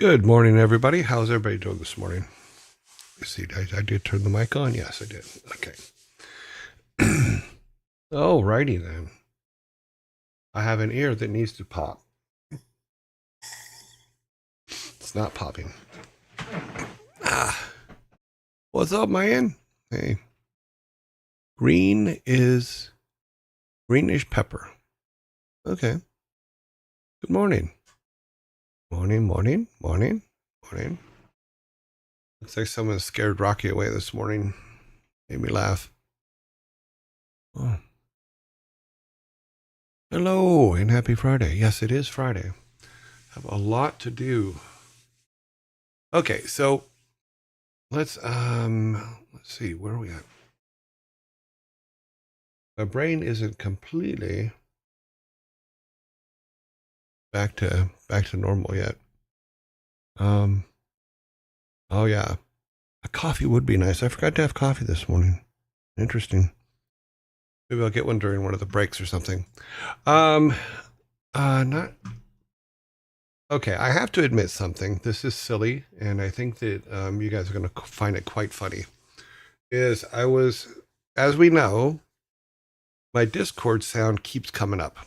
Good morning, everybody. How's everybody doing this morning? Let's see, I did turn the mic on. Yes, I did. Okay. Oh, righty then. I have an ear that needs to pop. It's not popping. What's up, man? Hey. Green is greenish pepper. Okay. Good morning. Morning. Looks like someone scared Rocky away this morning. Made me laugh. Oh. Hello and happy Friday. Yes, it is Friday. Have a lot to do. Okay, so let's see, where are we at? My brain isn't completely back to normal yet. Oh yeah. A coffee would be nice. I forgot to have coffee this morning. Interesting. Maybe I'll get one during one of the breaks or something. Not okay. I have to admit something. This is silly, and I think that you guys are going to find it quite funny. As we know, my Discord sound keeps coming up,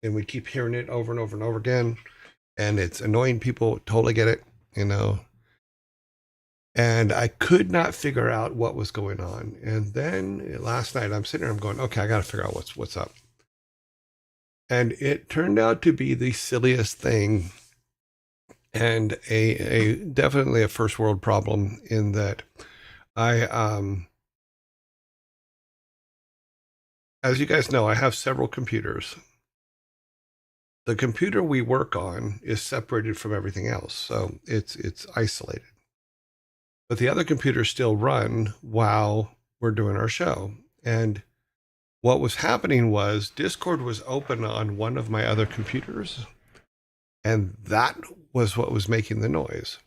and we keep hearing it over and over and over again, and it's annoying people. Totally get it, And I could not figure out what was going on. And then last night, I'm sitting there, I'm going, okay, I got to figure out what's up. And it turned out to be the silliest thing, and a definitely a first world problem in that as you guys know, I have several computers. The computer we work on is separated from everything else, so it's isolated. But the other computers still run while we're doing our show. And what was happening was Discord was open on one of my other computers, and that was what was making the noise.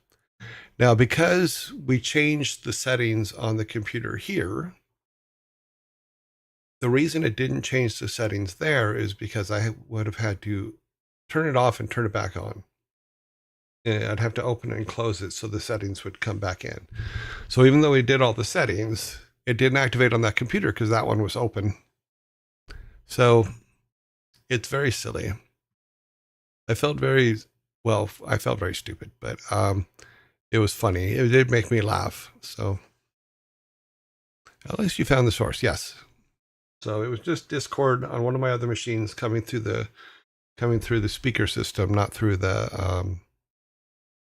Now, because we changed the settings on the computer here, the reason it didn't change the settings there is because I would have had to turn it off and turn it back on. And I'd have to open it and close it so the settings would come back in. So even though we did all the settings, it didn't activate on that computer because that one was open. So it's very silly. I felt very stupid, but it was funny. It did make me laugh. So at least you found the source. Yes. So it was just Discord on one of my other machines coming through the speaker system, not through the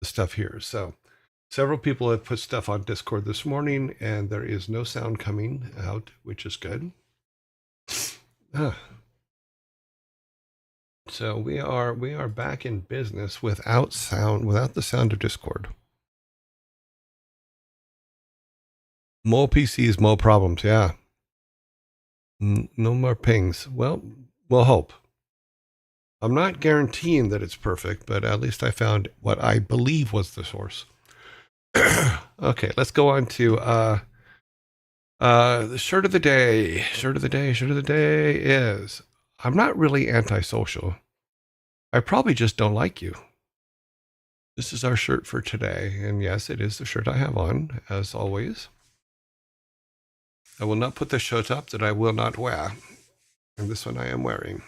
stuff here. So several people have put stuff on Discord this morning, and there is no sound coming out, which is good. So we are back in business without the sound of Discord. More PCs, more problems. Yeah. No more pings. Well, we'll hope. I'm not guaranteeing that it's perfect, but at least I found what I believe was the source. Okay, let's go on to the shirt of the day. Shirt of the day is, I'm not really antisocial. I probably just don't like you. This is our shirt for today. And yes, it is the shirt I have on, as always. I will not put the shirt up that I will not wear. And this one I am wearing.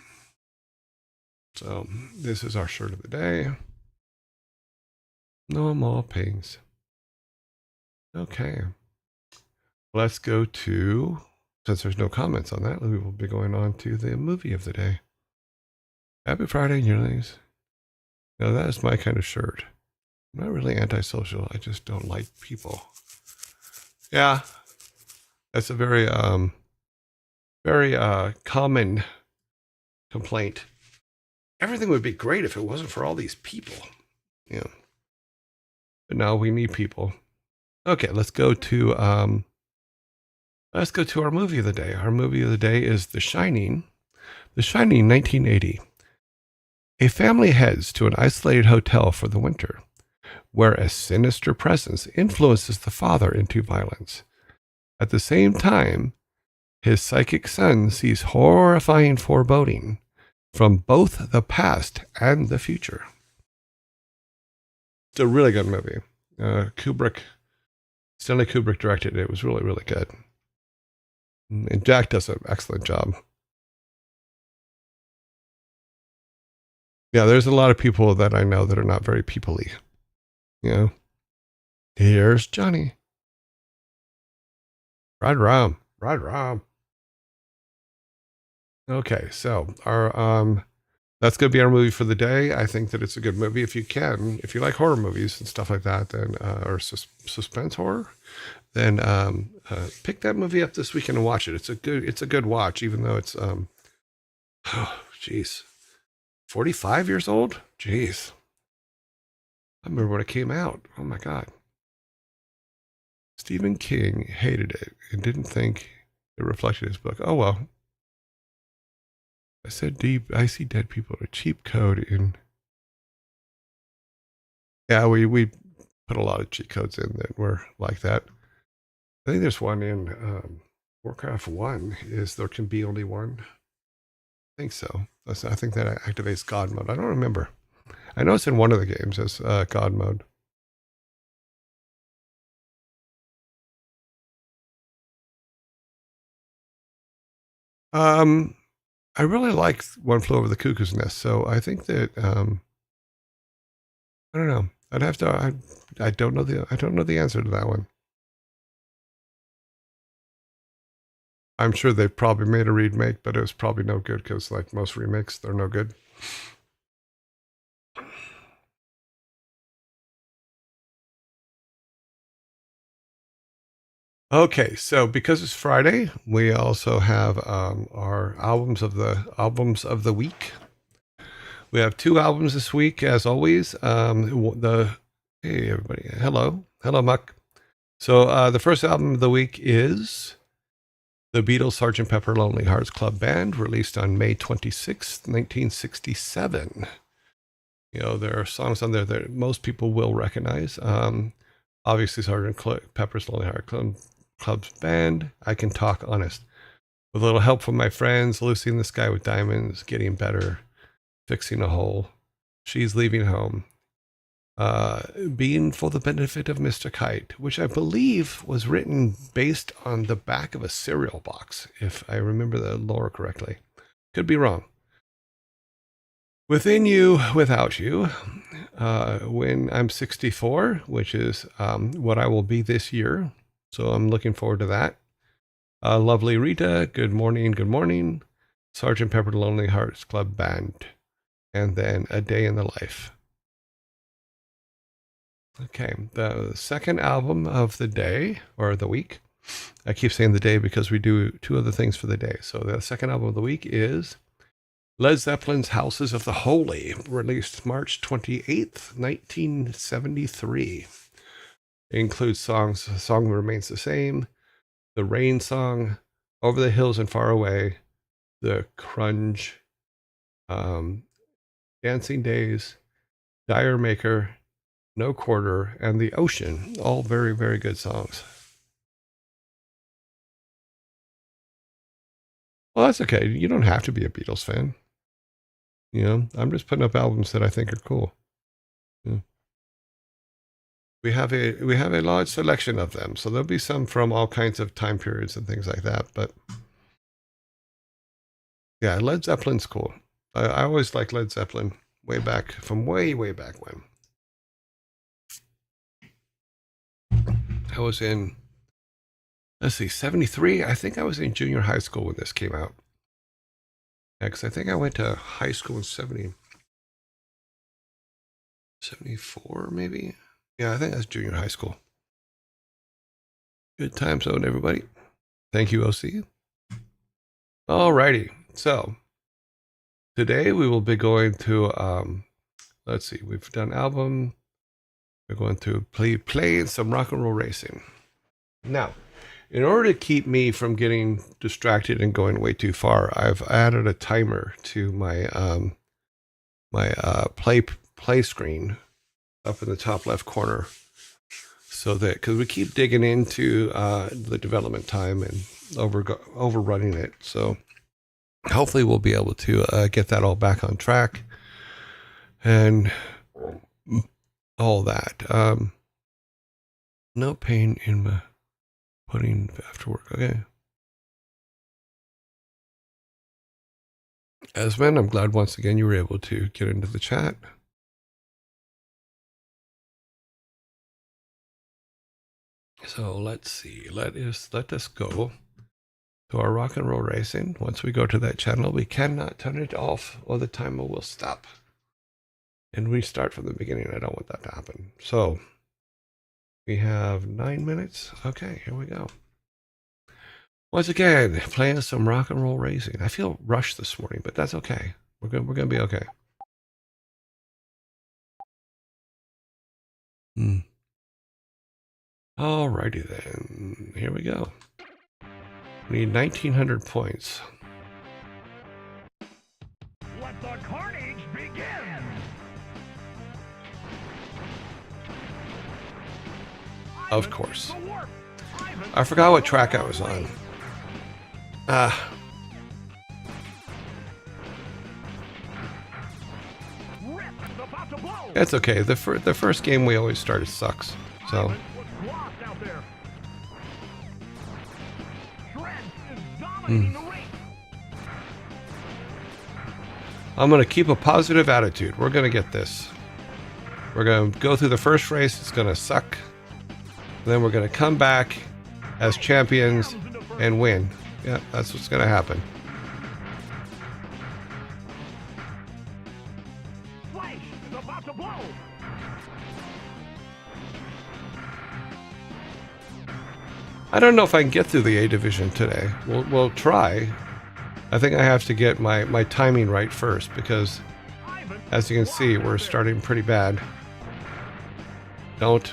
So this is our shirt of the day. No more pings. Okay. Let's go to, since there's no comments on that, we will be going on to the movie of the day. Happy Friday, Yearlings. Now that is my kind of shirt. I'm not really antisocial. I just don't like people. Yeah. That's a very common complaint. Everything would be great if it wasn't for all these people. Yeah. But now we need people. Okay, let's go to our movie of the day. Our movie of the day is The Shining. The Shining, 1980. A family heads to an isolated hotel for the winter, where a sinister presence influences the father into violence. At the same time, his psychic son sees horrifying foreboding from both the past and the future. It's a really good movie. Stanley Kubrick directed it. It was really, really good. And Jack does an excellent job. Yeah, there's a lot of people that I know that are not very people-y. You know, here's Johnny. Ride Rom. Ride Rom. Okay, so that's going to be our movie for the day. I think that it's a good movie. If you like horror movies and stuff like that, then or suspense horror, then pick that movie up this weekend and watch it. It's a good watch, even though it's oh jeez, 45 years old. Jeez, I remember when it came out. Oh my god, Stephen King hated it and didn't think it reflected his book. Oh well. I said deep. I see dead people. A cheap code in. Yeah, we put a lot of cheat codes in that were like that. I think there's one in Warcraft 1 is there can be only one. I think so. I think that activates God mode. I don't remember. I know it's in one of the games as God mode. I really like One Flew Over the Cuckoo's Nest, so I think that I don't know. I'd have to. I don't know the answer to that one. I'm sure they probably made a remake, but it was probably no good because, like most remakes, they're no good. Okay, so because it's Friday, we also have our albums of the week. We have two albums this week, as always. Hey everybody, hello Muck. So the first album of the week is the Beatles' Sgt. Pepper Lonely Hearts Club Band, released on May 26th, 1967. You know, there are songs on there that most people will recognize. Obviously, Sgt. Pepper's Lonely Hearts Club's Band, I Can Talk Honest. With a little help from my friends, Lucy in the Sky with Diamonds, Getting Better, Fixing a Hole, She's Leaving Home, Being for the Benefit of Mr. Kite, which I believe was written based on the back of a cereal box, if I remember the lore correctly. Could be wrong. Within You, Without You, when I'm 64, which is what I will be this year. So I'm looking forward to that. Lovely Rita, Good Morning, Good Morning. Sgt. Pepper Lonely Hearts Club Band. And then A Day in the Life. Okay, the second album of the day, or the week. I keep saying the day because we do two other things for the day. So the second album of the week is Led Zeppelin's Houses of the Holy, released March 28th, 1973. It includes songs, The Song Remains the Same, The Rain Song, Over the Hills and Far Away, The Crunge, Dancing Days, Dire Maker, No Quarter, and The Ocean. All very, very good songs. Well, that's okay. You don't have to be a Beatles fan. You know, I'm just putting up albums that I think are cool. Yeah. We have a large selection of them, so there'll be some from all kinds of time periods and things like that. But yeah, Led Zeppelin's cool. I always liked Led Zeppelin way back from way back when. I was in, let's see, 73. I think I was in junior high school when this came out. Yeah, because I think I went to high school in 74 maybe. Yeah, I think that's junior high school. Good time zone, everybody. Thank you, OC. Alrighty. So today we will be going to let's see, we've done album. We're going to playing some rock and roll racing. Now, in order to keep me from getting distracted and going way too far, I've added a timer to my play screen up in the top left corner, so that because we keep digging into the development time and overrunning it, so hopefully we'll be able to get that all back on track. And all that. No pain in my putting after work. Okay. Esmond, I'm glad once again you were able to get into the chat. So let's see. Let us go to our rock and roll racing. Once we go to that channel, we cannot turn it off or the timer will stop. And we start from the beginning. I don't want that to happen. So we have 9 minutes. Okay, here we go. Once again, playing some rock and roll racing. I feel rushed this morning, but that's okay. We're gonna be okay. Alrighty then. Here we go. We need 1,900 points. Let the carnage begin. Of course. I forgot what track I was on. It's okay. The first game we always start sucks. So. I'm going to keep a positive attitude. We're going to get this. We're going to go through the first race. It's going to suck. And then we're going to come back as champions and win. Yeah, that's what's going to happen. I don't know if I can get through the A division today. We'll try. I think I have to get my timing right first because, as you can see, we're starting pretty bad. Don't.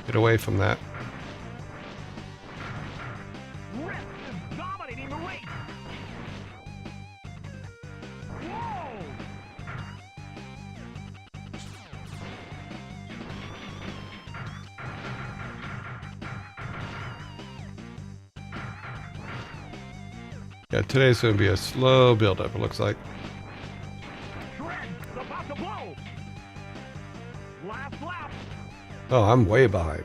Get away from that. Yeah, today's going to be a slow build-up, it looks like. Oh, I'm way behind.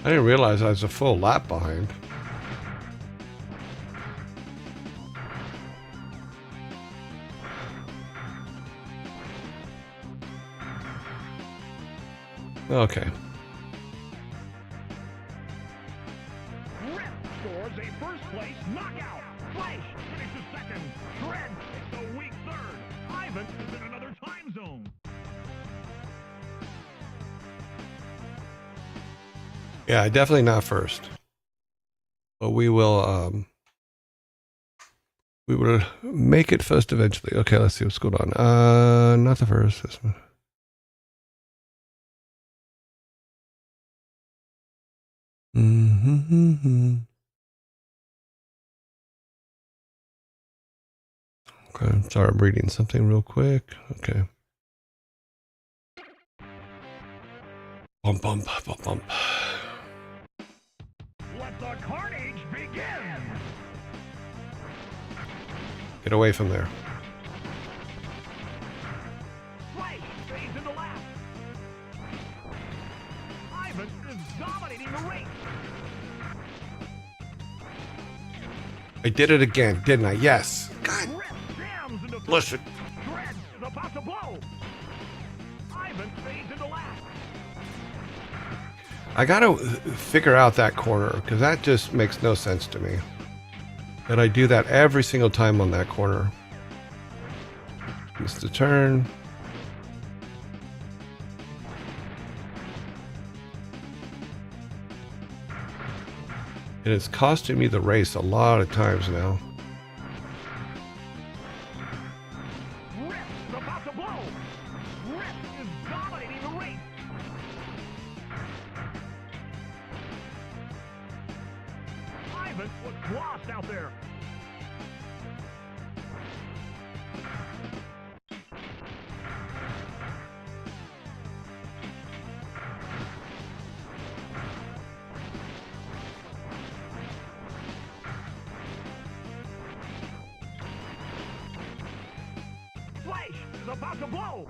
I didn't realize I was a full lap behind. Okay. Scores a first place knockout. Flash finishes second. Shred takes a weak third. Ivan is in another time zone. Yeah, definitely not first. But we will make it first eventually. Okay, let's see what's going on. Not the first. This one. Okay, sorry, I'm reading something real quick. Okay. Bump, bump, bump, bump. Let the carnage begin. Get away from there. Flash stays in the lap. Ivan is dominating the race. I did it again, didn't I? Yes. God. Listen. Shred is about to blow. Ivan stays in the lap. I gotta figure out that corner because that just makes no sense to me. That I do that every single time on that corner. Missed the turn. And it's costing me the race a lot of times now. Rip is about to blow. Rip is dominating the race. Ivan was lost out there. about to blow.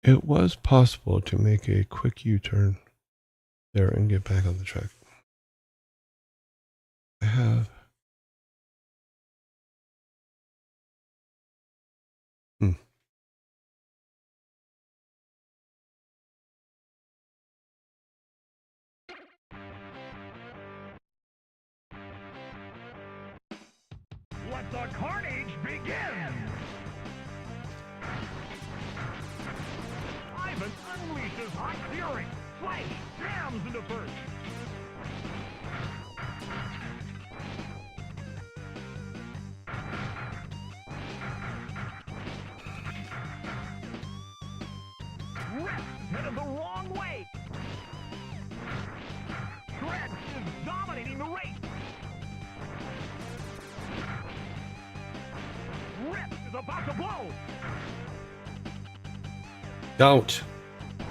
It was possible to make a quick U-turn there and get back on the track. I have. Let the carnage begin! Ivan unleashes hot fury. Flash jams into first. Rip headed the wrong way. Shred is dominating the race. Rip is about to blow. Don't.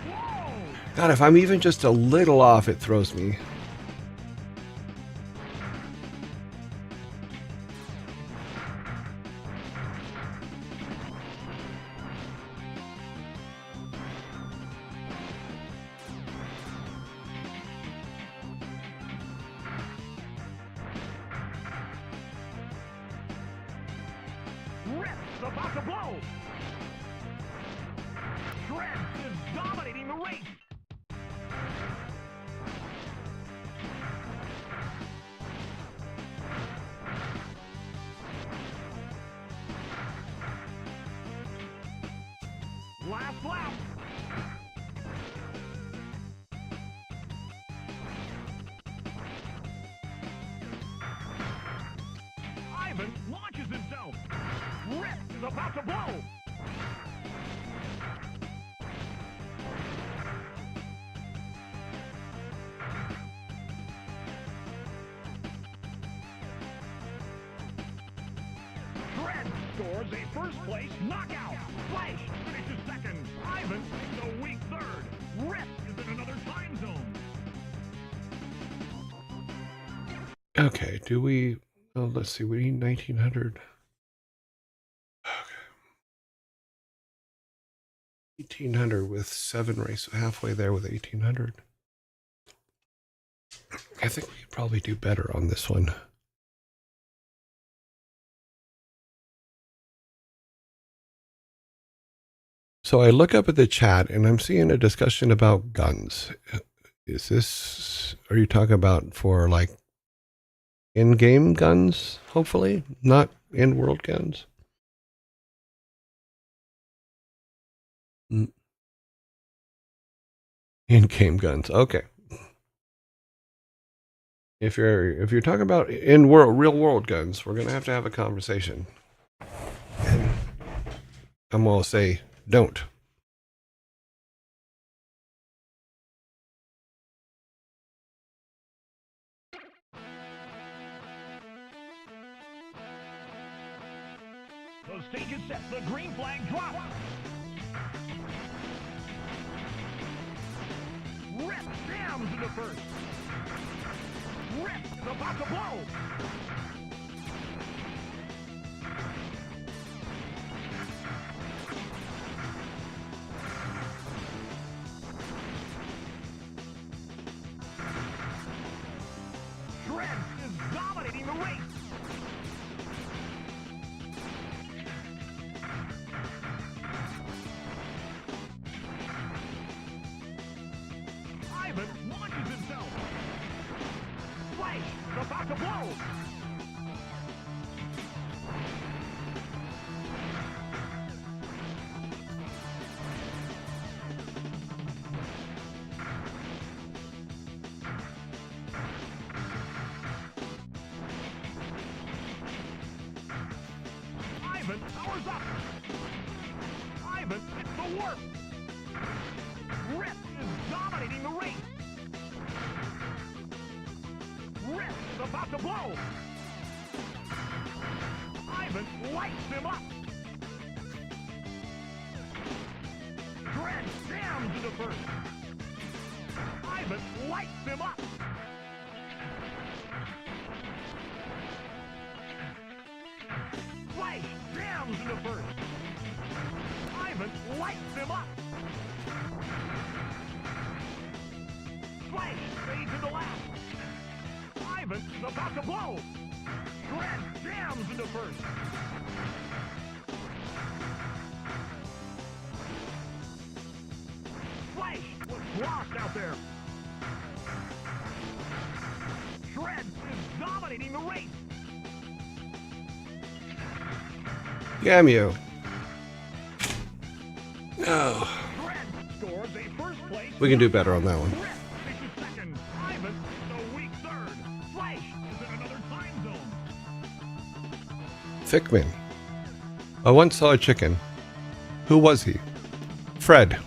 Whoa! God, if I'm even just a little off, it throws me. Rip is about to blow. Shred is dominating the race. Last lap. Ivan launches himself. Rip is about to blow. Shred scores a first place knockout. Flash finishes second. Ivan takes a weak third. Rip is in another time zone. Okay, do we... Oh, let's see, we need 1900. Okay. 1800 with 7 races, halfway there with 1800. I think we could probably do better on this one. So I look up at the chat and I'm seeing a discussion about guns. Is this, are you talking about for like in-game guns, hopefully? Not in-world guns? In-game guns, okay. If you're talking about real world guns, we're gonna have a conversation. And I'm gonna say don't. The stage is set. The green flag drops. Rip jams into first. Rip is about to blow. Shred is dominating the race. Ivan launches himself. Flash is about to blow. Ivan powers up. Ivan hits the warp. Rip is dominating the race. Rip is about to blow. Ivan lights him up. Dread jams into first. Ivan lights him up. Flash jams into first. Ivan lights him up. Flash fades into last. Ivan is about to blow. Dread jams into first. Flash was lost out there. Shred is dominating the race. Damn you. No. Shred scores a first place. We can do better on that one. Rip finishes second. Ivan the weak third. Flash is in another time zone. Thickman. I once saw a chicken. Who was he? Fred.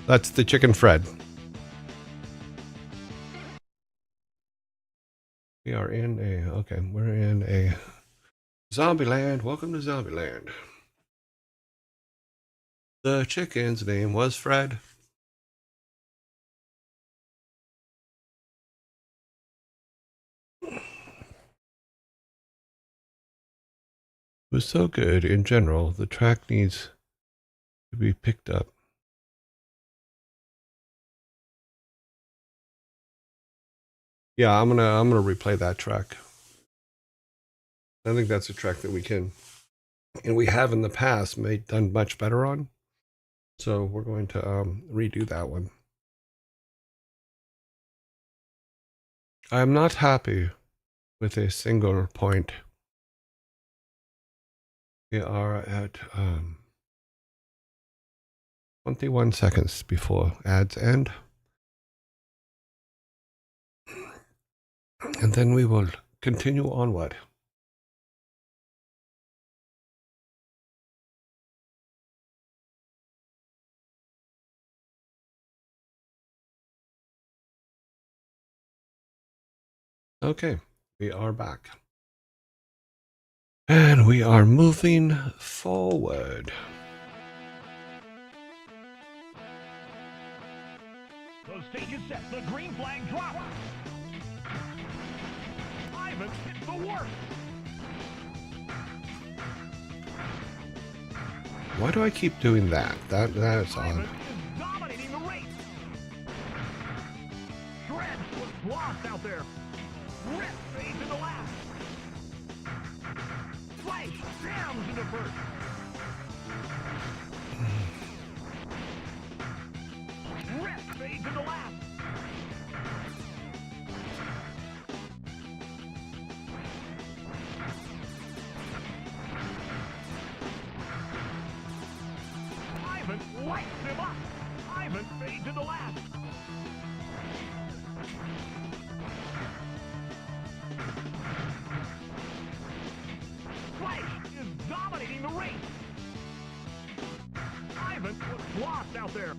That's the chicken Fred. We are in a... Okay, we're in a... Zombieland. Welcome to Zombieland. The chicken's name was Fred. It was so good in general. The track needs to be picked up. Yeah, I'm gonna replay that track. I think that's a track that we can, and we have in the past done much better on. So we're going to redo that one. I am not happy with a single point. We are at 21 seconds before ads end. And then we will continue onward. Okay, we are back. And we are moving forward. The stage is set. The green flag drops. Ivan hits the warp. Why do I keep doing that? That is Ivan odd. is dominating the race. Shred was lost out there. Rip fades into last. Flash jams into first. Rip fades into last. Ivan lights him up. Ivan fades into last. Flash is dominating the race. Ivan was lost out there.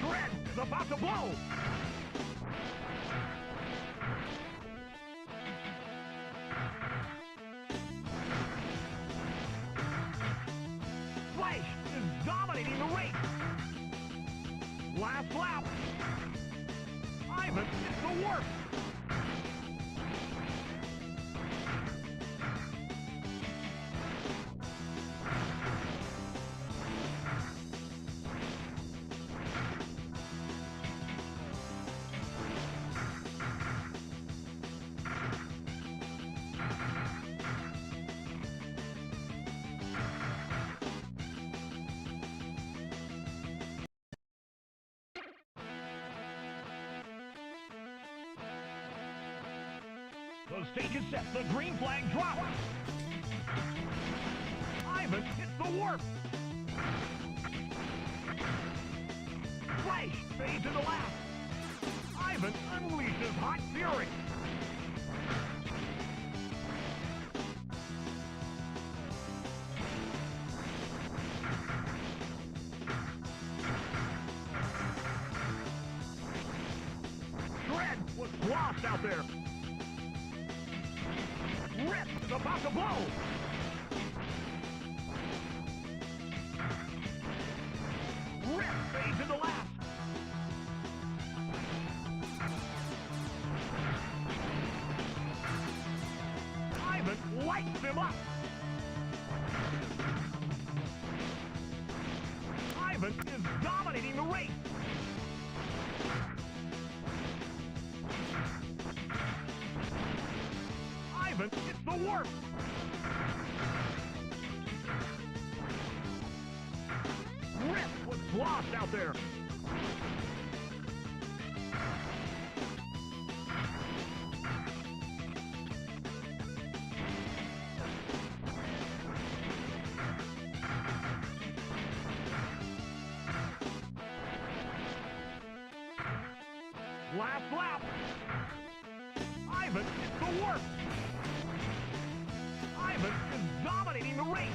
Shred is about to blow. Flash is dominating the race. Last lap. Ivan hits the warp. The stage is set. The green flag drops. Ivan hits the warp. Flash fades into last. Ivan unleashes hot fury. Shred was lost out there. Rip is about to blow. Rip fades into last. Ivan lights him up. Ivan is dominating the race. Ivan hits the warp. Rip was lost out there. Last lap. Ivan hits the warp. Ivan is dominating the race.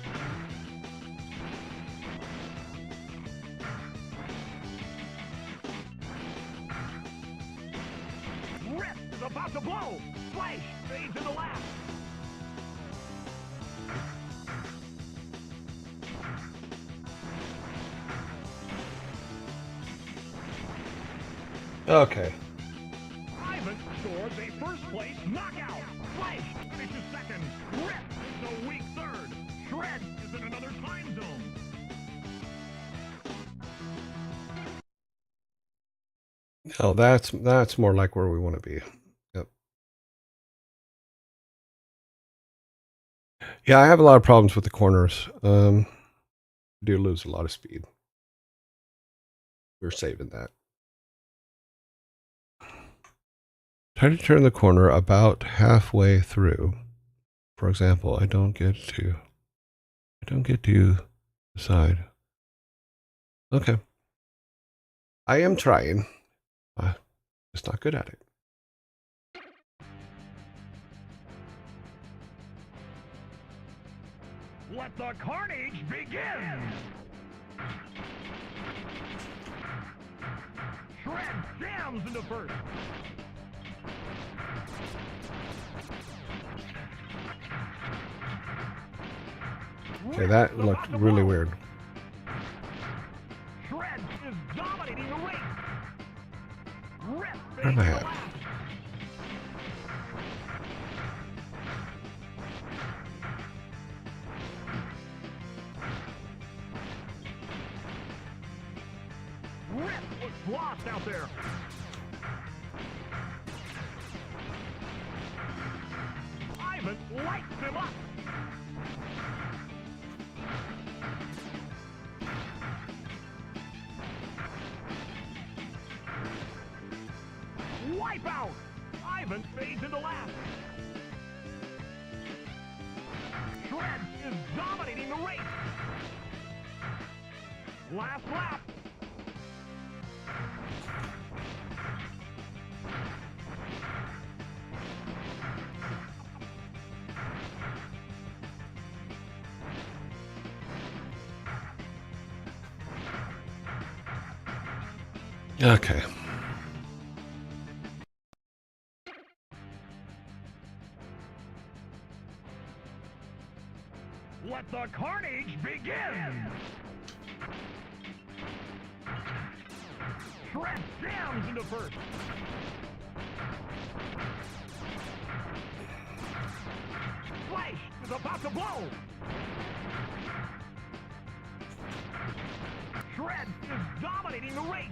Rip is about to blow. Flash fades into last. Okay. Ivan scores a first place knockout. Flash finishes second. Rip is a weak third. Shred is in another time zone. Oh, that's more like where we want to be. Yep. Yeah, I have a lot of problems with the corners. I do lose a lot of speed. We're saving that. Try to turn the corner about halfway through. For example, I don't get to the side. Okay. I am trying. Just not good at it. Let the carnage begin! Shred jams into first. Okay, that looked really weird. Shred is dominating the race. Rip Where am I at? Rip was lost out there. Ivan lights him up. Wipeout! Ivan fades into last. Shred is dominating the race. Last lap. Okay. Let the carnage begin! Shred jams into first. Flash is about to blow. Shred is dominating the race.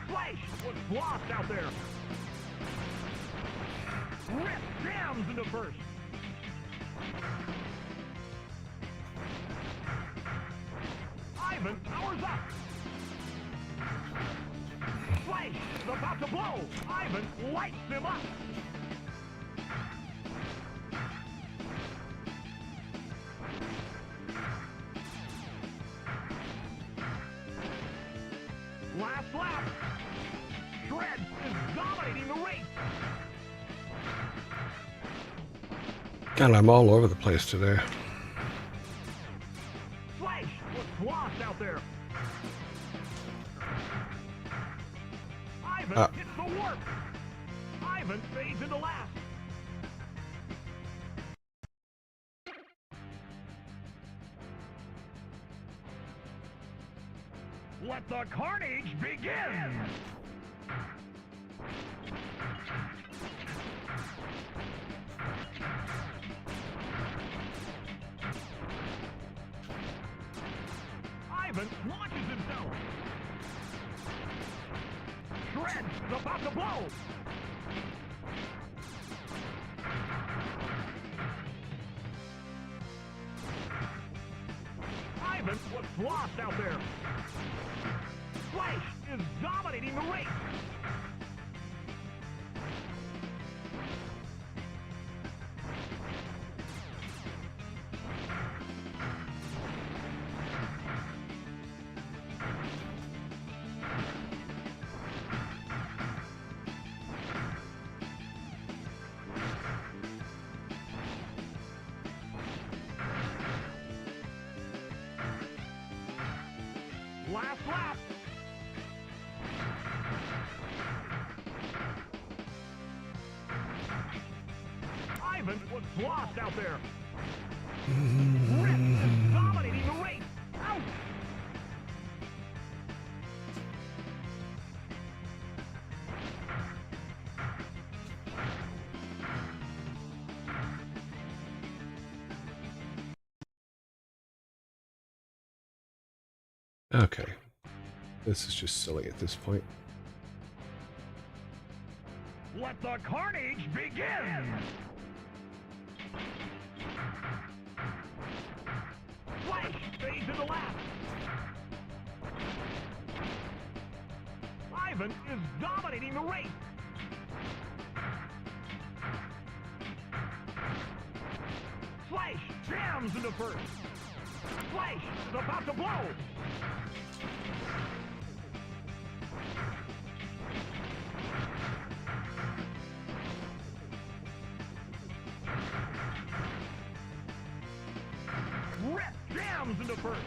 Flash was lost out there. Rip jams into first. Ivan powers up. Flash is about to blow. Ivan lights him up. Last lap. Shred is dominating the race. God, I'm all over the place today. Flash was lost out there. Ivan hits the warp. Ivan fades into last. Let the carnage begin! Ivan launches himself. Shred is about to blow. Ivan was lost out there. Flash is dominating the race. Last lap. Ivan was lost out there. Rip is dominating the race. Out. Okay. This is just silly at this point. Let the carnage begin! Flash fades into last. Ivan is dominating the race. Flash jams into first. Flash is about to blow. Rip jams into first.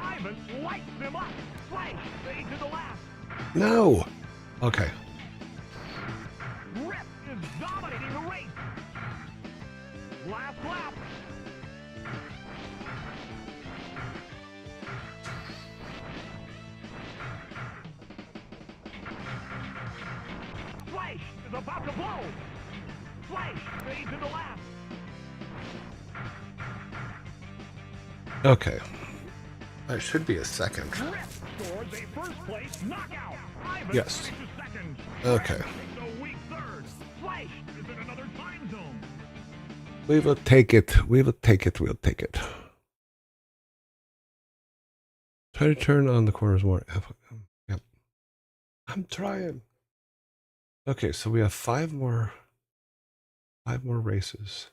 Ivan lights him up. Flash fades into last. No. Okay. Rip is dominating the race. Last lap. Flash is about to blow. Flash fades into last. Okay. That should be a second. Rip scores a first place knockout. Ivan Yes. finishes second. Okay. Takes a weak third. Flash is in another time zone. We will take it. We will take it. We'll take it. Try to turn on the corners more. Yep. I'm trying. Okay, so we have five more races.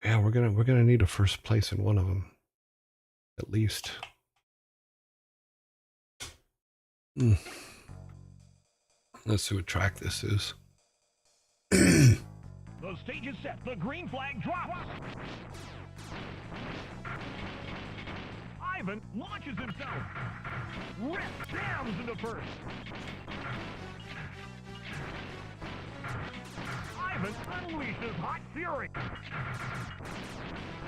Yeah, we're gonna need a first place in one of them, at least. Let's see what track this is. The stage is set. The green flag drops. Ivan launches himself. Rip jams into first. Ivan unleashes hot fury.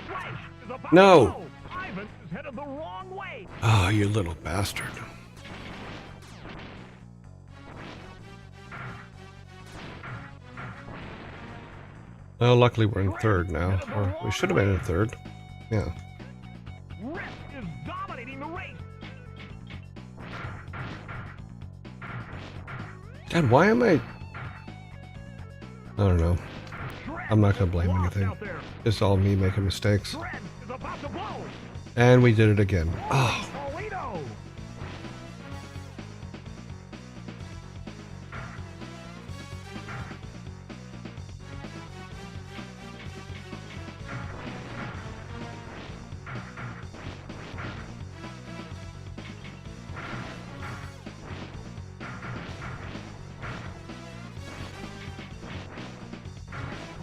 Flash is about No. to blow. Ivan is headed the wrong way. Oh, you little bastard. Well, luckily we're in third now. Or we should have been in third. Yeah. Rip is dominating the race. God, why am I don't know. Shred I'm not going to blame Lost anything. out there. It's all me making mistakes. Shred is about to blow. And we did it again. Oh, Toledo.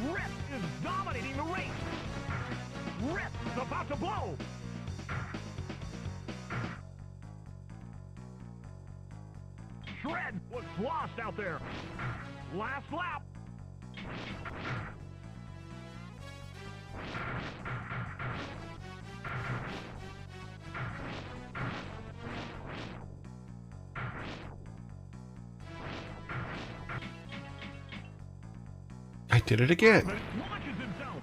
Rip is dominating the race. Rip is about to blow. Shred was lost out there. Last lap. I did it again. Launches himself.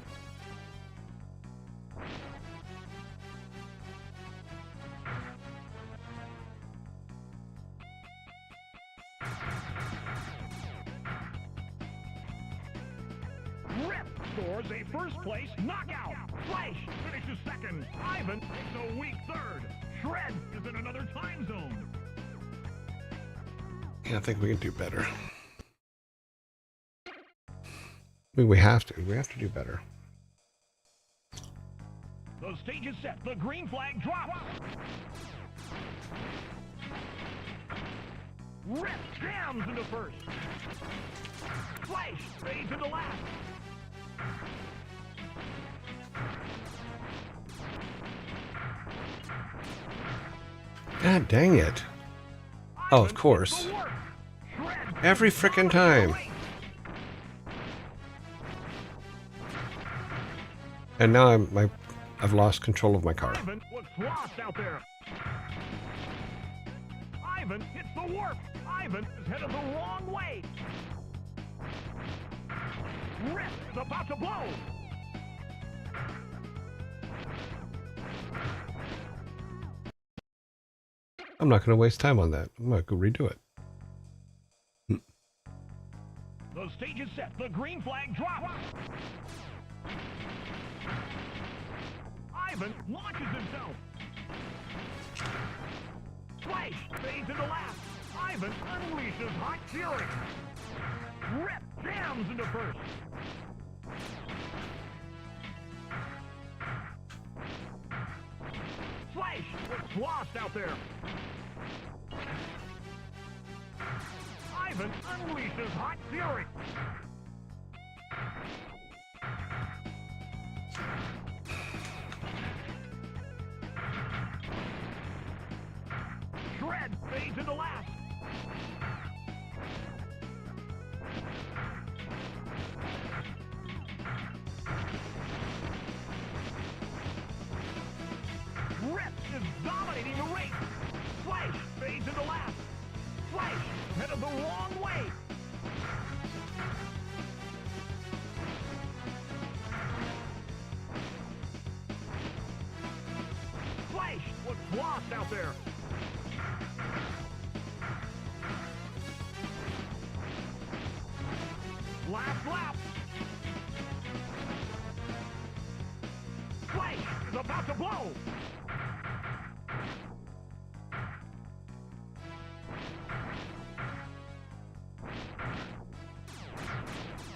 Rip scores a first place knockout. Flash finishes second. Ivan takes a weak third. Shred is in another time zone. Yeah, I think we can do better. I mean, we have to. We have to do better. The stage is set. The green flag drops. Rip jams into first. Flash fades into last. God dang it. Oh, of course. Every frickin' time. And now I've lost control of my car. Ivan was lost out there. Ivan hits the warp. Ivan is headed the wrong way. Rip is about to blow. I'm not going to waste time on that. I'm going to go redo it. The stage is set. The green flag drops. Ivan launches himself. Flash fades into last. Ivan unleashes hot fury. Rip jams into first. Flash was lost out there. Ivan unleashes hot fury. Shred fades into last. Rip is dominating the race. Flash fades into last. Flash headed the wrong way. Flash was lost out there. Last lap. Flash is about to blow.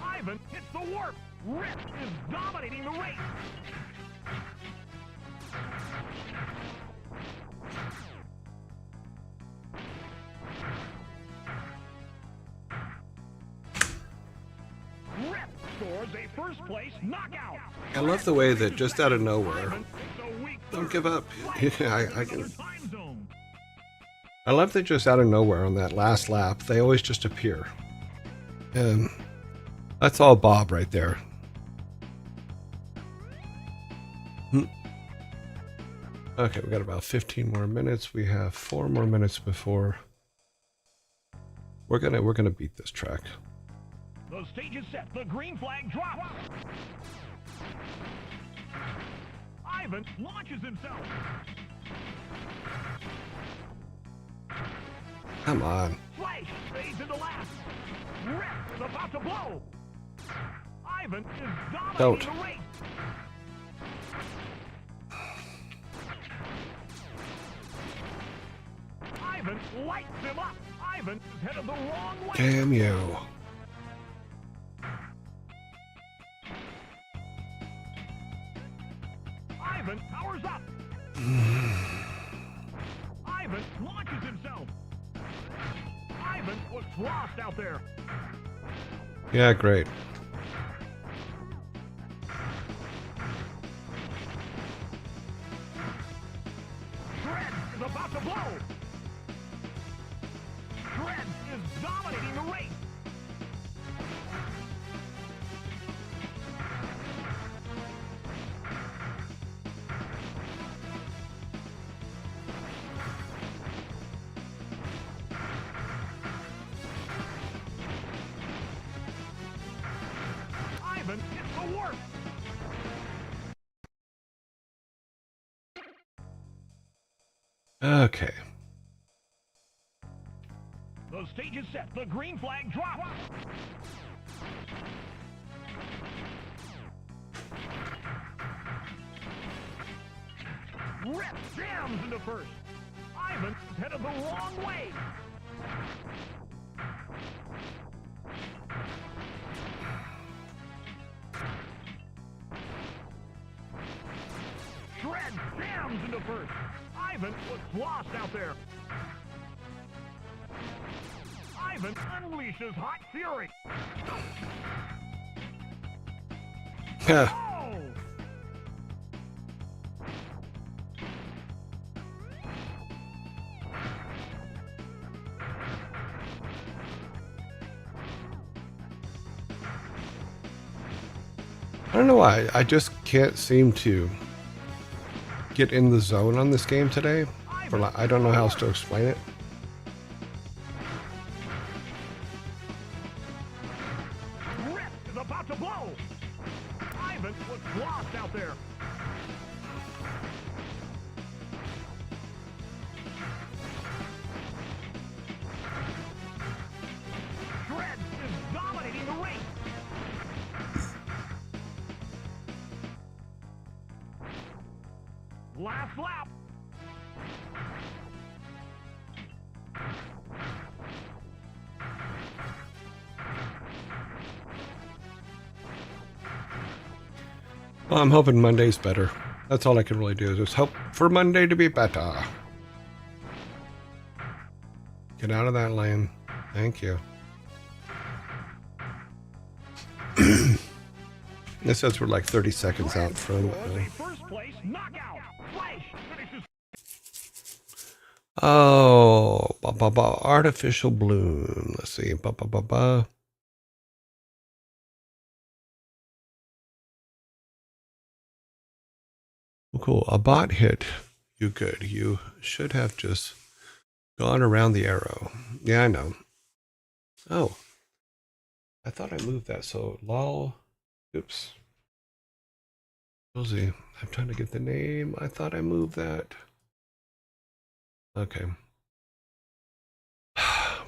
Ivan hits the warp. Rip is dominating the race. Rip scores a first place knockout. I love the way that just out of nowhere, Ivan takes a weak don't third. give up. I can. Another time zone. I love that just out of nowhere on that last lap, they always just appear. That's all Bob right there. Okay, we got about 15 more minutes. We have 4 more minutes before we're gonna beat this track. The stage is set. The green flag drops. Ivan launches himself. Come on. Flash fades into last. Rip is about to blow. Ivan is dominating Don't. the race. Ivan lights him up. Ivan is headed the wrong way. Damn you. Ivan powers up. Ivan launches himself. Ivan looks lost out there. Yeah, great. Shred is about to blow. Shred is dominating the race. Ivan hits the warp. Okay. The stage is set. The green flag drops. Rip jams into first. Ivan is headed the wrong way. Shred jams into first. Ivan looks lost out there. Ivan unleashes hot fury. Oh! I don't know why. I just can't seem to get in the zone on this game today. Or like, I don't know how else to explain it. Rip is about to blow. Ivan looks lost out there. Shred is dominating the race. Last lap. Well, I'm hoping Monday's better. That's all I can really do is just hope for Monday to be better. Get out of that lane. Thank you. It says we're like 30 seconds out from... First place knockout. Flash finishes. Oh, artificial bloom. Let's see. Oh, cool. A bot hit you good. You should have just gone around the arrow. Yeah, I know. Oh, I thought I moved that. So lol. Oops. Rosie, I'm trying to get the name. I thought I moved that. Okay. I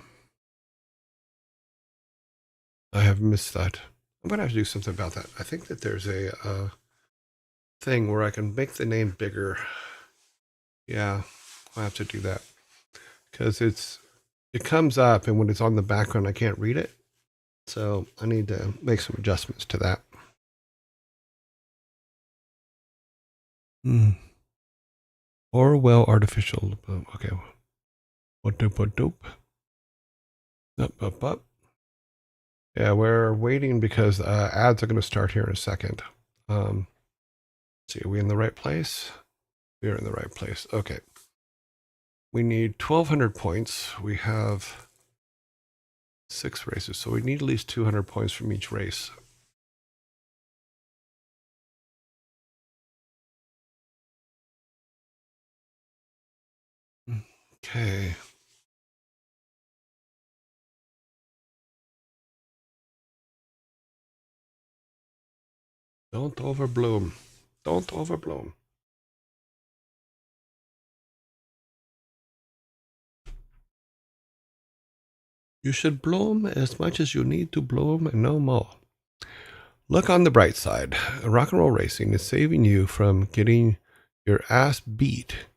have missed that. I'm gonna have to do something about that. I think that there's a thing where I can make the name bigger. Yeah, I'll have to do that because it comes up, and when it's on the background, I can't read it. So I need to make some adjustments to that. Orwell artificial. Okay. What dope? Up. Yeah, we're waiting because ads are going to start here in a second. Let's see, are we in the right place? We are in the right place. Okay. We need 1,200 points. We have 6 races, so we need at least 200 points from each race. Okay. Don't overbloom. Don't overbloom. You should bloom as much as you need to bloom and no more. Look on the bright side. Rock and roll racing is saving you from getting your ass beat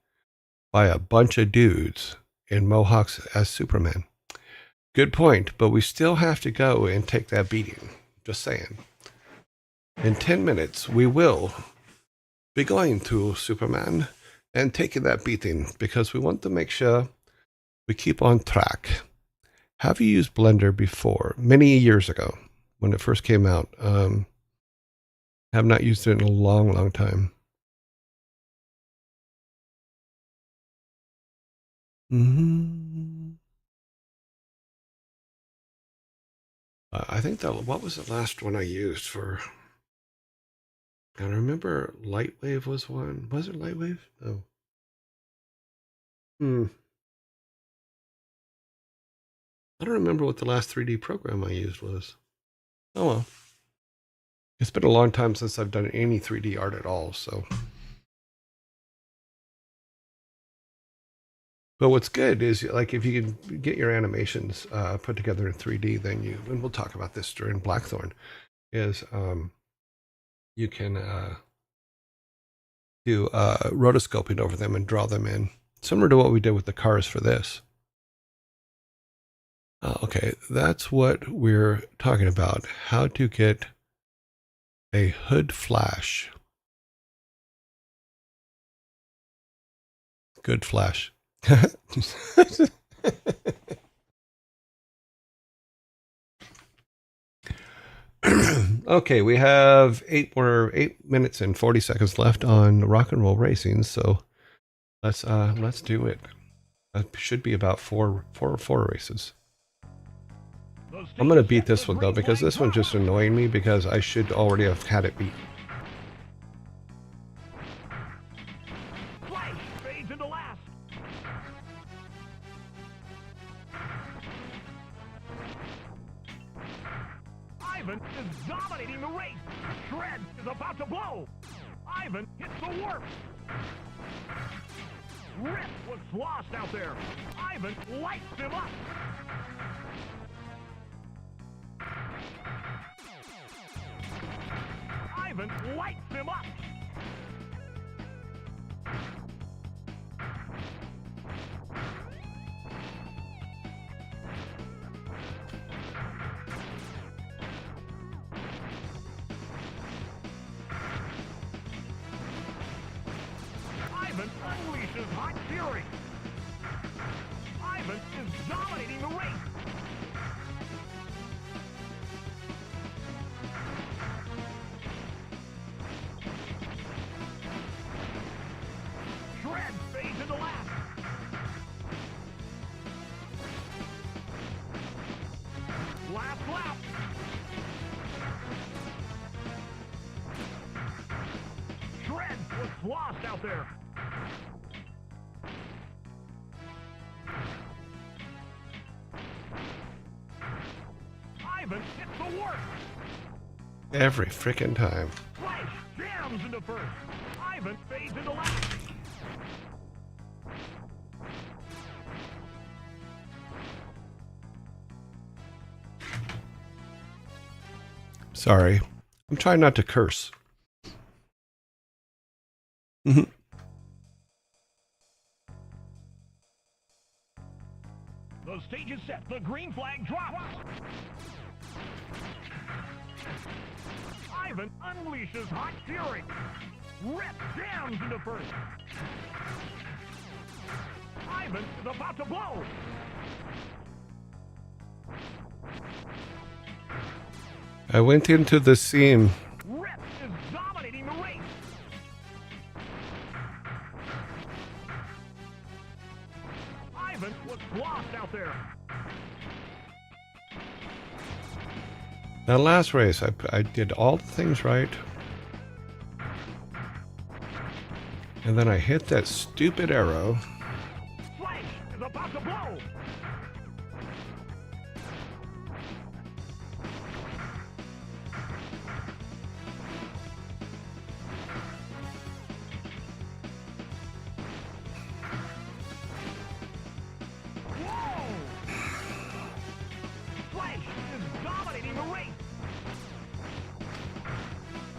by a bunch of dudes in mohawks as Superman. Good point, but we still have to go and take that beating. Just saying. In 10 minutes, we will be going to Superman and taking that beating because we want to make sure we keep on track. Have you used Blender before? Many years ago when it first came out. Have not used it in a long, long time. I think what was the last one I used for? I remember Lightwave was one. Was it Lightwave? No. I don't remember what the last 3D program I used was. Oh well. It's been a long time since I've done any 3D art at all, so. But what's good is, like, if you can get your animations put together in 3D, then and we'll talk about this during Blackthorn, is you can do rotoscoping over them and draw them in, similar to what we did with the cars for this. Okay, that's what we're talking about. How to get a hood flash. Good flash. Okay, we have 8 minutes and 40 seconds left on rock and roll racing, so let's do it. That should be about four races. I'm gonna beat this one though, because this one's just annoying me because I should already have had it beat. Flash fades into last. Ivan is dominating the race. Shred is about to blow. Ivan hits the warp. Rip was lost out there. Ivan lights him up. Ivan lights him up. Ivan unleashes hot fury. Ivan is dominating the race. Shred fades into last. Last lap. Shred was lost out there. Ivan hits the warp. Every freaking time. Flash jams into first. Ivan fades into last. Sorry. I'm trying not to curse. Mm-hmm. The stage is set. The green flag drops. Ivan unleashes hot fury. Rip jams into first. Ivan is about to blow. I went into the seam. Rip is dominating the race. Ivan was lost out there. That last race, I did all the things right. And then I hit that stupid arrow. Flash is about to blow. Whoa! Flash is dominating the race.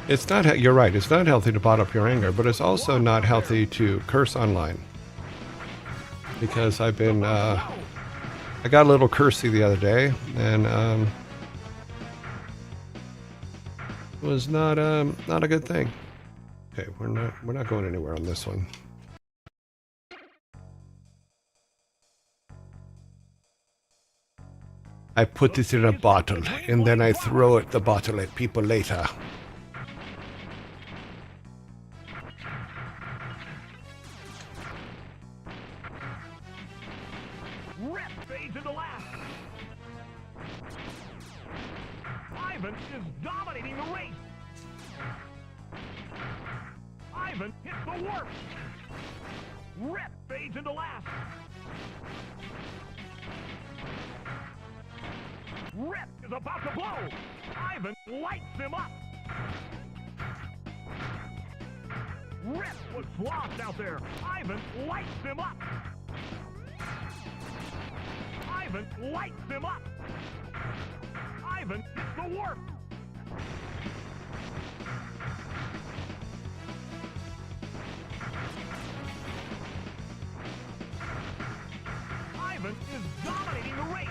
It's not, you're right, it's not healthy to bottle up your anger, but it's also not healthy to curse online. Because I've been, I got a little cursy the other day, and it was not a good thing. Okay, we're not going anywhere on this one. I put it in a bottle, and then I throw the bottle at people later. Rip fades into last. Ivan is dominating the race. Ivan hits the warp. Rip fades into last. Rip is about to blow. Ivan lights him up. Rip was lost out there. Ivan lights him up. Ivan lights him up. Ivan hits the warp. Ivan is dominating the race.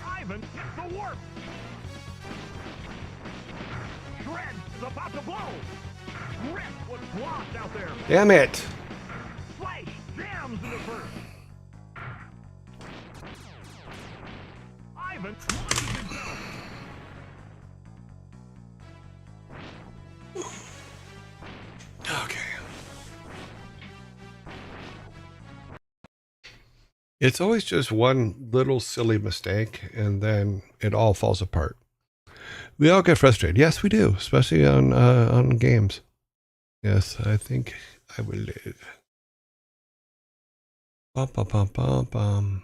Ivan hits the warp. Shred is about to blow. Rip was blocked out there. Damn it! Flash jams into first. Ivan launches himself. Okay. It's always just one little silly mistake, and then it all falls apart. We all get frustrated. Yes, we do, especially on games. Yes, I think I will live. Bum, bum, bum, bum, bum.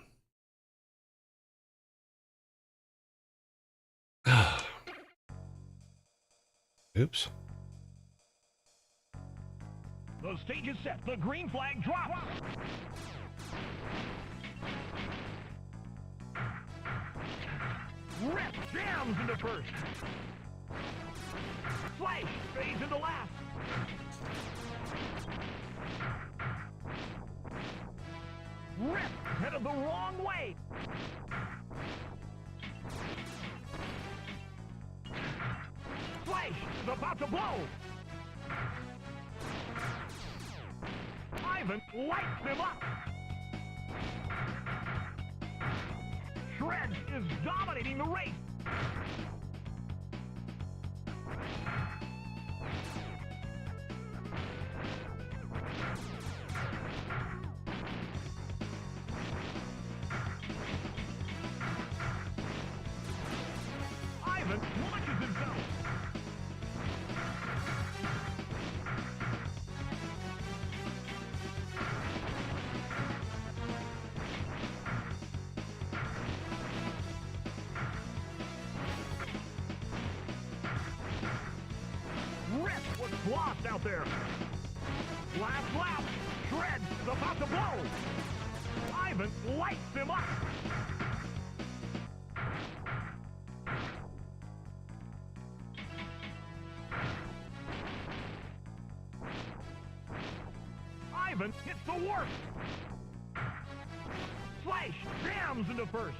Oops. The stage is set. The green flag drops. Rip jams into first. Flash fades into last. Rip headed the wrong way. Flash is about to blow. Ivan lights him up. Shred is dominating the race. Ivan launches himself. Rip was lost out there. Last lap. Shred is about to blow. Ivan lights him up. Ivan hits the warp. Flash jams into first.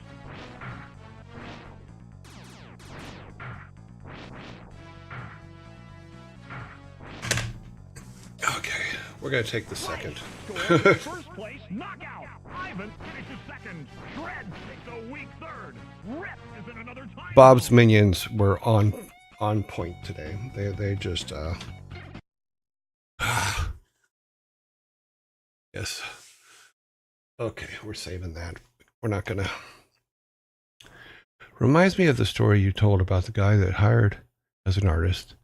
Okay, we're gonna take the second. First place knockout. Ivan finishes second. Shred takes a weak third. Rip is in another time. Bob's minions were on point today. They just yes. Okay, we're saving that. We're not gonna. Reminds me of the story you told about the guy that hired as an artist.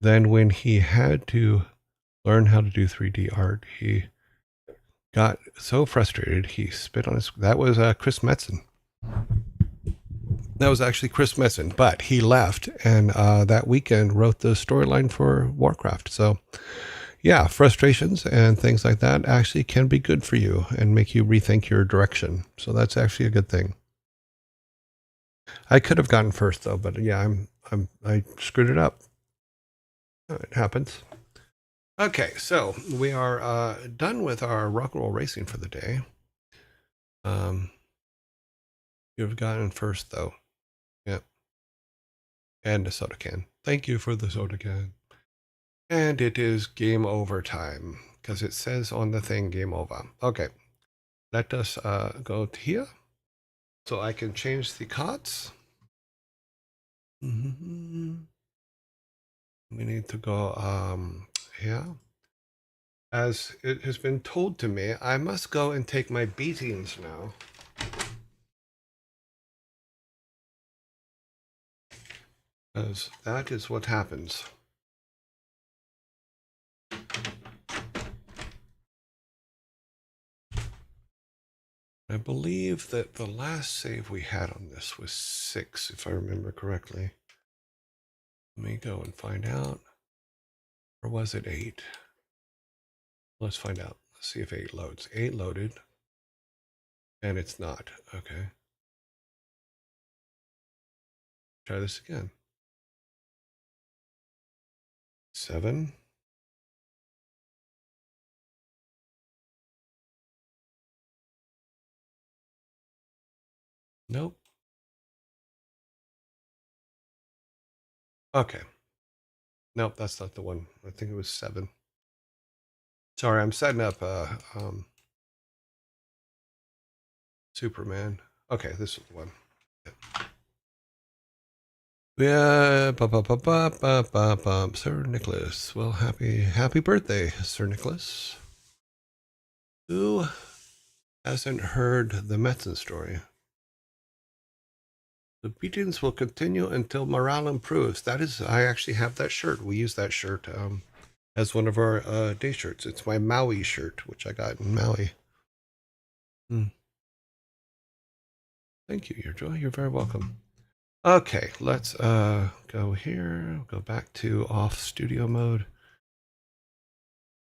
Then when he had to learn how to do 3D art, he got so frustrated he spit on his. That was Chris Metzen. That was actually Chris Metzen, but he left and that weekend wrote the storyline for Warcraft. So yeah, frustrations and things like that actually can be good for you and make you rethink your direction. So that's actually a good thing. I could have gotten first though, but yeah, I screwed it up. It happens. Okay, so we are done with our rock and roll racing for the day. You've gotten first though. Yep. And a soda can. Thank you for the soda can. And it is game over time because it says on the thing game over. Okay, let us go to here so I can change the cards. We need to go here. As it has been told to me, I must go and take my beatings now. Because that is what happens. I believe that the last save we had on this was 6, if I remember correctly. Let me go and find out. Or was it 8? Let's find out. Let's see if 8 loads. 8 loaded. And it's not. Okay. Try this again. 7. Nope. Okay. Nope, that's not the one. I think it was 7. Sorry, I'm setting up Superman. Okay, this is the one. Yeah, Sir Nicholas. Well, happy birthday, Sir Nicholas. Who hasn't heard the Metzen story? The beatings will continue until morale improves. That is, I actually have that shirt. We use that shirt as one of our day shirts. It's my Maui shirt, which I got in Maui. Thank you, Your Joy. You're very welcome. Okay, let's go here. Go back to off studio mode.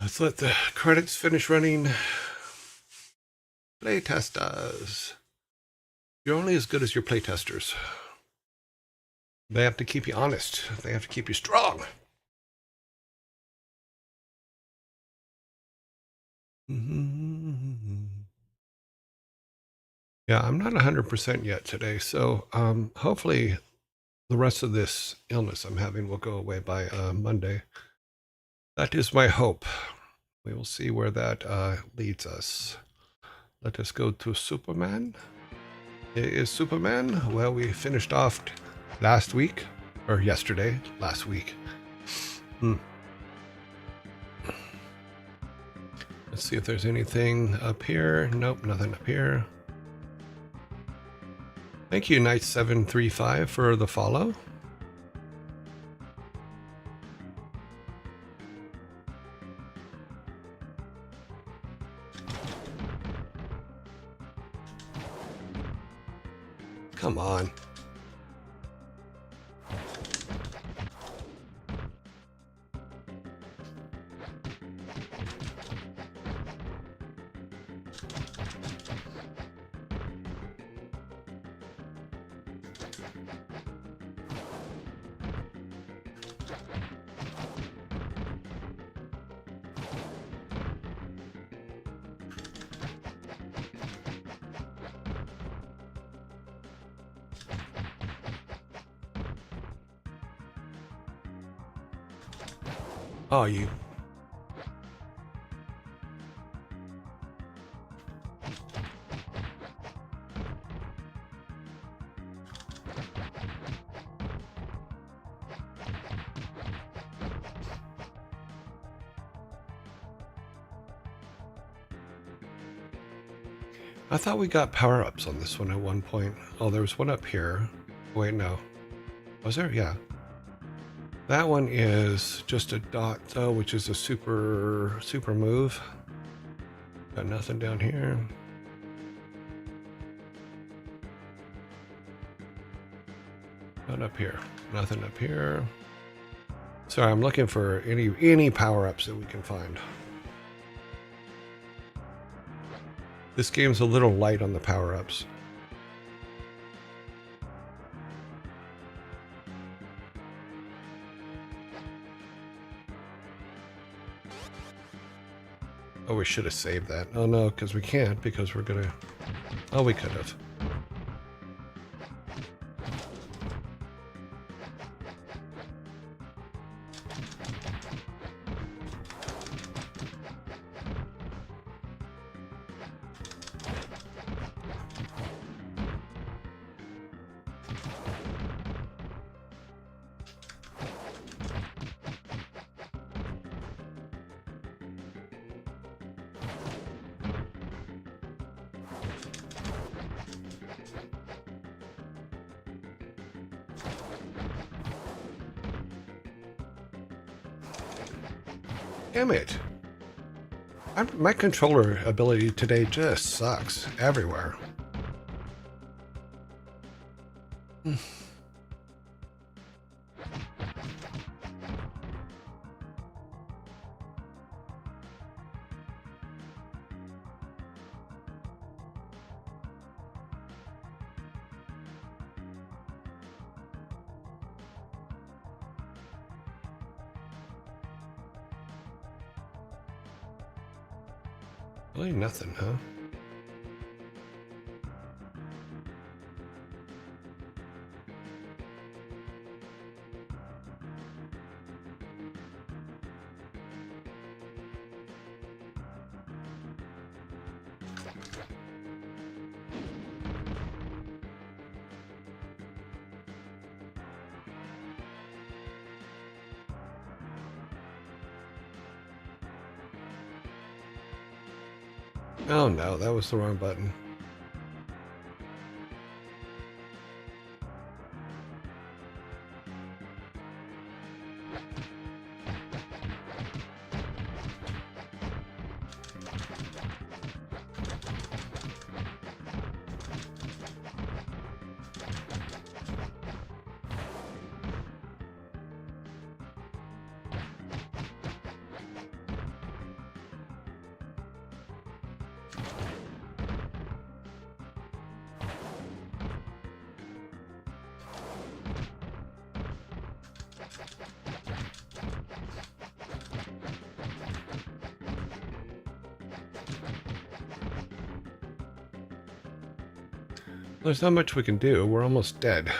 Let's let the credits finish running. Playtesters. You're only as good as your playtesters. They have to keep you honest. They have to keep you strong. Yeah, I'm not 100% yet today, so hopefully the rest of this illness I'm having will go away by Monday. That is my hope. We will see where that leads us. Let us go to Superman. It is Superman. Well, we finished off last week, or yesterday, last week. Let's see if there's anything up here. Nope, nothing up here. Thank you, Knight735, for the follow. Come on. Oh, you. I thought we got power-ups on this one at one point. Oh, there was one up here. Wait, no. Was there? Yeah. That one is just a dot, though, which is a super move. Got nothing down here. Not up here. Nothing up here. Sorry, I'm looking for any power-ups that we can find. This game's a little light on the power-ups. Oh, we should have saved that. Oh no, because we can't, because we're gonna... Oh, we could have. Damn it. My controller ability today just sucks everywhere. Really nothing, huh? Oh no, that was the wrong button. There's not much we can do. We're almost dead.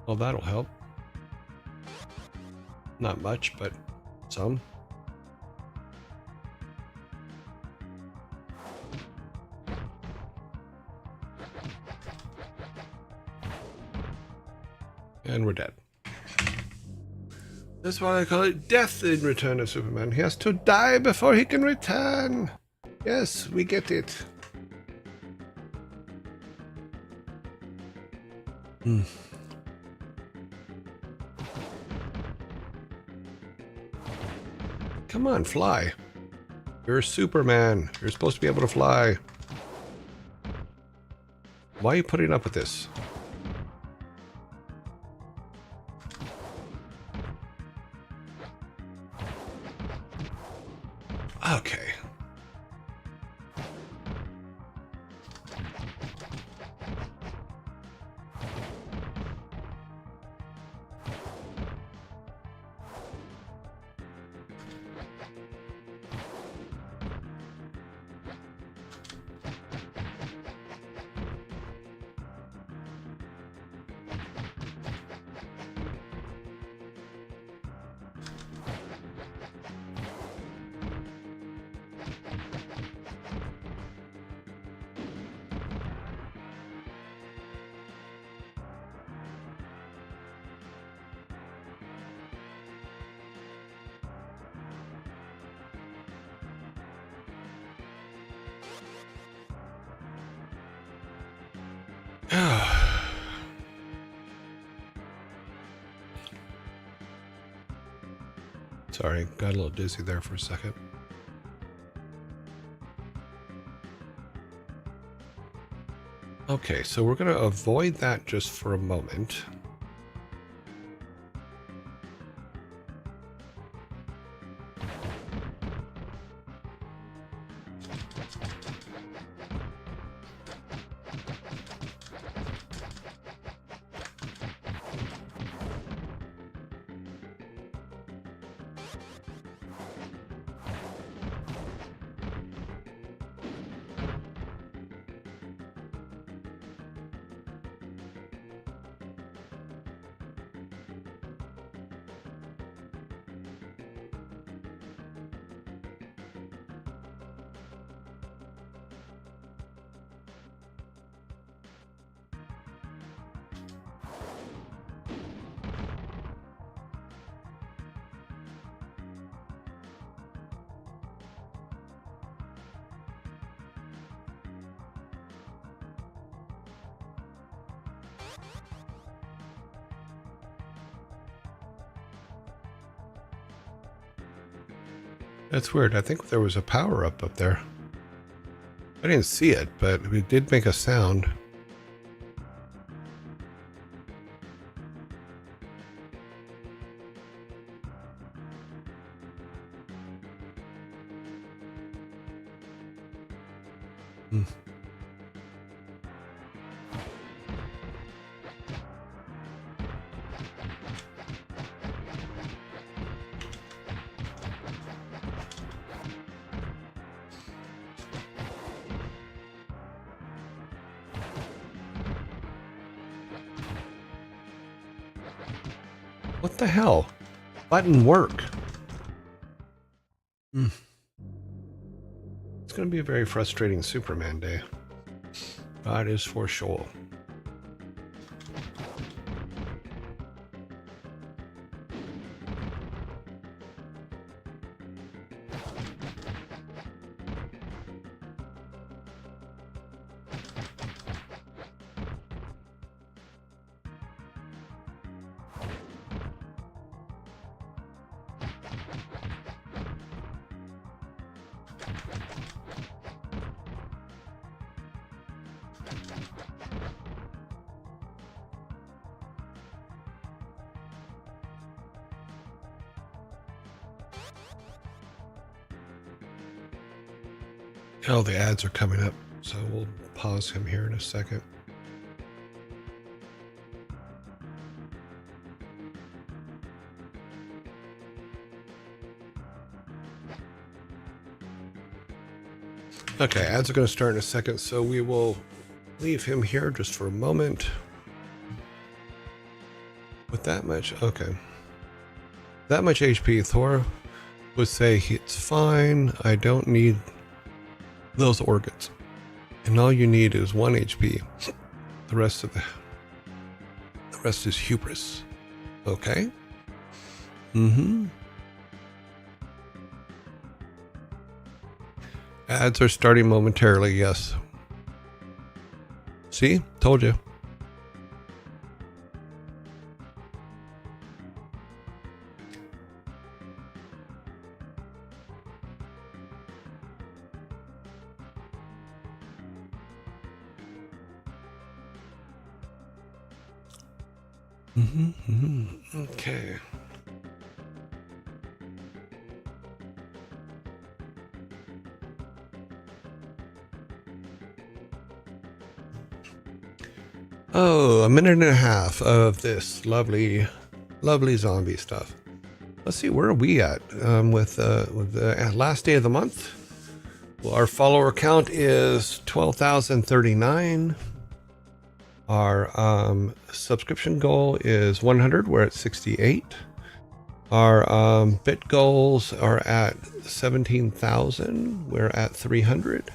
Well, that'll help. Not much, but some. And we're dead. That's why I call it death in Return of Superman. He has to die before he can return. Yes, we get it. Come on, fly. You're Superman. You're supposed to be able to fly. Why are you putting up with this? Okay. Sorry, got a little dizzy there for a second. Okay, so we're going to avoid that just for a moment. That's weird. I think there was a power up there. I didn't see it, but it did make a sound. Hmm. What the hell? Button work. It's going to be a very frustrating Superman day. That is for sure. Oh, the ads are coming up, so we'll pause him here in a second. Okay, ads are going to start in a second, so we will leave him here just for a moment. With that much, okay. That much HP, Thor would say it's fine. I don't need those organs. And all you need is 1 HP. The rest is hubris. Okay? Ads are starting momentarily, yes. See? Told you. Okay. Oh, a minute and a half of this lovely zombie stuff. Let's see, where are we at with the last day of the month? Well, our follower count is 12,039. Our subscription goal is 100. We're at 68. Our bit goals are at 17,000. We're at 300.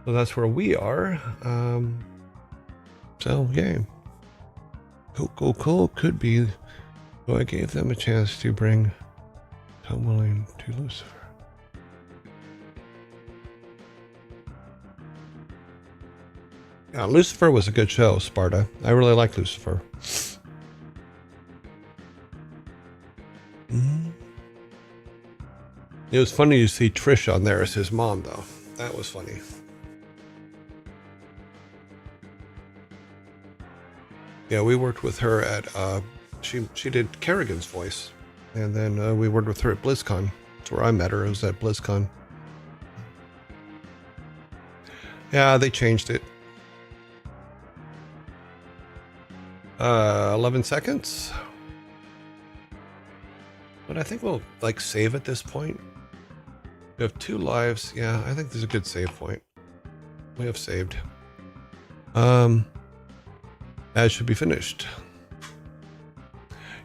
So that's where we are. So, yeah. Cool. Could be. So I gave them a chance to bring Tom Willing to Lucifer. Yeah, Lucifer was a good show, Sparta. I really like Lucifer. It was funny to see Trish on there as his mom, though. That was funny. Yeah, we worked with her at, she did Kerrigan's voice. And then we worked with her at BlizzCon. That's where I met her. It was at BlizzCon. Yeah, they changed it. 11 seconds. But I think we'll like save at this point. We have 2 lives. Yeah, I think there's a good save point. We have saved. That should be finished.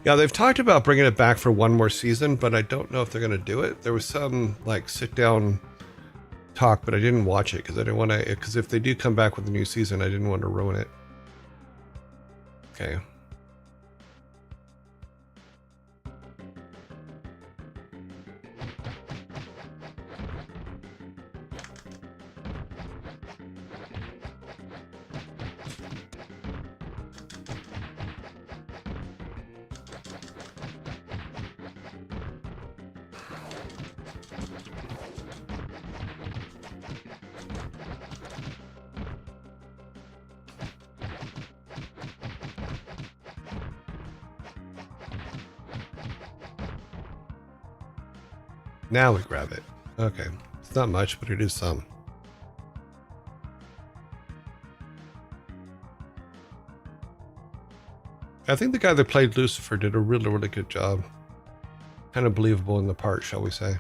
Yeah, they've talked about bringing it back for 1 more season, but I don't know if they're going to do it. There was some like sit down talk, but I didn't watch it because I didn't want to, because if they do come back with a new season, I didn't want to ruin it. Okay. Now we grab it. Okay. It's not much, but it is some. I think the guy that played Lucifer did a really, really good job. Kind of believable in the part, shall we say.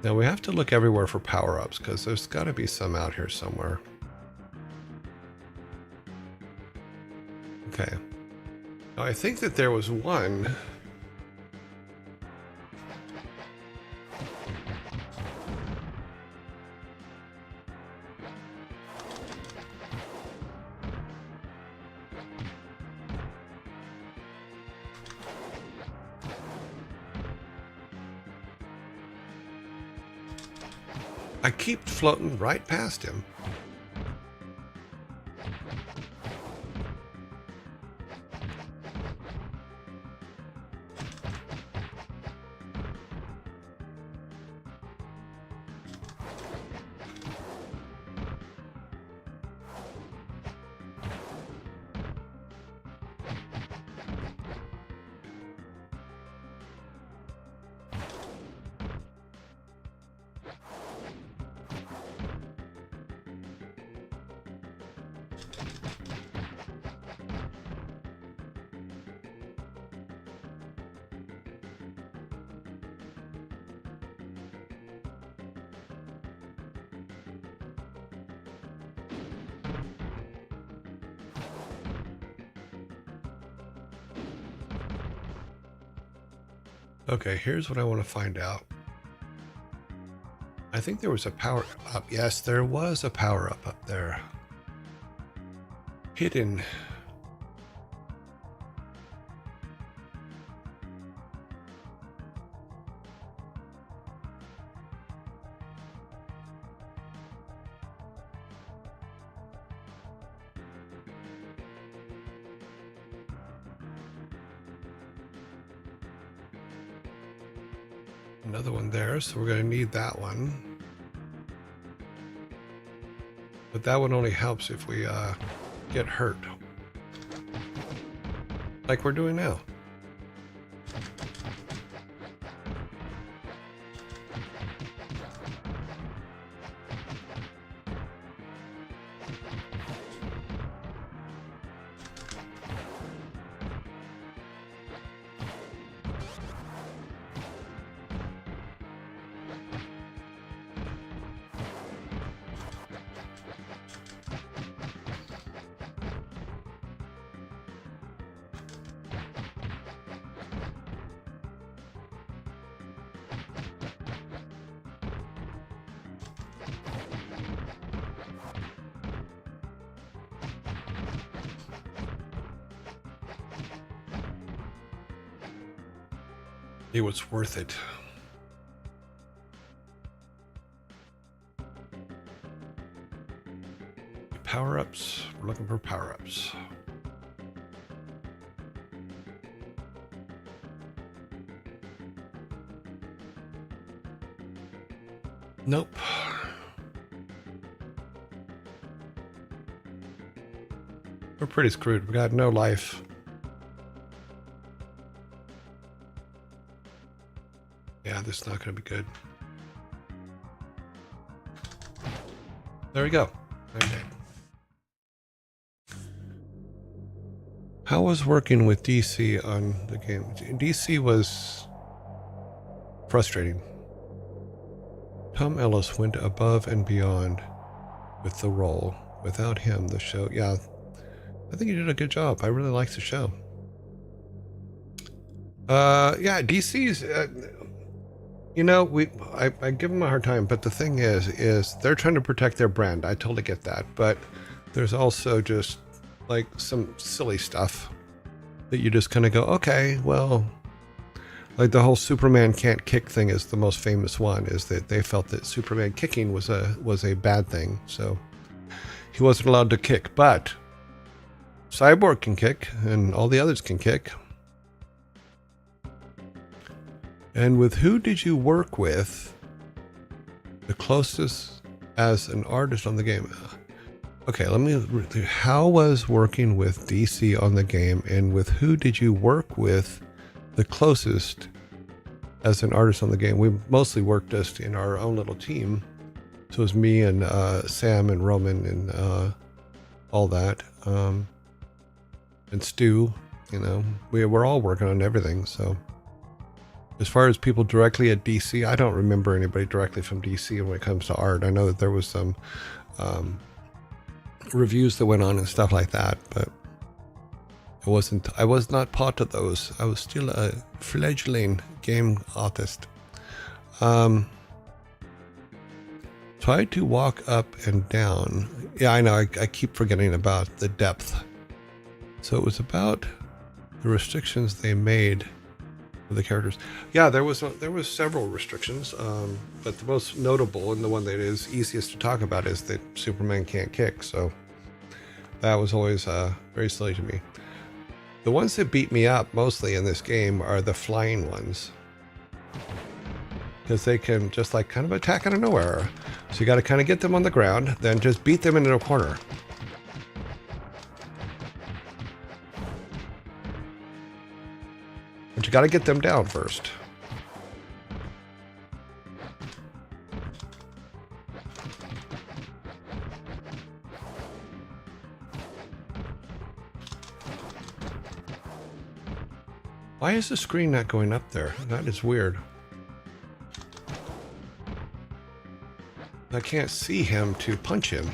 Now we have to look everywhere for power-ups because there's got to be some out here somewhere. Okay. Now I think that there was one. I keep floating right past him. Okay, here's what I want to find out. I think there was a power up. Yes, there was a power up there. Hidden. Another one there, so we're going to need that one. But that one only helps if we get hurt. Like we're doing now. It was worth it. Power-ups. We're looking for power-ups. Nope. We're pretty screwed. We got no life. Yeah, this is not going to be good. There we go. Okay. How was working with DC on the game? DC was frustrating. Tom Ellis went above and beyond with the role. Without him, the show, yeah, I think he did a good job. I really liked the show. Yeah, DC's, you know, I give them a hard time, but the thing is they're trying to protect their brand. I totally get that, but there's also just like some silly stuff that you just kind of go, okay, well, like the whole Superman can't kick thing is the most famous one. Is that they felt that Superman kicking was a bad thing, so he wasn't allowed to kick. But Cyborg can kick, and all the others can kick. And with who did you work with the closest as an artist on the game? Okay, let me. How was working with DC on the game, and with who did you work with the closest as an artist on the game? We mostly worked just in our own little team. So it was me and Sam and Roman and all that. And Stu, you know, we were all working on everything. So as far as people directly at DC, I don't remember anybody directly from DC when it comes to art. I know that there was some reviews that went on and stuff like that, but I was not part of those. I was still a fledgling game artist. Try to walk up and down. Yeah, I know. I keep forgetting about the depth. So it was about the restrictions they made for the characters. Yeah, there was several restrictions, but the most notable and the one that is easiest to talk about is that Superman can't kick. So that was always very silly to me. The ones that beat me up mostly in this game are the flying ones, because they can just like kind of attack out of nowhere. So you got to kind of get them on the ground, then just beat them into a corner. But you got to get them down first. Why is the screen not going up there? That is weird. I can't see him to punch him.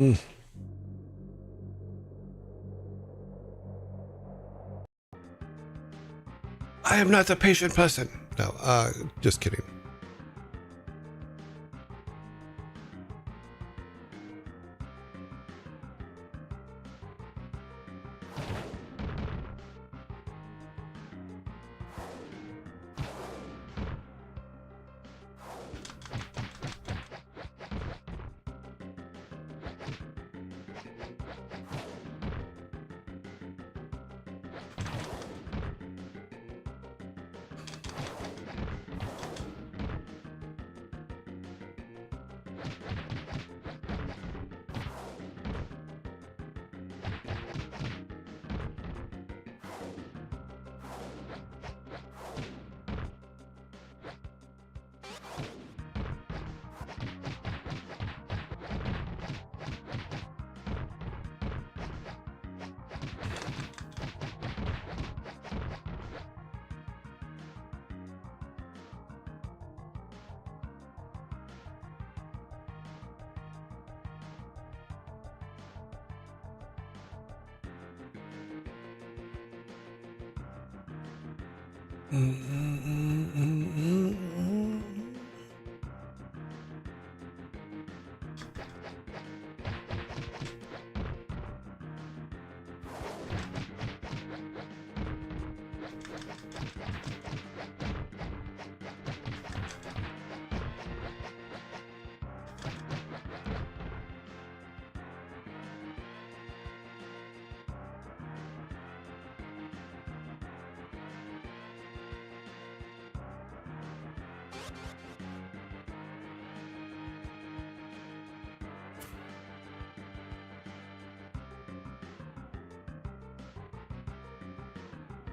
Mm. I am not the patient person. No, just kidding.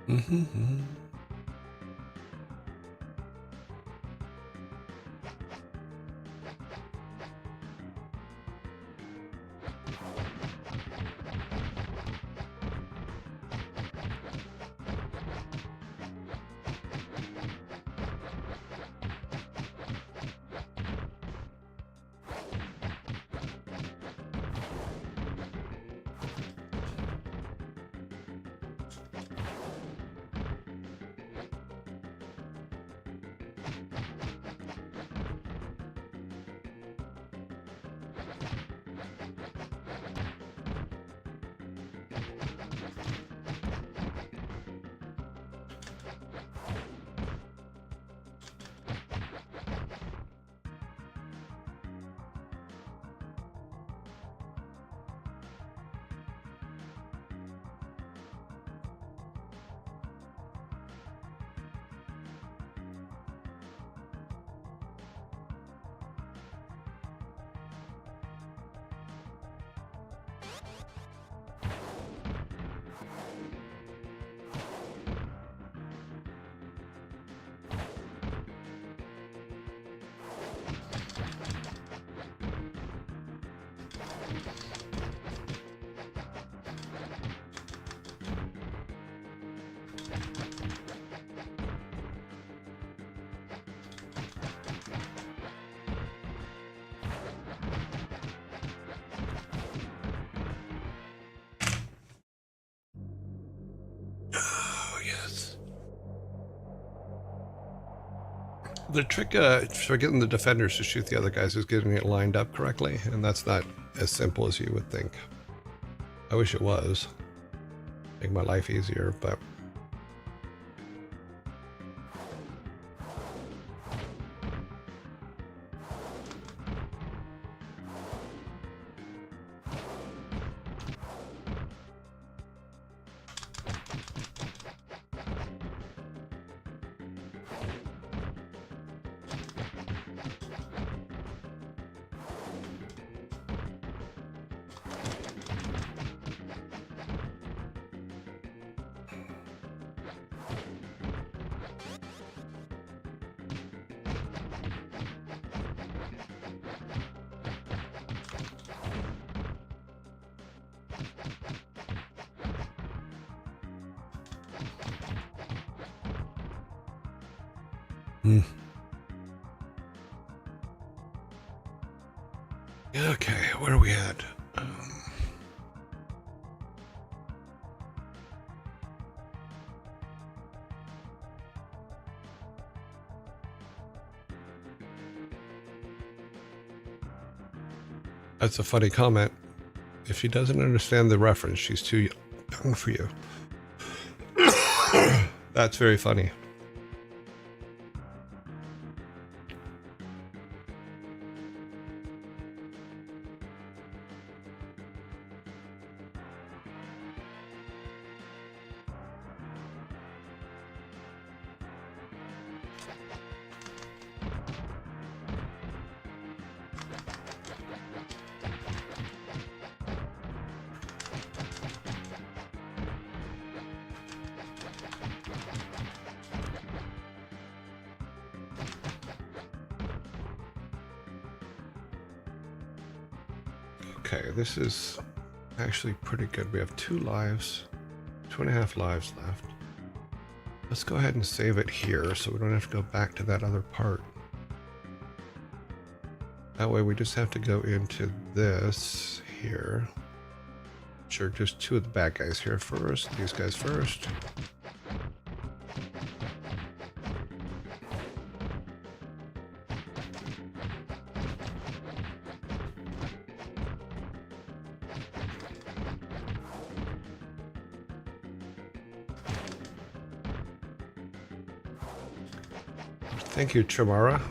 Mm-hmm. Oh, yes. The trick for getting the defenders to shoot the other guys is getting it lined up correctly, and that's not as simple as you would think. I wish it was. Make my life easier, but okay, where are we at? That's a funny comment. If she doesn't understand the reference, she's too young for you. That's very funny. Okay, this is actually pretty good. We have 2 lives, 2.5 lives left. Let's go ahead and save it here so we don't have to go back to that other part. That way we just have to go into this here. Sure, just 2 of the bad guys here first. These guys first. Thank you, Chamara.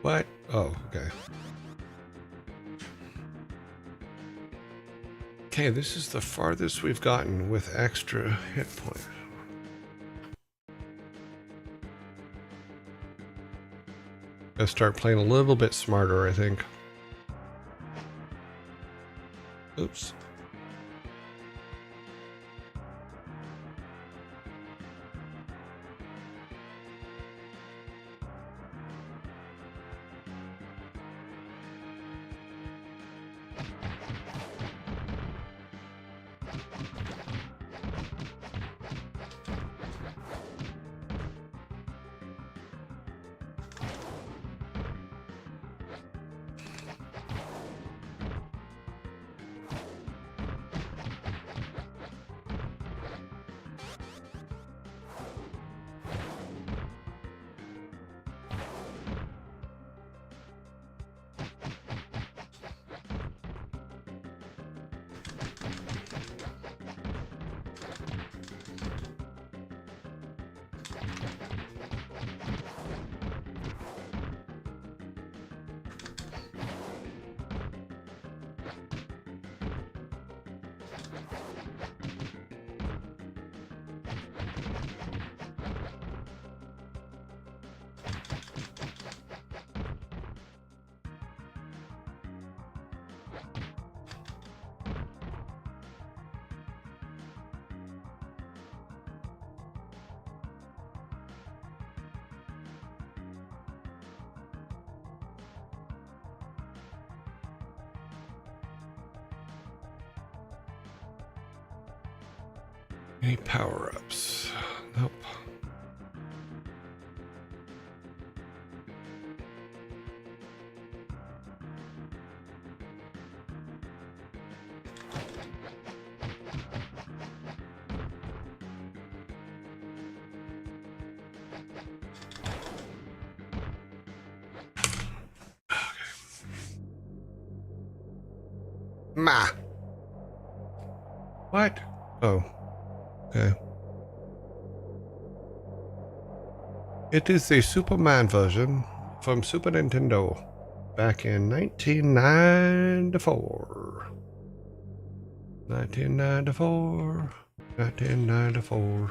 What? Oh, okay. Okay, this is the farthest we've gotten with extra hit points. Gotta start playing a little bit smarter, I think. Oops. Any power-ups? Nope. Ma. What? Oh. Okay. It is the Superman version from Super Nintendo back in 1994. 1994.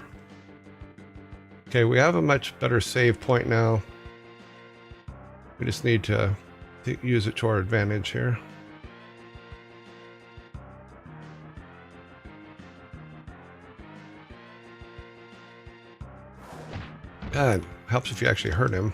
Okay, we have a much better save point now. We just need to use it to our advantage here. Yeah, it helps if you actually hurt him.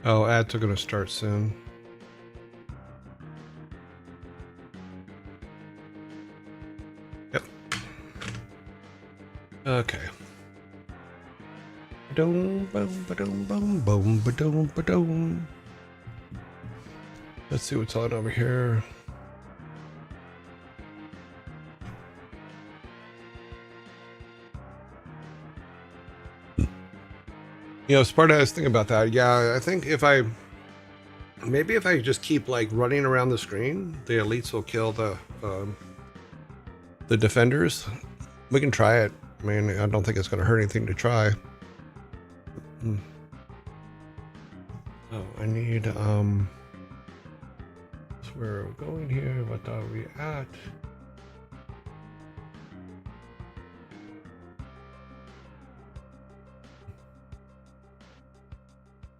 Oh, ads are going to start soon. Yep. Okay. Ba-dum, bum, ba-dum, bum, bum, ba-dum, ba-dum. Let's see what's on over here. You know, Sparta, I was thinking about that. Yeah, I think if I just keep like running around the screen, the elites will kill the defenders. We can try it. I mean, I don't think it's going to hurt anything to try. Oh, I need so where are we going here? What are we at?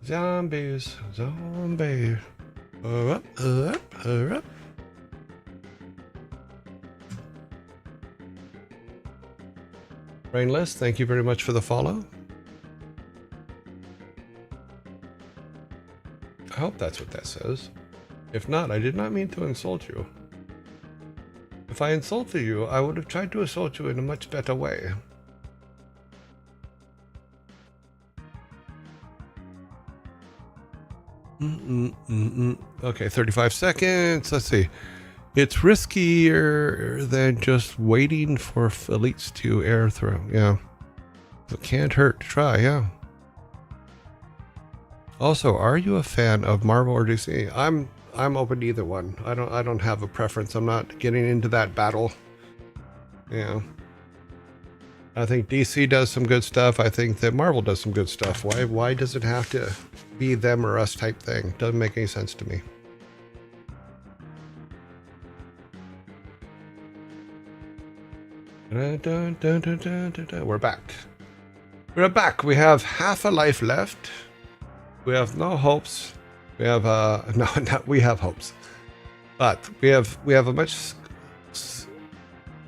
Zombies, zombie. Up, up, up. Rainless, thank you very much for the follow. I hope that's what that says. If not, I did not mean to insult you. If I insulted you, I would have tried to insult you in a much better way. Okay, 35 seconds. Let's see. It's riskier than just waiting for elites to air through. Yeah. It can't hurt to try, yeah. Also, are you a fan of Marvel or DC? I'm open to either one. I don't have a preference. I'm not getting into that battle. Yeah. I think DC does some good stuff. I think that Marvel does some good stuff. Why does it have to be them or us type thing? Doesn't make any sense to me. We're back. We're back. We have half a life left. We have no hopes. We have no, we have hopes, but we have a much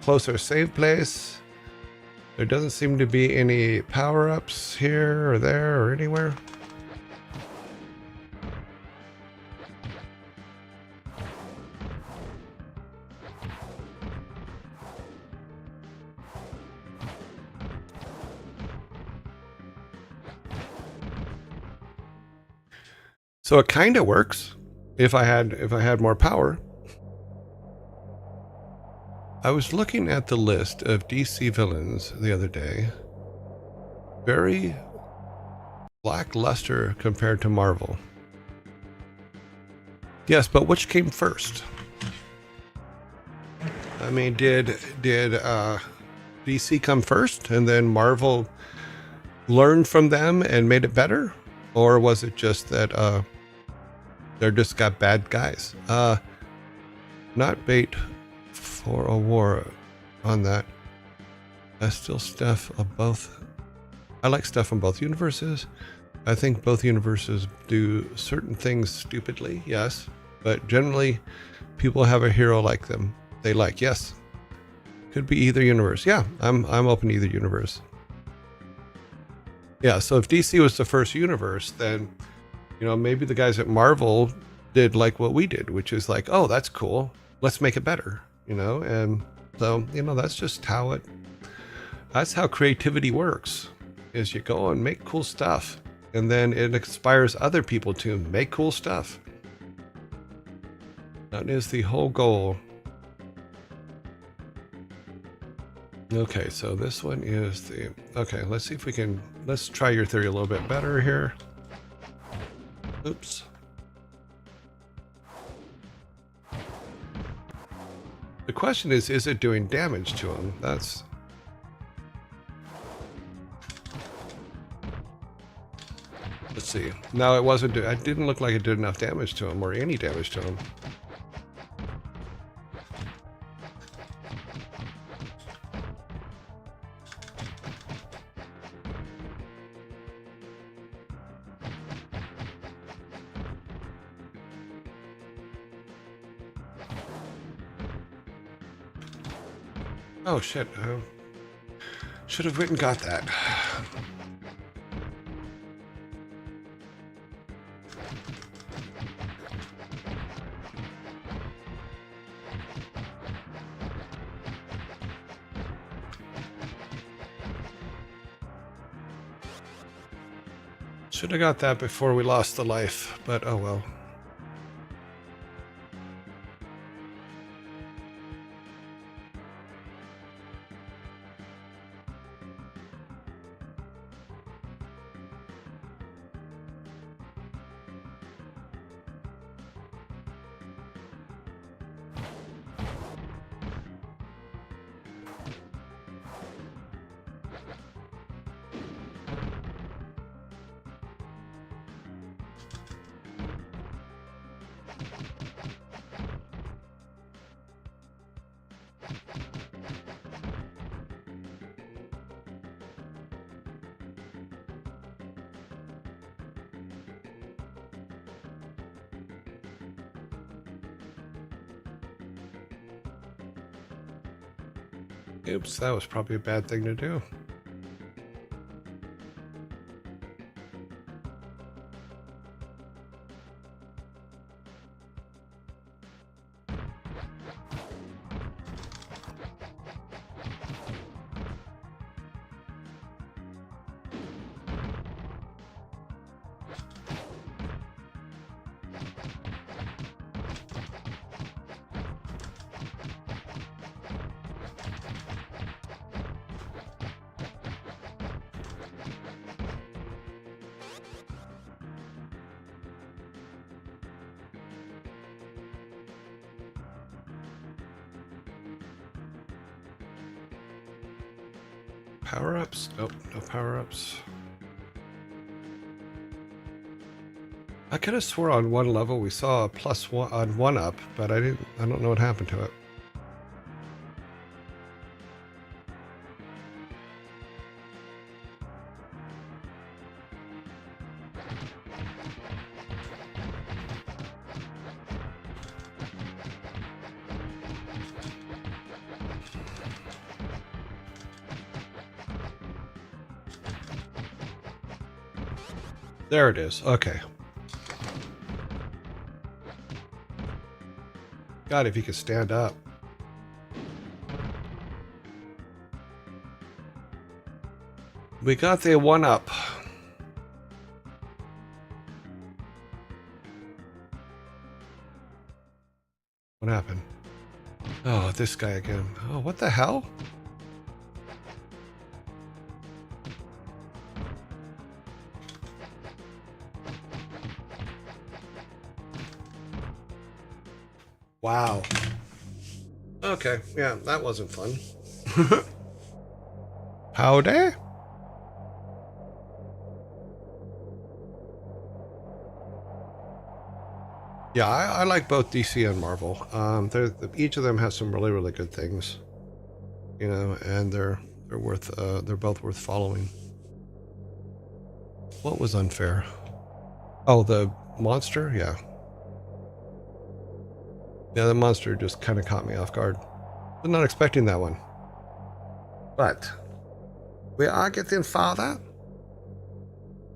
closer save place. There doesn't seem to be any power-ups here or there or anywhere. So it kind of works if I had more power. I was looking at the list of DC villains the other day. Very lackluster compared to Marvel. Yes, but which came first? I mean, did DC come first and then Marvel learned from them and made it better? Or was it just that they're just got bad guys? Not bait for a war on that. I still stuff of both I like stuff from both universes. I think both universes do certain things stupidly, yes, but generally people have a hero like them. They like, yes. Could be either universe. Yeah, I'm open to either universe. Yeah, so if DC was the first universe, then maybe the guys at Marvel did like what we did, which is like, oh, that's cool. Let's make it better, and so, that's how creativity works, is you go and make cool stuff, and then it inspires other people to make cool stuff. That is the whole goal. Okay, so this one is okay, let's see if we can, let's try your theory a little bit better here. Oops. The question is it doing damage to him? Let's see. No, it wasn't. It didn't look like it did enough damage to him, or any damage to him. Oh shit. Should have written got that. Should have got that before we lost the life, but oh well. Oops, that was probably a bad thing to do. Power-ups? Nope, no power-ups. I could have swore on one level we saw a +1 on 1-up, but I don't know what happened to it. There it is. Okay. God, if he could stand up. We got the 1-up. What happened? Oh, this guy again. Oh, what the hell? Wow. Okay, yeah, that wasn't fun. Howdy? Yeah, I like both DC and Marvel. Each of them has some really, really good things, and they're both worth following. What was unfair? Oh, the monster? Yeah. Yeah, the monster just kind of caught me off guard. Was not expecting that one. But we are getting farther.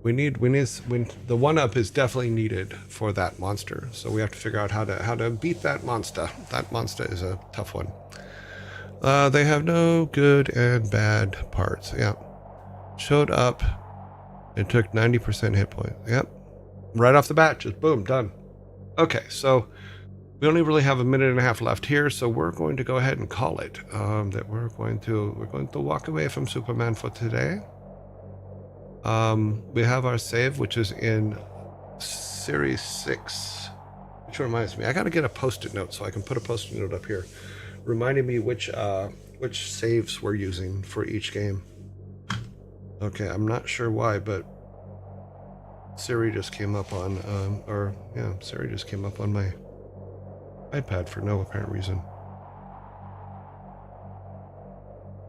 The one up is definitely needed for that monster. So we have to figure out how to beat that monster. That monster is a tough one. They have no good and bad parts. Yeah. Showed up and took 90% hit point. Yep. Right off the bat, just boom, done. Okay, so we only really have a minute and a half left here, so we're going to go ahead and call it. That we're going to walk away from Superman for today. We have our save, which is in Series 6, which reminds me, I got to get a post-it note so I can put a post-it note up here, reminding me which saves we're using for each game. Okay, I'm not sure why, but Siri just came up on, Siri just came up on my iPad for no apparent reason.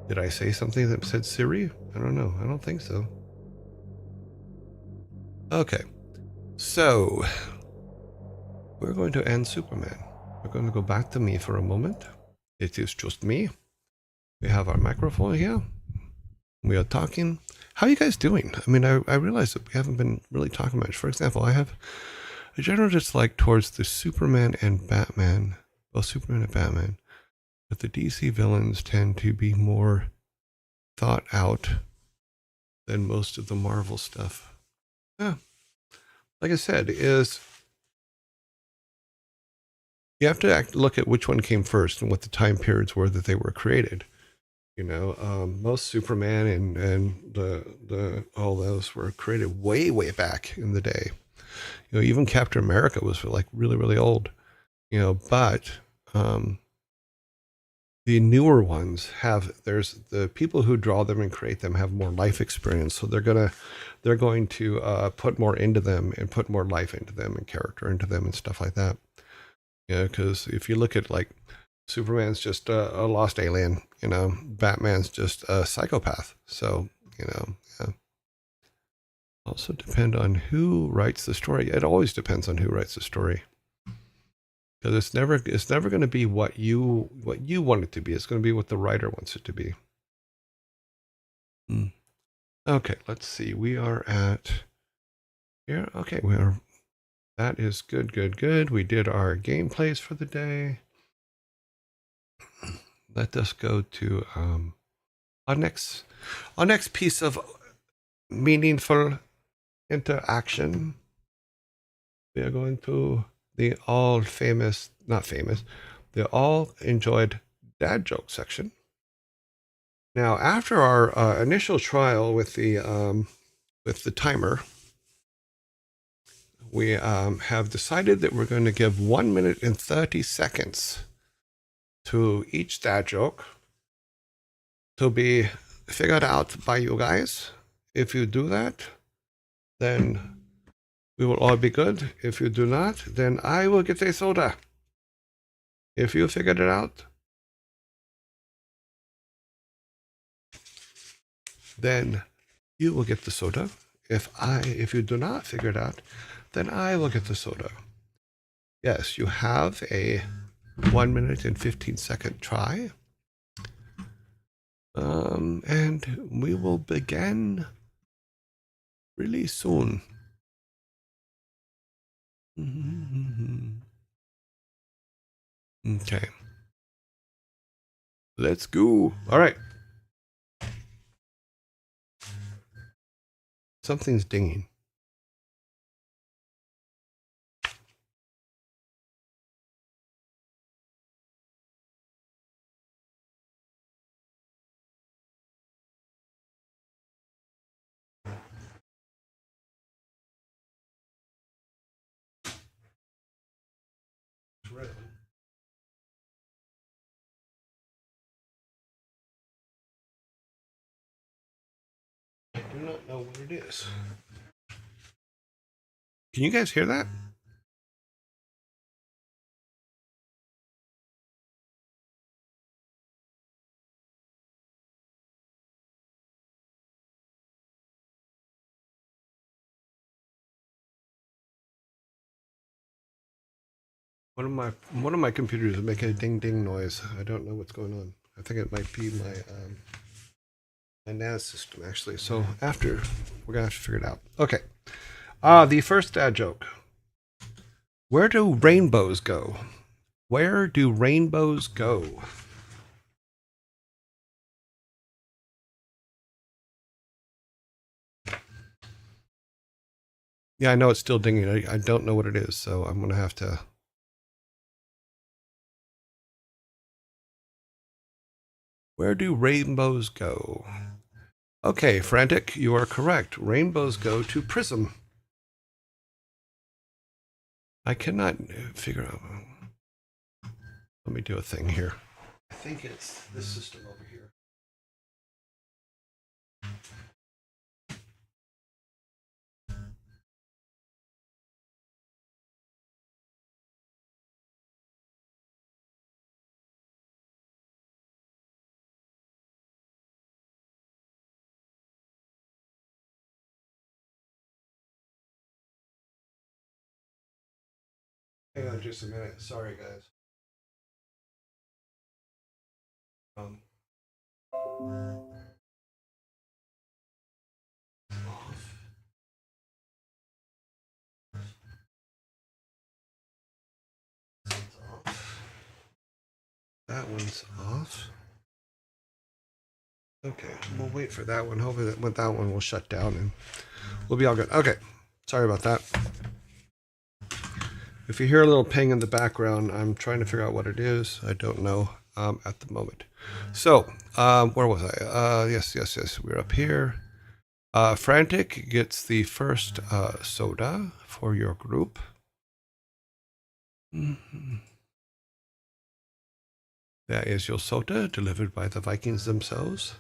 Did I say something that said Siri? I don't know. I don't think so. Okay, so we're going to end Superman. We're going to go back to me for a moment. It is just me. We have our microphone here. We are talking. How are you guys doing? I mean, I realize that we haven't been really talking much. For example, I have a general dislike towards the Superman and Batman. Well, Superman and Batman. But the DC villains tend to be more thought out than most of the Marvel stuff. Yeah. Like I said, is you have to look at which one came first and what the time periods were that they were created. You know, most Superman and the all those were created way back in the day. You know, even Captain America was like really old. You know, but the newer ones there's the people who draw them and create them have more life experience, so they're going to put more into them and put more life into them and character into them and stuff like that. Yeah, because if you look at like Superman's just a lost alien, you know, Batman's just a psychopath. So, you know, yeah. Also depend on who writes the story. It always depends on who writes the story. Because it's never going to be what you want it to be. It's going to be what the writer wants it to be. Okay, let's see. We are at here. Okay, that is good. We did our gameplays for the day. Let us go to our next piece of meaningful interaction. We are going to the the all enjoyed dad joke section. Now, after our initial trial with the timer, we have decided that we're going to give 1 minute and 30 seconds to each dad joke to be figured out by you guys. If you do that, then we will all be good. If you do not, then I will get a soda. If you figured it out, then you will get the soda. If you do not figure it out, then I will get the soda. Yes, you have a 1 minute and 15-second try. And we will begin really soon. Okay. Let's go. All right. Something's dinging. I do not know what it is. Can you guys hear that? One of my computers is making a ding ding noise. I don't know what's going on. I think it might be my NAS system actually. So after we're gonna have to figure it out. Okay. The first dad joke. Where do rainbows go? Where do rainbows go? Yeah, I know it's still dinging. I don't know what it is, so I'm gonna have to. Where do rainbows go? Okay, Frantic, you are correct. Rainbows go to Prism. I cannot figure out. Let me do a thing here. I think it's this system over here. Hang on just a minute. Sorry, guys. Um, off. One's off. That one's off. Okay, we'll wait for that one. Hopefully that one will shut down and we'll be all good. Okay, sorry about that. If you hear a little ping in the background, I'm trying to figure out what it is. I don't know at the moment. So, where was I? Yes. We're up here. Frantic gets the first soda for your group. Mm-hmm. That is your soda delivered by the Vikings themselves.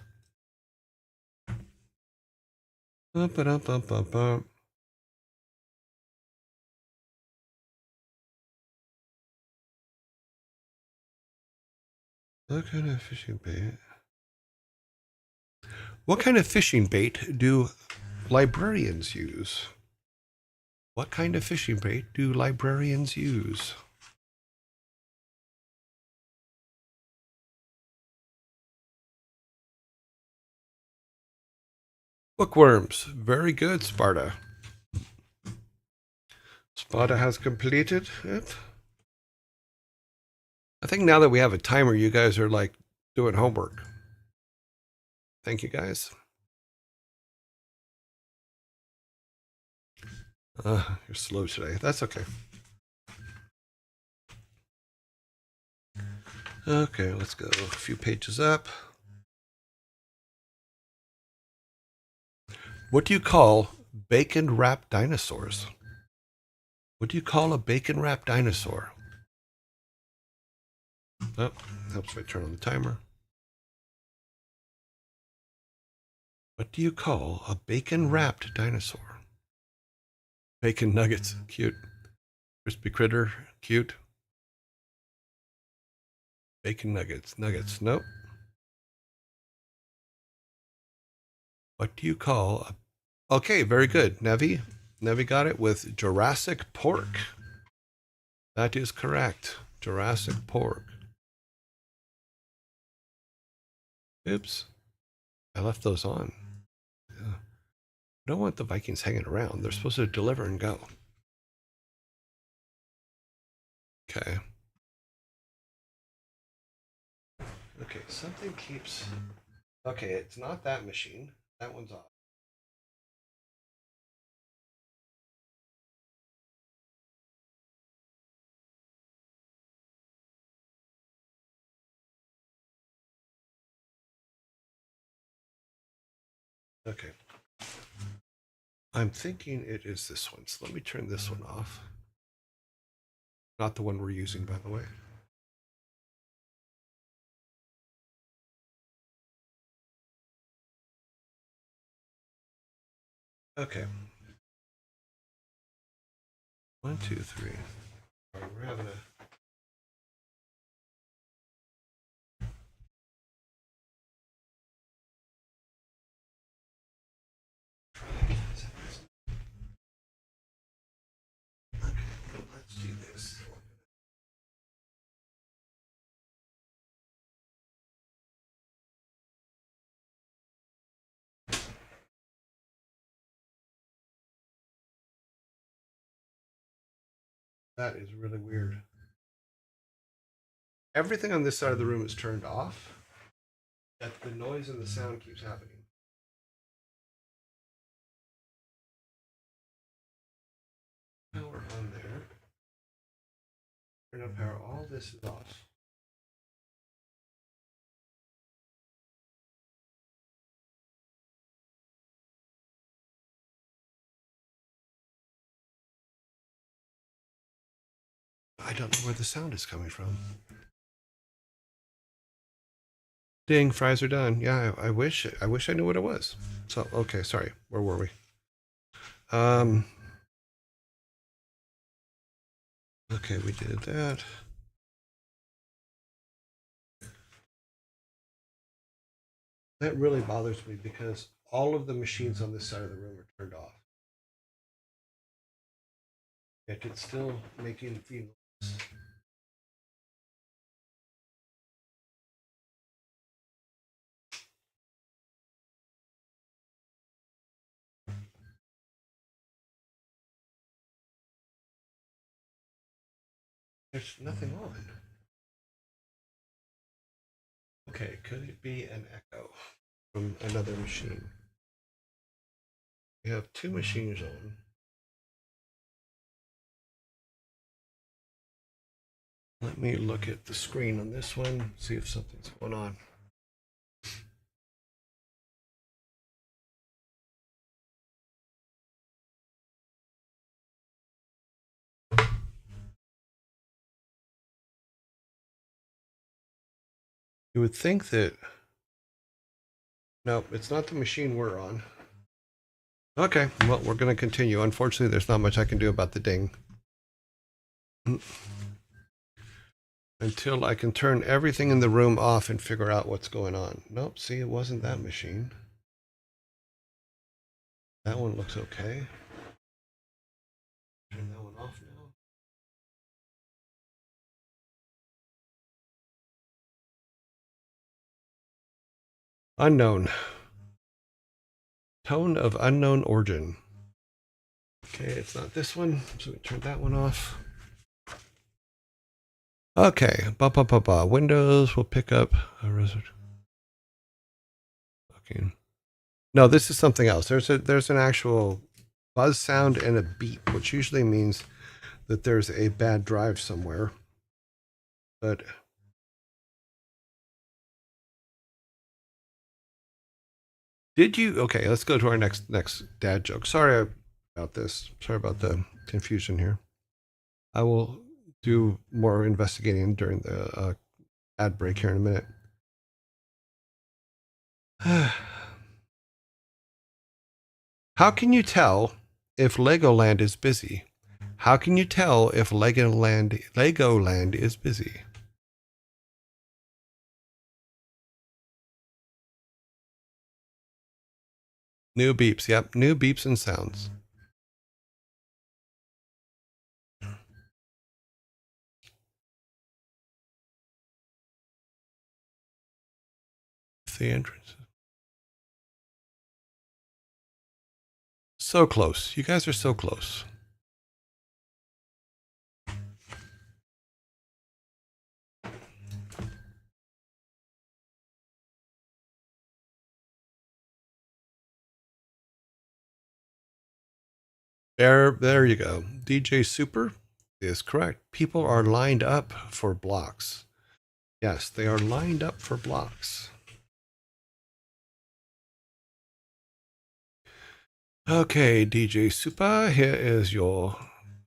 Ba-ba-da-ba-ba-ba. What kind of fishing bait? What kind of fishing bait do librarians use? What kind of fishing bait do librarians use? Bookworms. Very good, Sparta. Sparta has completed it. I think now that we have a timer, you guys are like doing homework. Thank you, guys. You're slow today. That's okay. Okay, let's go a few pages up. What do you call bacon wrapped dinosaurs? What do you call a bacon wrapped dinosaur? Oh, helps if I turn on the timer. What do you call a bacon wrapped dinosaur? Bacon nuggets. Cute. Crispy critter. Cute. Bacon nuggets. Nuggets. Nope. What do you call a... Okay, very good. Nevi. Nevi got it with Jurassic pork. That is correct. Jurassic pork. Oops. I left those on. Yeah. I don't want the Vikings hanging around. They're supposed to deliver and go. Okay. Okay, something keeps... Okay, it's not that machine. That one's off. Okay. I'm thinking it is this one. So let me turn this one off. Not the one we're using, by the way. Okay. 1, 2, 3. All right, we're having a... Okay, let's do this. That is really weird. Everything on this side of the room is turned off, yet the noise and the sound keeps happening. Power on there. Turn up power. All this is off. I don't know where the sound is coming from. Ding, fries are done. Yeah, I wish I knew what it was. So okay, sorry. Where were we? Okay, we did that. That really bothers me because all of the machines on this side of the room are turned off. Yet it's still making the noise. There's nothing on. Okay, could it be an echo from another machine? We have two machines on. Let me look at the screen on this one, see if something's going on. You would think that. No, it's not the machine we're on. Okay, well, we're going to continue. Unfortunately, there's not much I can do about the ding. Until I can turn everything in the room off and figure out what's going on. Nope, see, it wasn't that machine. That one looks okay. Turn that one off now. Unknown. Tone of unknown origin. Okay, it's not this one, so we turn that one off. Okay, Windows will pick up a result. Okay. No, this is something else. There's an actual buzz sound and a beep, which usually means that there's a bad drive somewhere. But did you? Okay, let's go to our next dad joke. Sorry about this. Sorry about the confusion here. I will do more investigating during the ad break here in a minute. How can you tell if Legoland is busy? How can you tell if Legoland is busy? New beeps. Yep, new beeps and sounds. The entrance. So close. You guys are so close. There you go. DJ Super is correct. People are lined up for blocks. Yes, they are lined up for blocks. Okay, DJ Super, here is your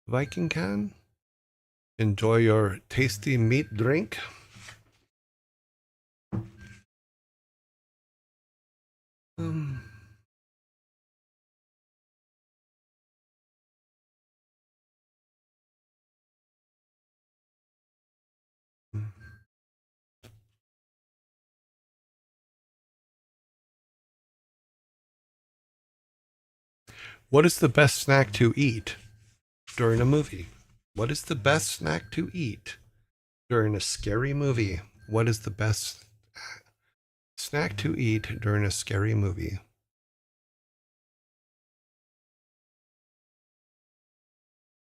Viking can. Enjoy your tasty meat drink. Um, what is the best snack to eat during a movie? What is the best snack to eat during a scary movie? What is the best snack to eat during a scary movie?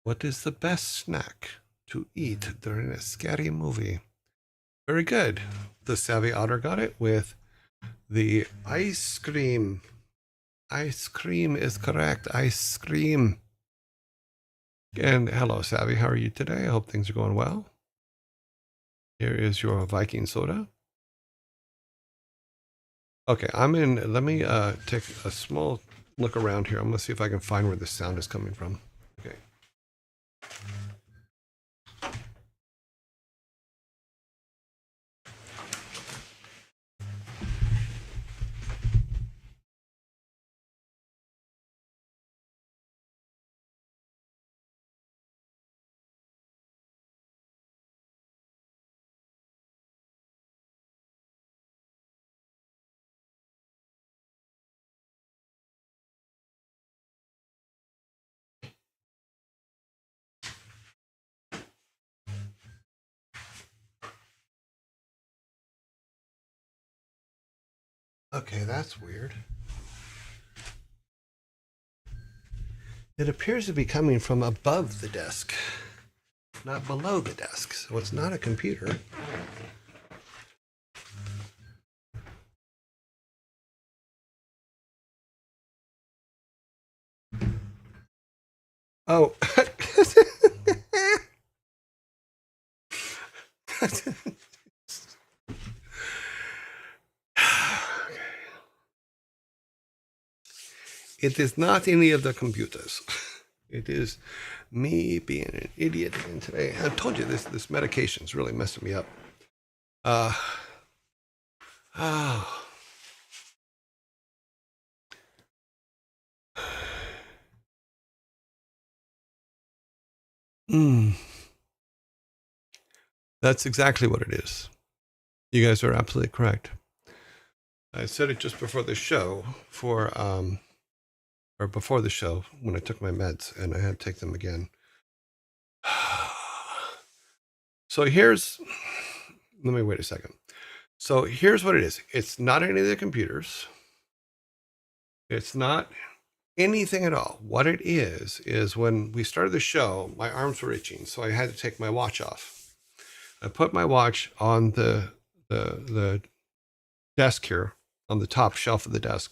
What is the best snack to eat during a scary movie? Very good. The Savvy Otter got it with the ice cream. Ice cream is correct. Ice cream. And hello, Savvy. How are you today? I hope things are going well. Here is your Viking soda. Okay, I'm in. Let me take a small look around here. I'm going to see if I can find where the sound is coming from. Okay. Okay, that's weird. It appears to be coming from above the desk, not below the desk. So it's not a computer. Oh. It is not any of the computers. It is me being an idiot again today. I told you this medication's really messing me up. Oh. Mm. That's exactly what it is. You guys are absolutely correct. I said it just before the show or before the show when I took my meds, and I had to take them again. So let me wait a second. So here's what it is. It's not any of the computers. It's not anything at all. What it is when we started the show, my arms were itching, so I had to take my watch off. I put my watch on the desk here, on the top shelf of the desk,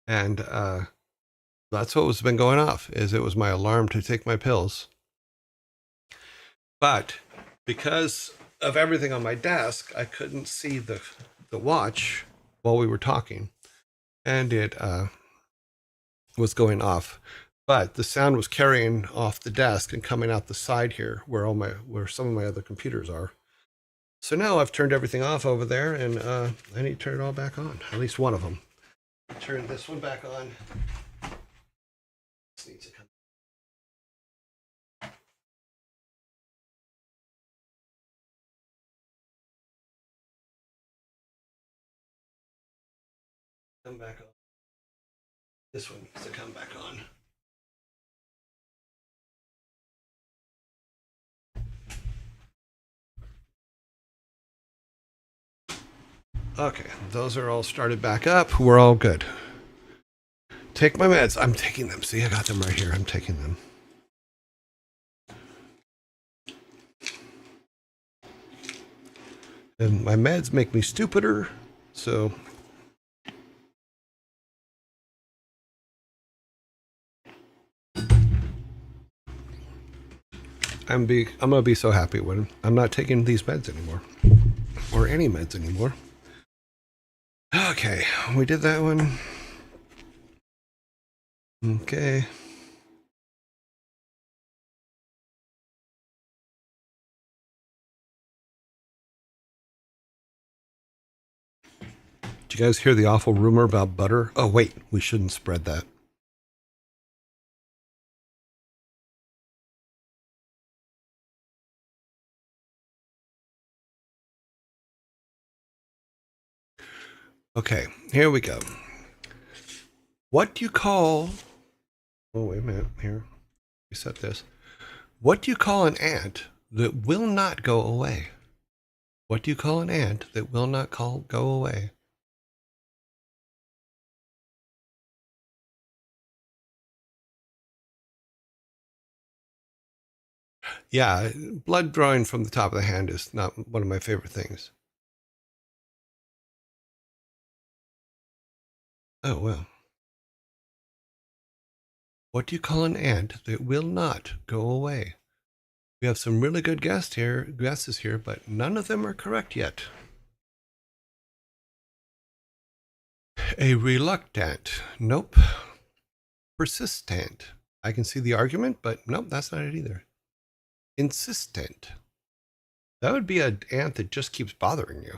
and that's what was been going off. Is it was my alarm to take my pills, but because of everything on my desk, I couldn't see the watch while we were talking, and it was going off. But the sound was carrying off the desk and coming out the side here, where some of my other computers are. So now I've turned everything off over there, and I need to turn it all back on. At least one of them. Turn this one back on. This needs to come back on. This one needs to come back on. Okay, those are all started back up. We're all good. Take my meds. I'm taking them. See, I got them right here. I'm taking them. And my meds make me stupider, so I'm gonna be so happy when I'm not taking these meds anymore, or any meds anymore. Okay, we did that one. Okay. Did you guys hear the awful rumor about butter? Oh wait, we shouldn't spread that. Okay, here we go. What do you call... Oh, wait a minute. Here. Reset this. What do you call an ant that will not go away? What do you call an ant that will not go away? Yeah, blood drawing from the top of the hand is not one of my favorite things. Oh, well. What do you call an ant that will not go away? We have some really good guesses here, but none of them are correct yet. A reluctant. Nope. Persistent. I can see the argument, but nope, that's not it either. Insistent. That would be an ant that just keeps bothering you.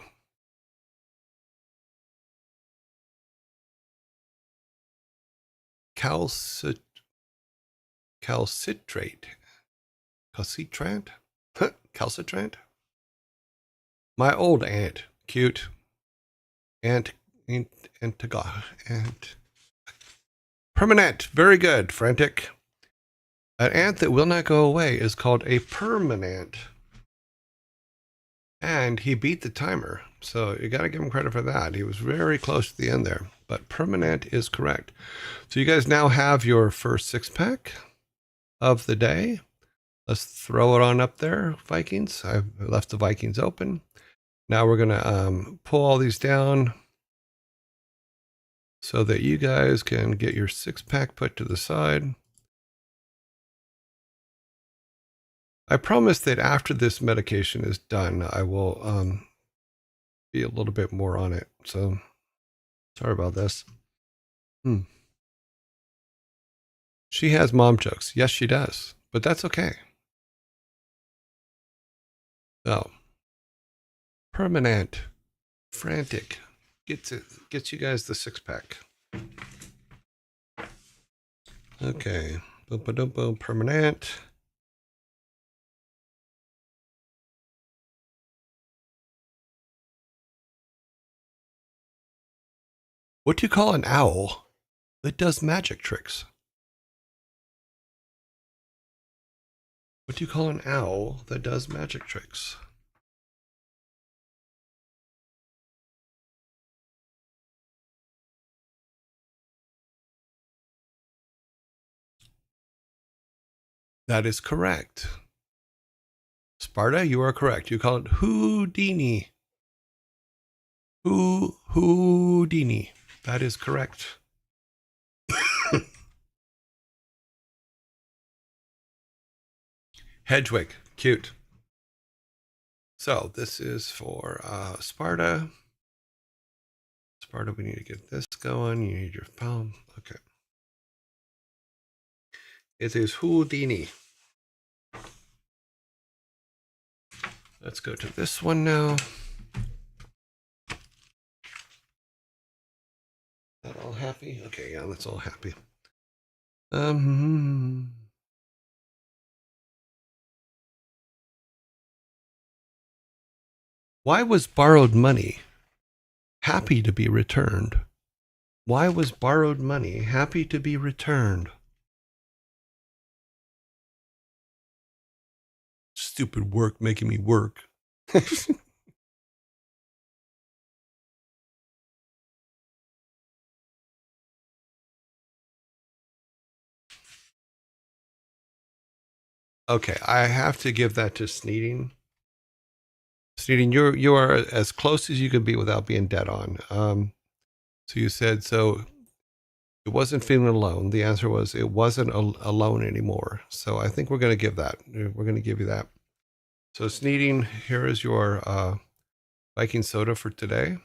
Calcitrate. Calcitrant? Calcitrant? My old aunt. Cute. Ant. Ant. Permanent. Very good. Frantic. An ant that will not go away is called a permanent. And he beat the timer. So you got to give him credit for that. He was very close to the end there. But permanent is correct. So you guys now have your first six-pack of the day. Let's throw it on up there, Vikings. I've left the Vikings open. Now we're going to pull all these down so that you guys can get your six-pack put to the side. I promise that after this medication is done, I will be a little bit more on it. So sorry about this. She has mom jokes. Yes, she does. But that's okay. So, permanent, frantic, gets you guys the six-pack. Okay. Boom, boom, boom, permanent. What do you call an owl that does magic tricks? What do you call an owl that does magic tricks? That is correct. Sparta, you are correct. You call it Houdini. Houdini. That is correct. Hedwig, cute. So this is for Sparta. Sparta, we need to get this going. You need your palm. Okay. It is Houdini. Let's go to this one now. That all happy? Okay, yeah, that's all happy. Why was borrowed money happy to be returned? Why was borrowed money happy to be returned? Stupid work making me work. Okay, I have to give that to Sneeding. Sneeding, you are as close as you can be without being dead on. So you said so. It wasn't feeling alone. The answer was it wasn't alone anymore. So I think we're going to give that. We're going to give you that. So Sneeding, here is your Viking soda for today.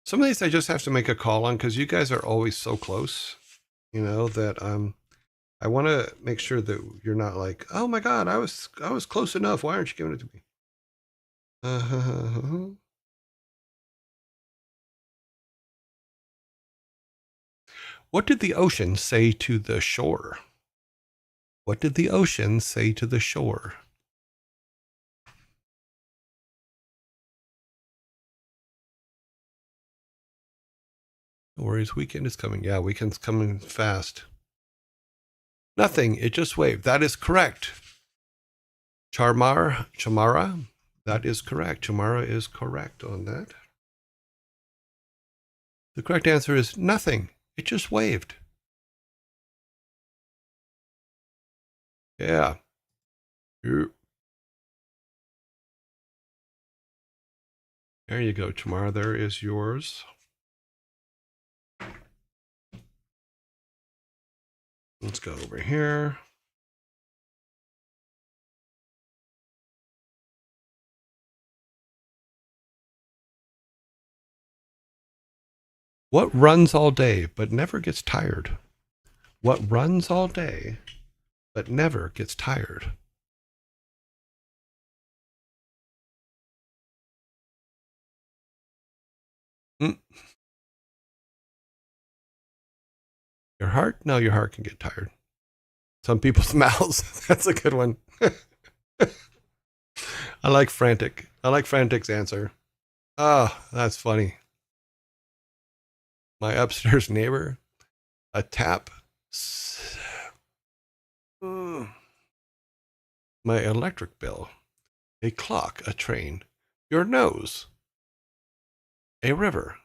Some of these I just have to make a call on because you guys are always so close. You know that I want to make sure that you're not like, oh my God, I was close enough. Why aren't you giving it to me? What did the ocean say to the shore? What did the ocean say to the shore? No worries, weekend is coming. Yeah, weekend's coming fast. Nothing, it just waved. That is correct. Chamara, that is correct. Chamara is correct on that. The correct answer is nothing. It just waved. Yeah. There you go, Tamara. There is yours. Let's go over here. What runs all day but never gets tired? What runs all day but never gets tired? Mm. Your heart? No, your heart can get tired. Some people's mouths. That's a good one. I like frantic. I like frantic's answer. Oh, that's funny. My upstairs neighbor, a tap. My electric bill, a clock, a train, your nose, a river.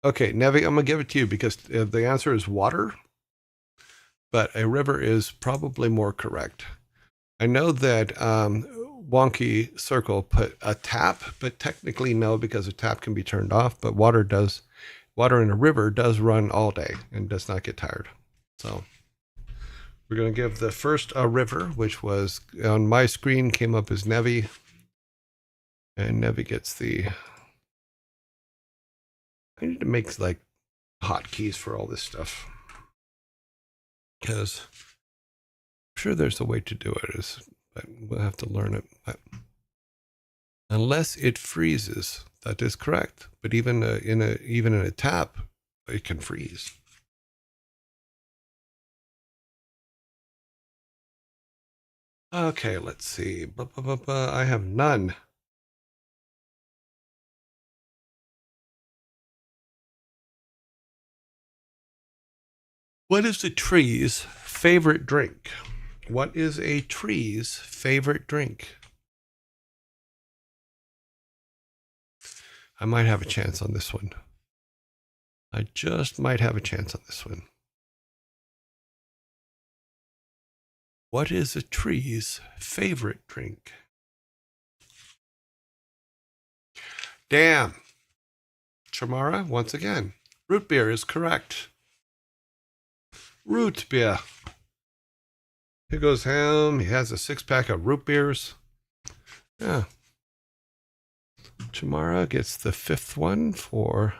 Okay, Nevi, I'm going to give it to you because the answer is water, but a river is probably more correct. I know that Wonky Circle put a tap, but technically no, because a tap can be turned off, but water in a river does run all day and does not get tired. So we're going to give the first a river, which was on my screen, came up as Nevi. And Nevi gets the... I need to make like hotkeys for all this stuff. Because I'm sure there's a way to do it, but we'll have to learn it. But unless it freezes, that is correct. But even in a tap, it can freeze. Okay, let's see. I have none. What is a tree's favorite drink? What is a tree's favorite drink? I might have a chance on this one. I just might have a chance on this one. What is a tree's favorite drink? Damn. Chamara, once again. Root beer is correct. Root beer. Here goes him. He has a 6-pack of root beers. Yeah. Chamara gets the 5th one for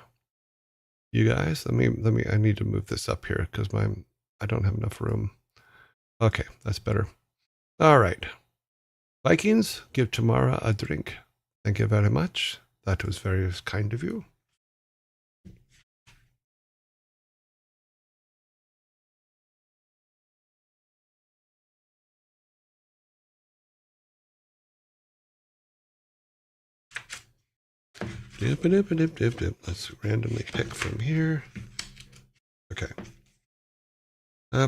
you guys. Let me, I need to move this up here because I don't have enough room. Okay, that's better. All right. Vikings, give Chamara a drink. Thank you very much. That was very kind of you. Let's randomly pick from here. Okay. I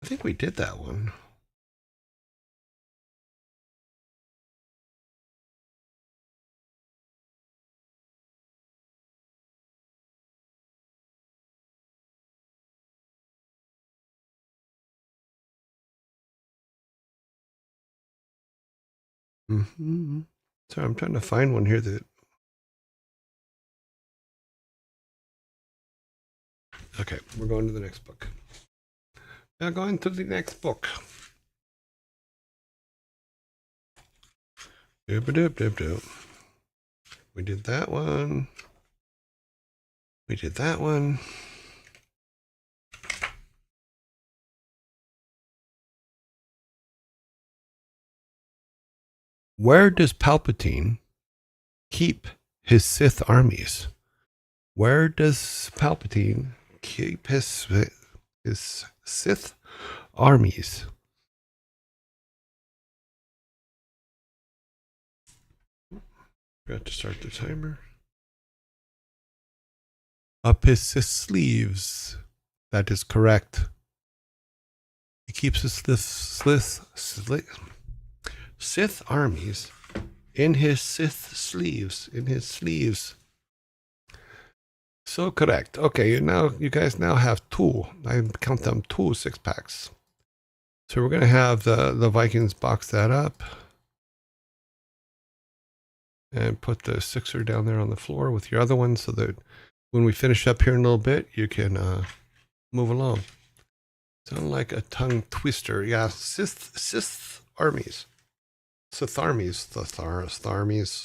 think we did that one. Mm-hmm. So I'm trying to find one here that... Okay, we're going to the next book. Now going to the next book. We did that one. We did that one. Where does Palpatine keep his Sith armies? Where does Palpatine keep his Sith armies? Got to start the timer. Up his sleeves. That is correct. He keeps his Sith armies in his Sith sleeves. In his sleeves. So correct. Okay, now you guys now have two. I count them two 6-packs. So we're gonna have the Vikings box that up and put the sixer down there on the floor with your other one, so that when we finish up here in a little bit, you can move along. Sound like a tongue twister. Yeah, Sith armies. Sith armies. The Tharmies.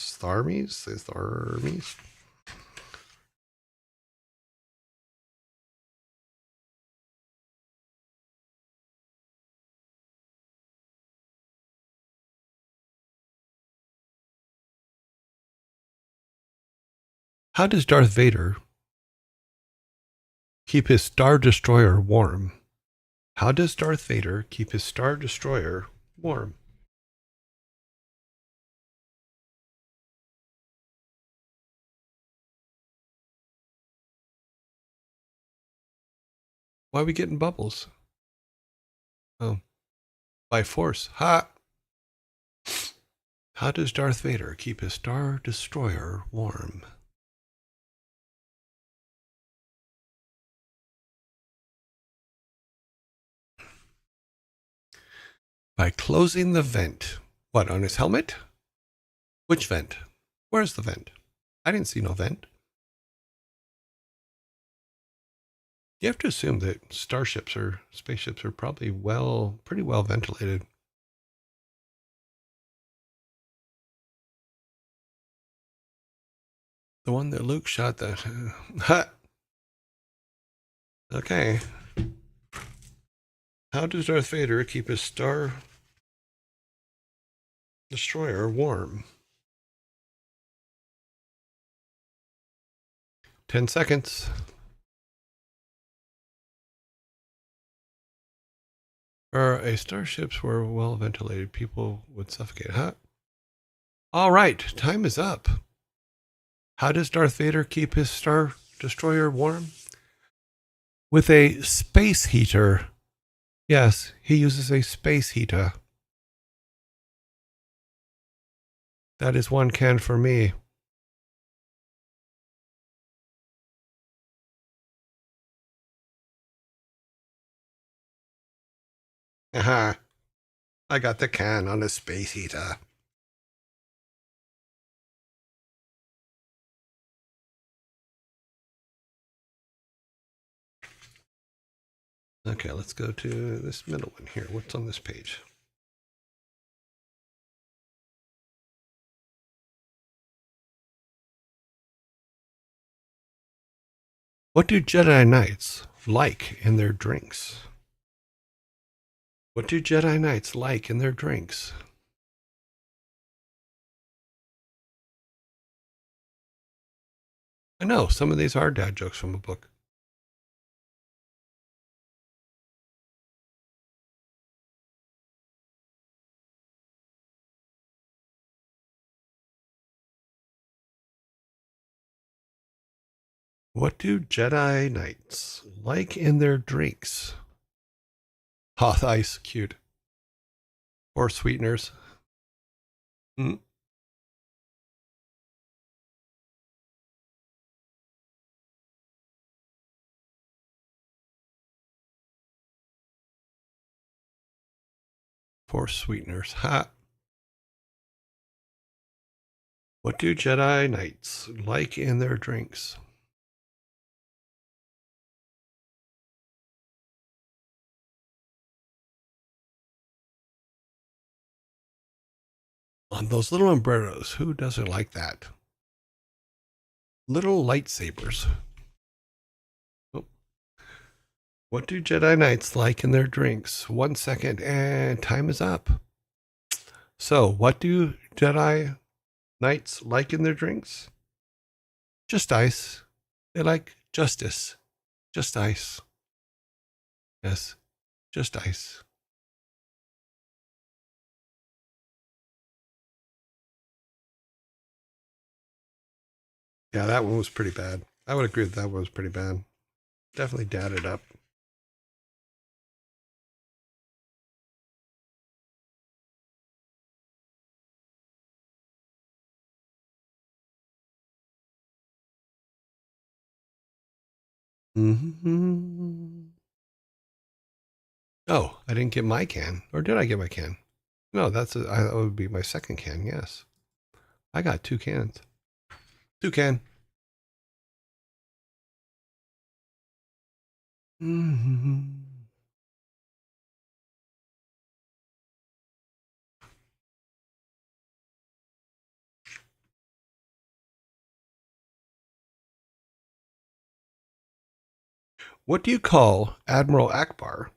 How does Darth Vader keep his Star Destroyer warm? How does Darth Vader keep his Star Destroyer warm? Why are we getting bubbles? Oh, by force. Ha! How does Darth Vader keep his Star Destroyer warm? By closing the vent. What, on his helmet? Which vent? Where's the vent? I didn't see no vent. You have to assume that starships or spaceships are probably pretty well ventilated. The one that Luke shot that. Ha! Okay. How does Darth Vader keep his Star Destroyer warm? 10 seconds. If starships were well ventilated, people would suffocate. Huh? All right, time is up. How does Darth Vader keep his Star Destroyer warm? With a space heater. Yes, he uses a space heater. That is one can for me. Aha. I got the can on a space heater. Okay, let's go to this middle one here. What's on this page? What do Jedi Knights like in their drinks? What do Jedi Knights like in their drinks? I know, some of these are dad jokes from a book. What do Jedi Knights like in their drinks? Hot ice, cute. Or sweeteners. Mm. For sweeteners. Ha. What do Jedi Knights like in their drinks? On those little sombreros, who doesn't like that? Little lightsabers. Oh. What do Jedi Knights like in their drinks? 1 second and time is up. So, what do Jedi Knights like in their drinks? Just ice. They like justice. Just ice. Yes, just ice. Yeah, that one was pretty bad. I would agree that one was pretty bad. Definitely dadded up. Mm-hmm. Oh, I didn't get my can. Or did I get my can? No, that would be my second can, yes. I got 2 cans. 2 can. Mm-hmm. What do you call Admiral Akbar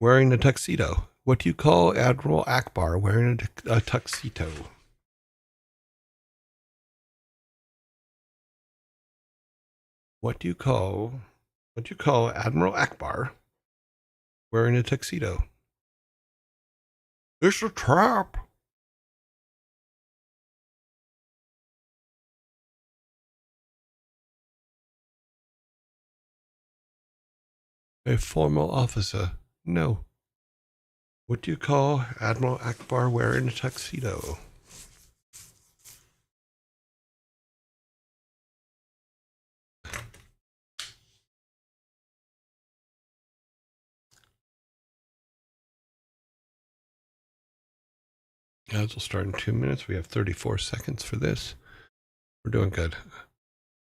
wearing a tuxedo? What do you call Admiral Akbar wearing a tuxedo? What do you call Admiral Akbar wearing a tuxedo? It's a trap. A formal officer. No. What do you call Admiral Akbar wearing a tuxedo? Ads will start in 2 minutes. We have 34 seconds for this. We're doing good.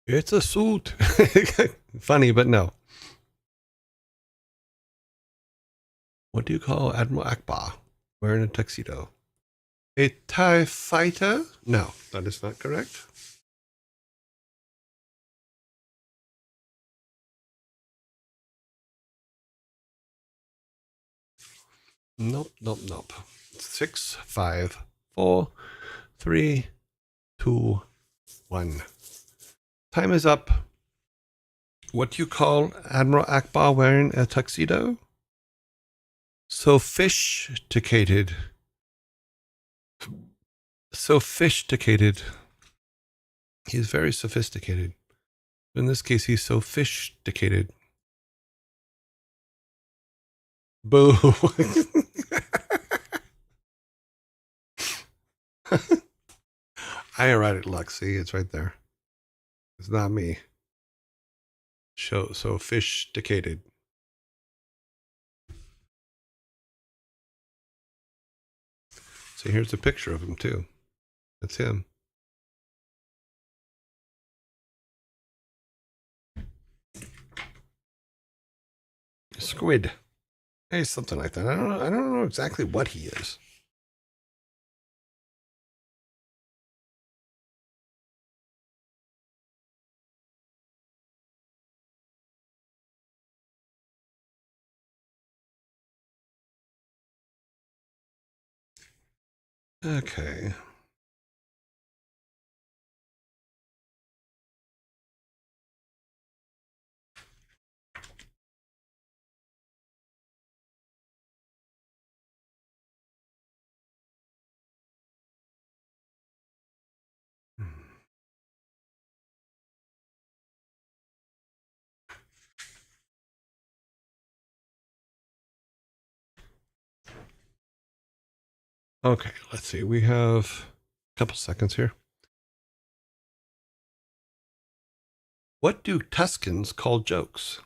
It's a suit. Funny, but no. What do you call Admiral Akbar wearing a tuxedo? A TIE fighter? No, that is not correct. Nope, nope, nope. 6, 5, 4, 3, 2, 1. Time is up. What do you call Admiral Akbar wearing a tuxedo? Sophisticated. Sophisticated. He's very sophisticated. In this case, he's sophisticated. Boo. I write it, Lexi. It's right there. It's not me. Sophisticated. So here's a picture of him, too. That's him. Squid. Hey, something like that. I don't know exactly what he is. Okay. Okay, let's see. We have a couple seconds here. What do Tuscans call jokes?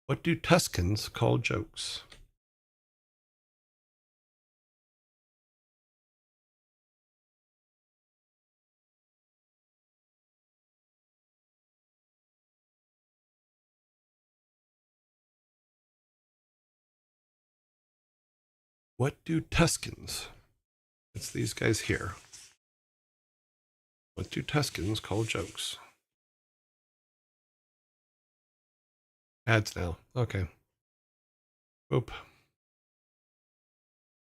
What do Tuscans call jokes? What do Tuscans? It's these guys here. What do Tuscans call jokes? Ads now. Okay. Oop.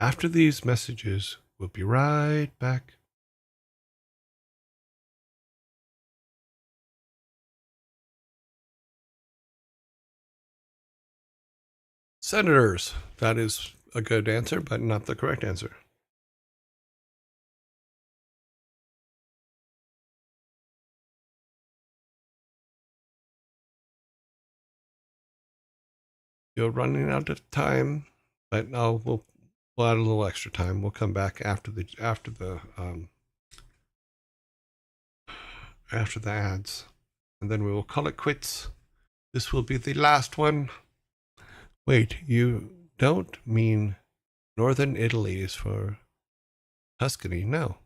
After these messages, we'll be right back. Senators. That is a good answer, but not the correct answer. You're running out of time, but no, we'll add a little extra time. We'll come back after the ads. and then we will call it quits. This will be the last one. Wait, you don't mean Northern Italy is for Tuscany? No.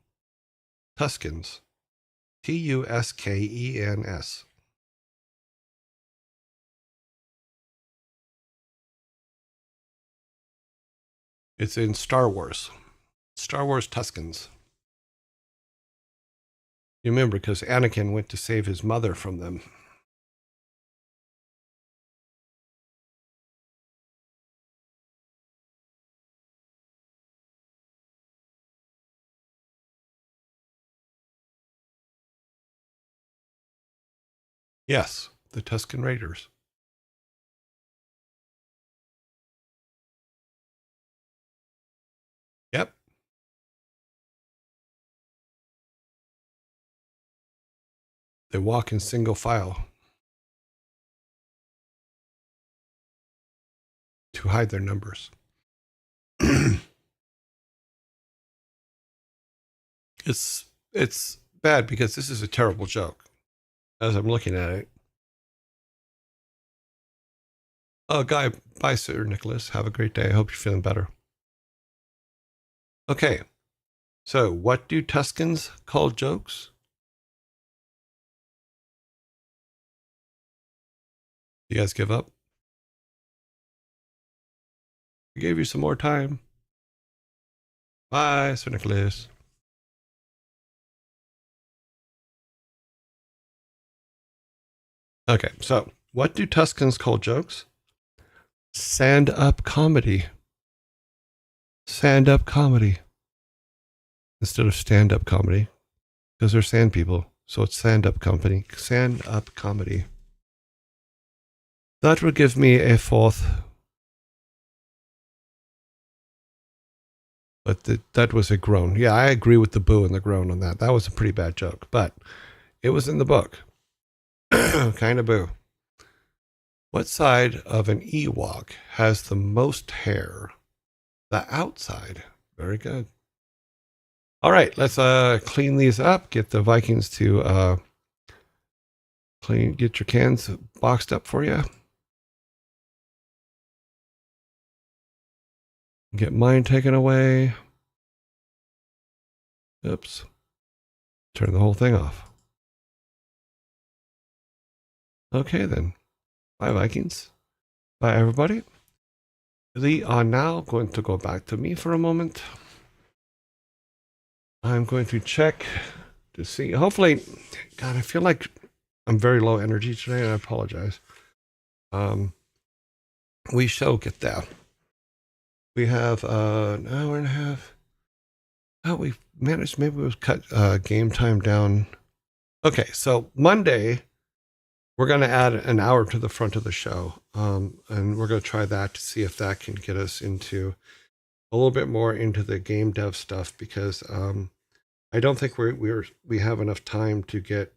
Tuscans. Tuskens. It's in Star Wars. Star Wars Tuscans. You remember, because Anakin went to save his mother from them. Yes, the Tuscan Raiders. Yep. They walk in single file to hide their numbers. It's bad because this is a terrible joke. As I'm looking at it. Oh, Guy, bye, Sir Nicholas. Have a great day. I hope you're feeling better. Okay. So, what do Tuscans call jokes? You guys give up? I gave you some more time. Bye, Sir Nicholas. Okay, so what do Tuscans call jokes? Stand up comedy. Stand up comedy. Instead of stand up comedy, because they're sand people. So it's stand up company. Stand up comedy. That would give me a 4th. But that was a groan. Yeah, I agree with the boo and the groan on that. That was a pretty bad joke, but it was in the book. Kind of boo. What side of an Ewok has the most hair? The outside. Very good. All right, let's clean these up. Get the Vikings to get your cans boxed up for you. Get mine taken away. Oops. Turn the whole thing off. Okay, then. Bye, Vikings. Bye, everybody. We are now going to go back to me for a moment. I'm going to check to see. Hopefully, God, I feel like I'm very low energy today, and I apologize. We shall get there. We have an hour and a half. Oh, we managed. Maybe we'll cut game time down. Okay, so Monday, we're going to add an hour to the front of the show, and we're going to try that to see if that can get us into a little bit more into the game dev stuff, because I don't think we have enough time to get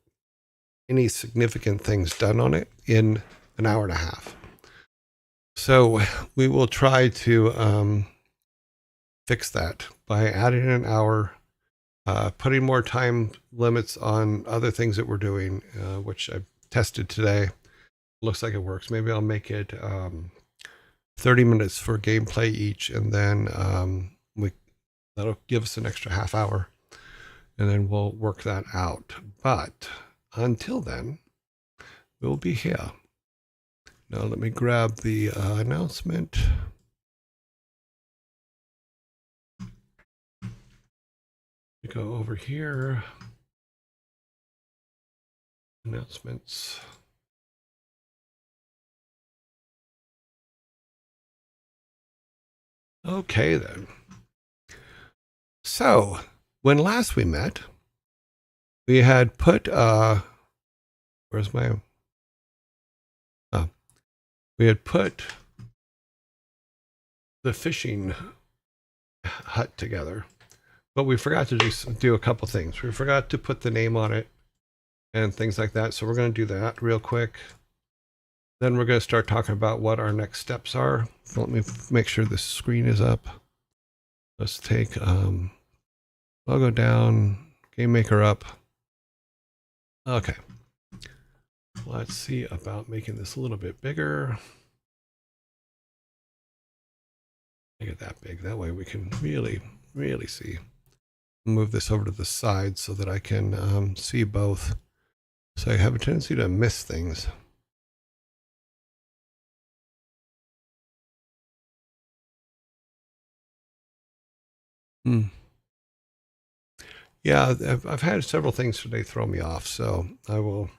any significant things done on it in an hour and a half. So we will try to fix that by adding an hour, putting more time limits on other things that we're doing, which I tested today. Looks like it works. Maybe I'll make it 30 minutes for gameplay each, and then that'll give us an extra half hour, and then we'll work that out. But until then, we'll be here. Now let me grab the announcement. We go over here. Announcements. Okay, then. So, when last we met, we had put, where's my, we had put the fishing hut together, but we forgot to do a couple things. We forgot to put the name on it and things like that. So we're going to do that real quick. Then we're going to start talking about what our next steps are. So let me make sure the screen is up. Let's take logo down, game maker up. Okay. Let's see about making this a little bit bigger. Make it that big. That way we can really, really see. Move this over to the side so that I can see both. So I have a tendency to miss things. Yeah, I've had several things today throw me off, so I will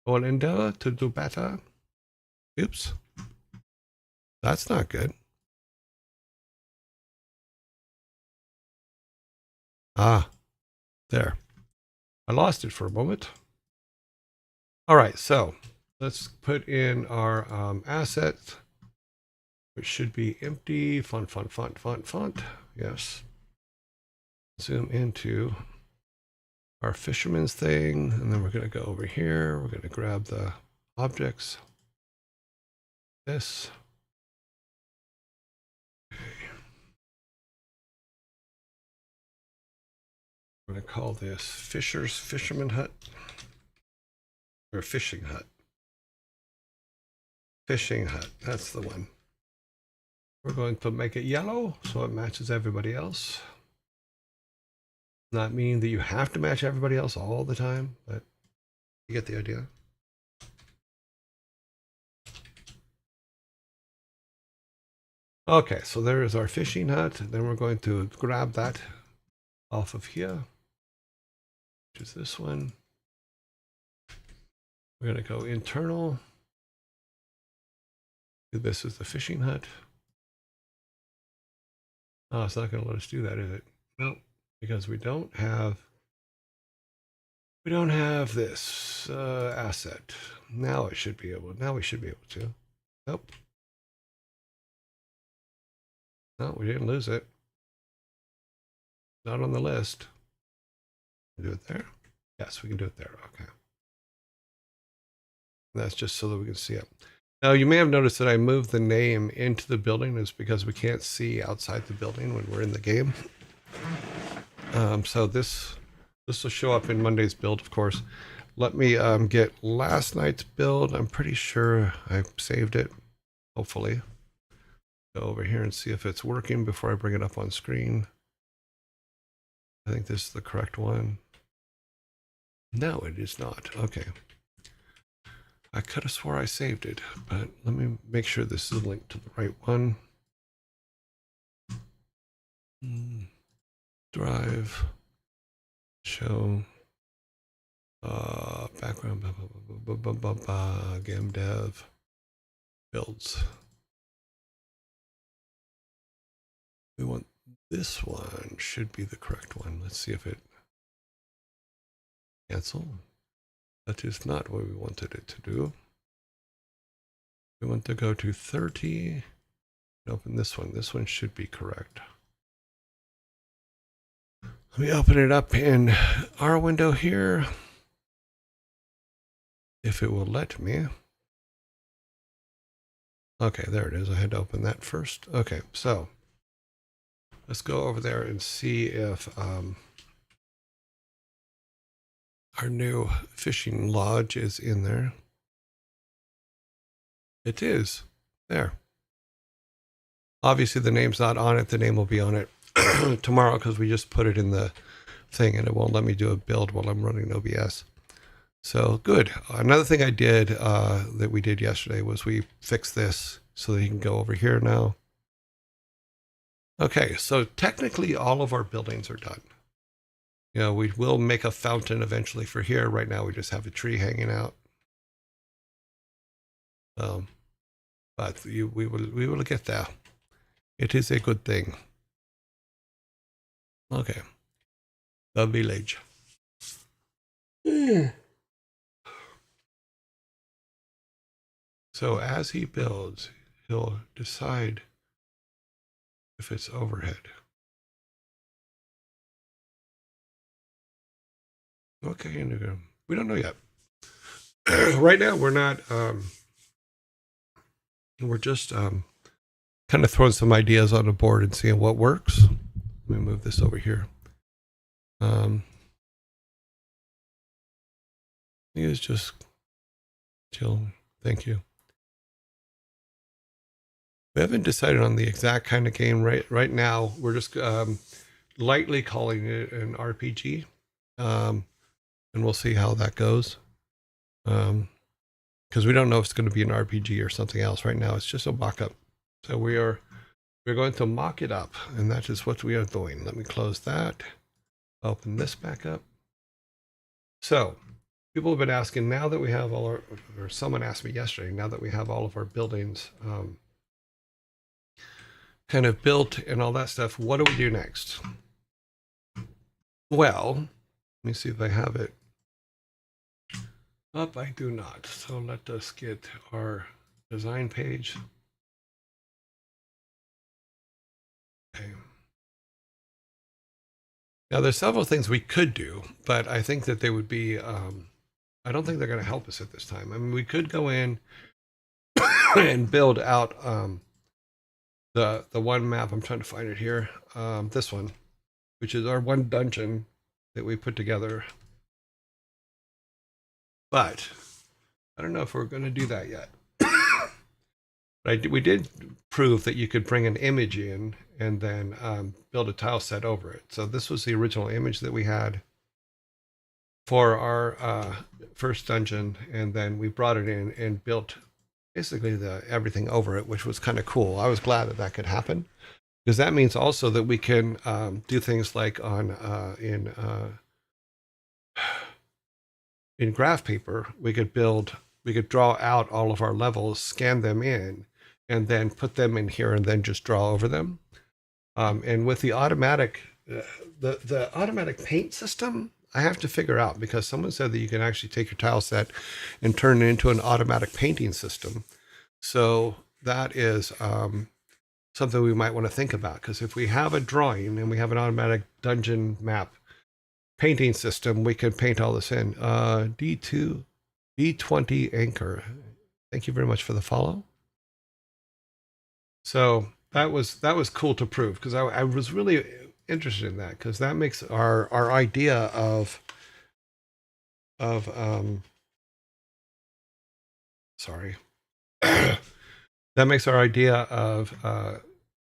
endeavor to do better. Oops. That's not good. Ah, there. I lost it for a moment. All right, so let's put in our asset, which should be empty. Font. Yes. Zoom into our fisherman's thing, and then we're going to go over here. We're going to grab the objects. This. Okay. We're going to call this Fisherman Hut. Or Fishing Hut. Fishing Hut, that's the one. We're going to make it yellow so it matches everybody else. Not meaning that you have to match everybody else all the time, but you get the idea. Okay, so there is our fishing hut. Then we're going to grab that off of here, which is this one. We're going to go internal. This is the fishing hut. Oh, it's not going to let us do that, is it? Nope, because we don't have this asset. Now it should be able. Now we should be able to. Nope. No, we didn't lose it. Not on the list. Do it there. Yes, we can do it there. Okay. That's just so that we can see it. Now, you may have noticed that I moved the name into the building. It's because we can't see outside the building when we're in the game. So this will show up in Monday's build, of course. Let me get last night's build. I'm pretty sure I saved it, hopefully. Go over here and see if it's working before I bring it up on screen. I think this is the correct one. No, it is not. Okay. I could have swore I saved it, but let me make sure this is linked to the right one. Drive, show, background, game dev, builds. We want this one, should be the correct one. Let's see if it cancel. That is not what we wanted it to do. We want to go to 30. Open this one. This one should be correct. Let me open it up in our window here. If it will let me. Okay, there it is. I had to open that first. Okay, so let's go over there and see if our new fishing lodge is in there. It is. There. Obviously, the name's not on it. The name will be on it tomorrow because we just put it in the thing and it won't let me do a build while I'm running OBS. So good. Another thing I did that we did yesterday was we fixed this so that you can go over here now. Okay, so technically all of our buildings are done. You know, we will make a fountain eventually for here. Right now we just have a tree hanging out. But we will get there. It is a good thing. Okay. The village. So as he builds, he'll decide if it's overhead. Okay, we don't know yet. Right now, we're not. We're just kind of throwing some ideas on the board and seeing what works. Let me move this over here. He is just Jill, thank you. We haven't decided on the exact kind of game right now. We're just lightly calling it an RPG, and we'll see how that goes. Because we don't know if it's going to be an RPG or something else. Right now, it's just a mock-up. So we're going to mock it up, and that is what we are doing. Let me close that. Open this back up. So people have been asking, now that we have all our, or someone asked me yesterday, now that we have all of our buildings kind of built and all that stuff, what do we do next? Well, let me see if I have it up. I do not. So let us get our design page. Okay. Now there's several things we could do, but I think that they would be, I don't think they're going to help us at this time. I mean, we could go in and build out the one map. I'm trying to find it here. This one, which is our one dungeon that we put together. But I don't know if we're going to do that yet. But we did prove that you could bring an image in and then build a tile set over it. So this was the original image that we had for our first dungeon, and then we brought it in and built basically everything over it, which was kind of cool. I was glad that that could happen, because that means also that we can do things like in graph paper, we could draw out all of our levels, scan them in, and then put them in here and then just draw over them. And with the automatic, the automatic paint system, I have to figure out, because someone said that you can actually take your tile set and turn it into an automatic painting system. So that is something we might want to think about, because if we have a drawing and we have an automatic dungeon map painting system, we could paint all this in. D2, D20 Anchor. Thank you very much for the follow. So that was cool to prove, because I was really interested in that, because that makes our idea of sorry that makes our idea of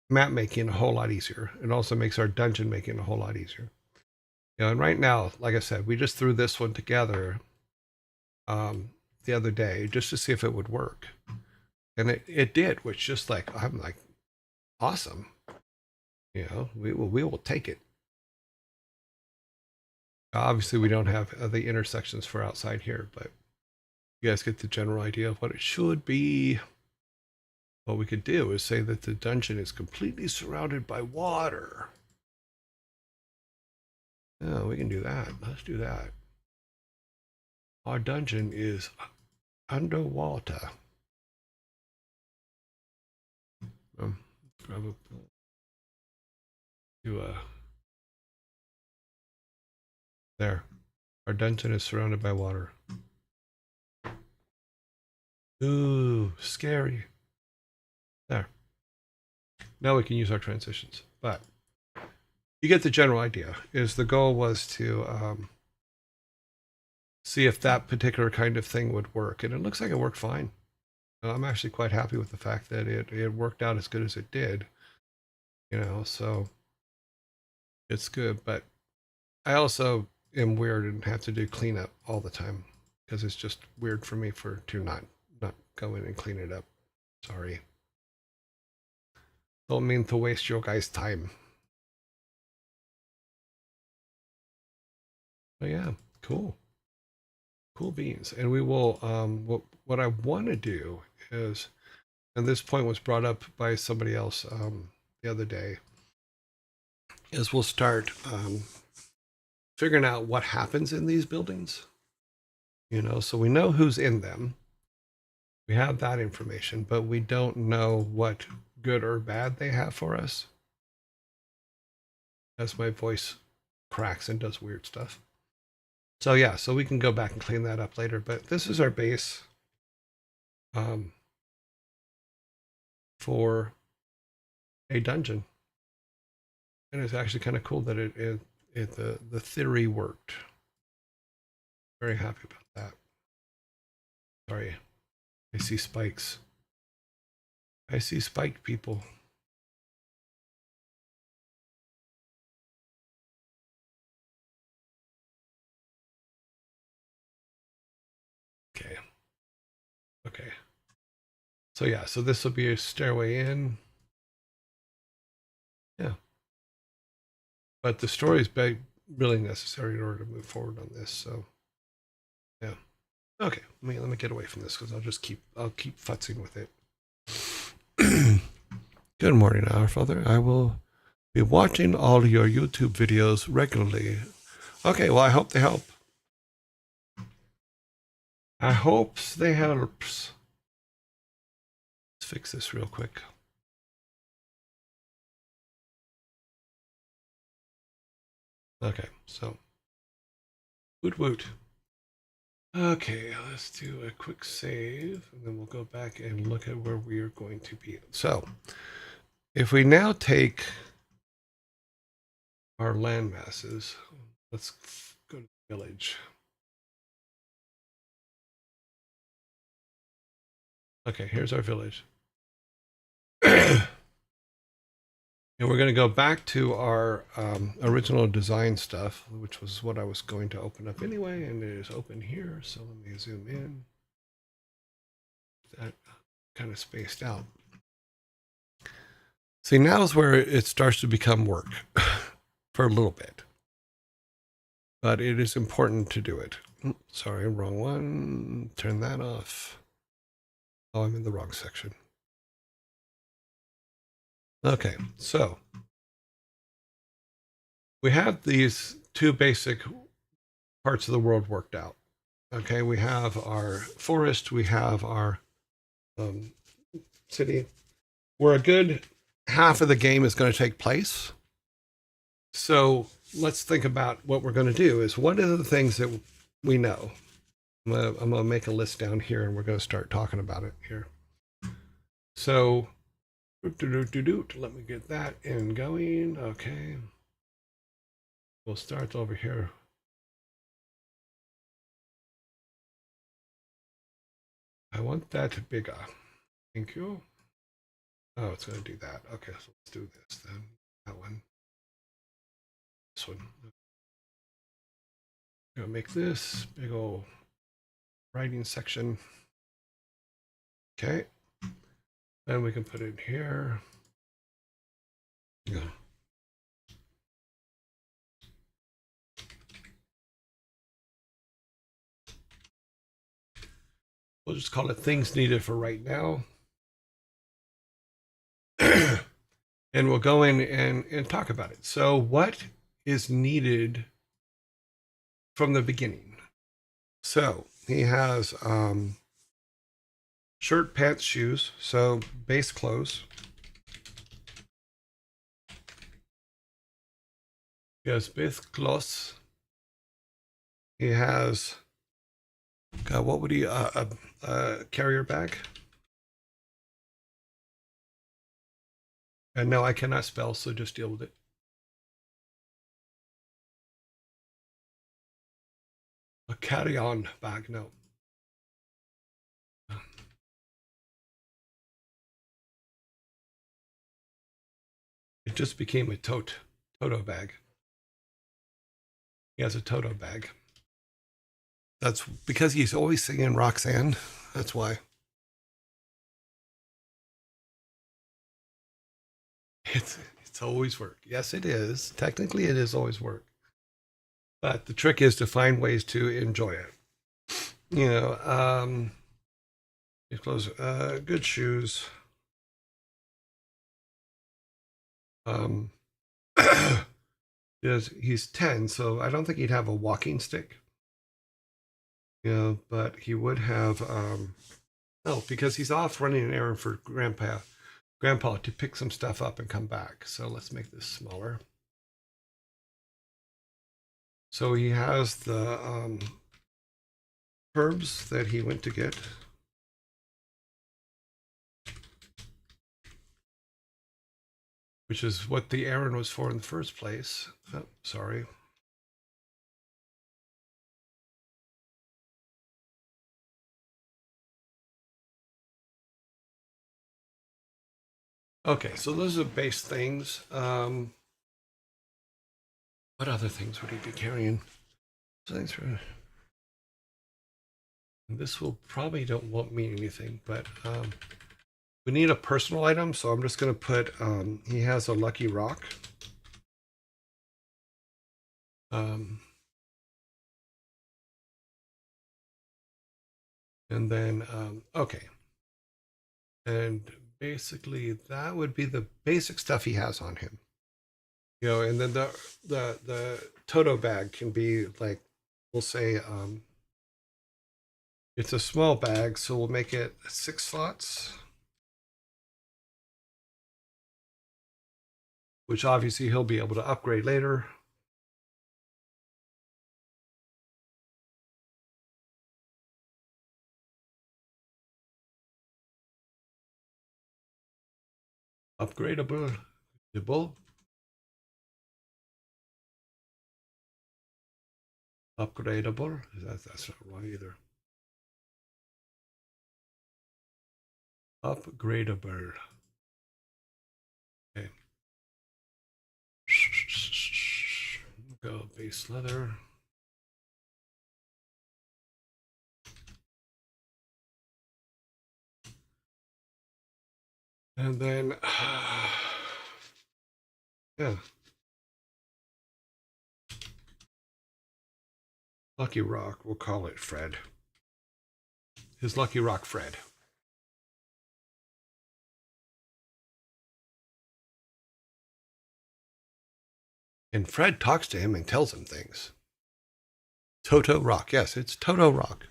map making a whole lot easier. It also makes our dungeon making a whole lot easier. You know, and right now, like I said, we just threw this one together the other day just to see if it would work, and it did, which just like, I'm like, awesome. You know, we will take it. Obviously, we don't have the intersections for outside here, but you guys get the general idea of what it should be. What we could do is say that the dungeon is completely surrounded by water. Oh, we can do that. Let's do that. Our dungeon is underwater. Probably do there. Our dungeon is surrounded by water. Ooh, scary. There. Now we can use our transitions, but you get the general idea. Is the goal was to see if that particular kind of thing would work, and it looks like it worked fine. I'm actually quite happy with the fact that it worked out as good as it did. You know, so it's good. But I also am weird and have to do cleanup all the time, because it's just weird for me to not go in and clean it up. Sorry. Don't mean to waste your guys' time. But yeah, cool. Cool beans. And we will, what I want to do is, and this point was brought up by somebody else the other day, is we'll start figuring out what happens in these buildings. You know, so we know who's in them. We have that information, but we don't know what good or bad they have for us. As my voice cracks and does weird stuff. So yeah, so we can go back and clean that up later. But this is our base for a dungeon, and it's actually kind of cool that the theory worked. Very happy about that. Sorry, I see spikes. I see spiked people. Okay. Okay. So yeah, so this will be a stairway in. Yeah. But the story is really necessary in order to move forward on this. So yeah. Okay. Let me get away from this because I'll keep futzing with it. Good morning, Our Father. I will be watching all your YouTube videos regularly. Okay, well I hope they help. I hope they helps. Let's fix this real quick. Okay, so woot woot. Okay, let's do a quick save, and then we'll go back and look at where we are going to be. So, if we now take our land masses, let's go to the village. Okay, here's our village. And we're going to go back to our original design stuff, which was what I was going to open up anyway, and it is open here. So let me zoom in. That kind of spaced out. See, now is where it starts to become work for a little bit. But it is important to do it. Sorry, wrong one. Turn that off. Oh, I'm in the wrong section. Okay, so we have these two basic parts of the world worked out. Okay, we have our forest, we have our city, where a good half of the game is going to take place. So let's think about what we're going to do is what are the things that we know? I'm going to make a list down here and we're going to start talking about it here. So let me get that in going. Okay. We'll start over here. I want that bigger. Thank you. Oh, it's going to do that. Okay, so let's do this then. That one. This one. I'm going to make this big old writing section. Okay. Then we can put it here. Yeah. We'll just call it things needed for right now. And we'll go in and talk about it. So what is needed from the beginning? So he has shirt, pants, shoes. So base clothes. He has base clothes. He has, God, what would he, a carrier bag? And no, I cannot spell, so just deal with it. A carry-on bag, no. It just became a Toto bag. He has a Toto bag. That's because he's always singing Roxanne. That's why. It's always work. Yes, it is. Technically, it is always work. But the trick is to find ways to enjoy it. You know, clothes, good shoes. Um, he's 10, so I don't think he'd have a walking stick. You know, but he would have. No, because he's off running an errand for Grandpa to pick some stuff up and come back. So let's make this smaller. So he has the herbs that he went to get. Which is what the errand was for in the first place. Oh, sorry. Okay, so those are base things. What other things would he be carrying? Things for this will probably won't mean anything, but we need a personal item, so I'm just going to put. He has a lucky rock. Um, and then okay, and basically that would be the basic stuff he has on him. You know, and then the Toto bag can be like, we'll say it's a small bag, so we'll make it 6 slots, which obviously he'll be able to upgrade later. Upgradable, upgradable. That's not wrong either. Upgradable. Okay. Go base leather. And then, yeah, Lucky Rock. We'll call it Fred. His Lucky Rock Fred. And Fred talks to him and tells him things. Toto Rock. Yes, it's Toto Rock.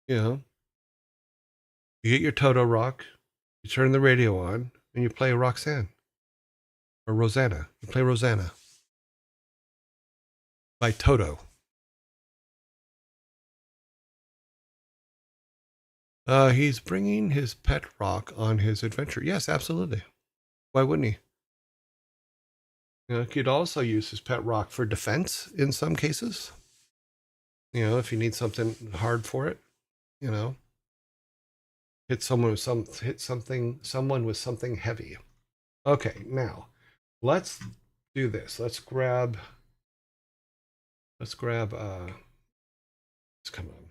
You know, you get your Toto Rock, you turn the radio on, and you play Roxanne or Rosanna. You play Rosanna by Toto. He's bringing his pet rock on his adventure. Yes, absolutely. Why wouldn't he? You know, he could also use his pet rock for defense in some cases. You know, if you need something hard for it, you know, someone with something heavy. Okay, now let's do this. Let's grab come on.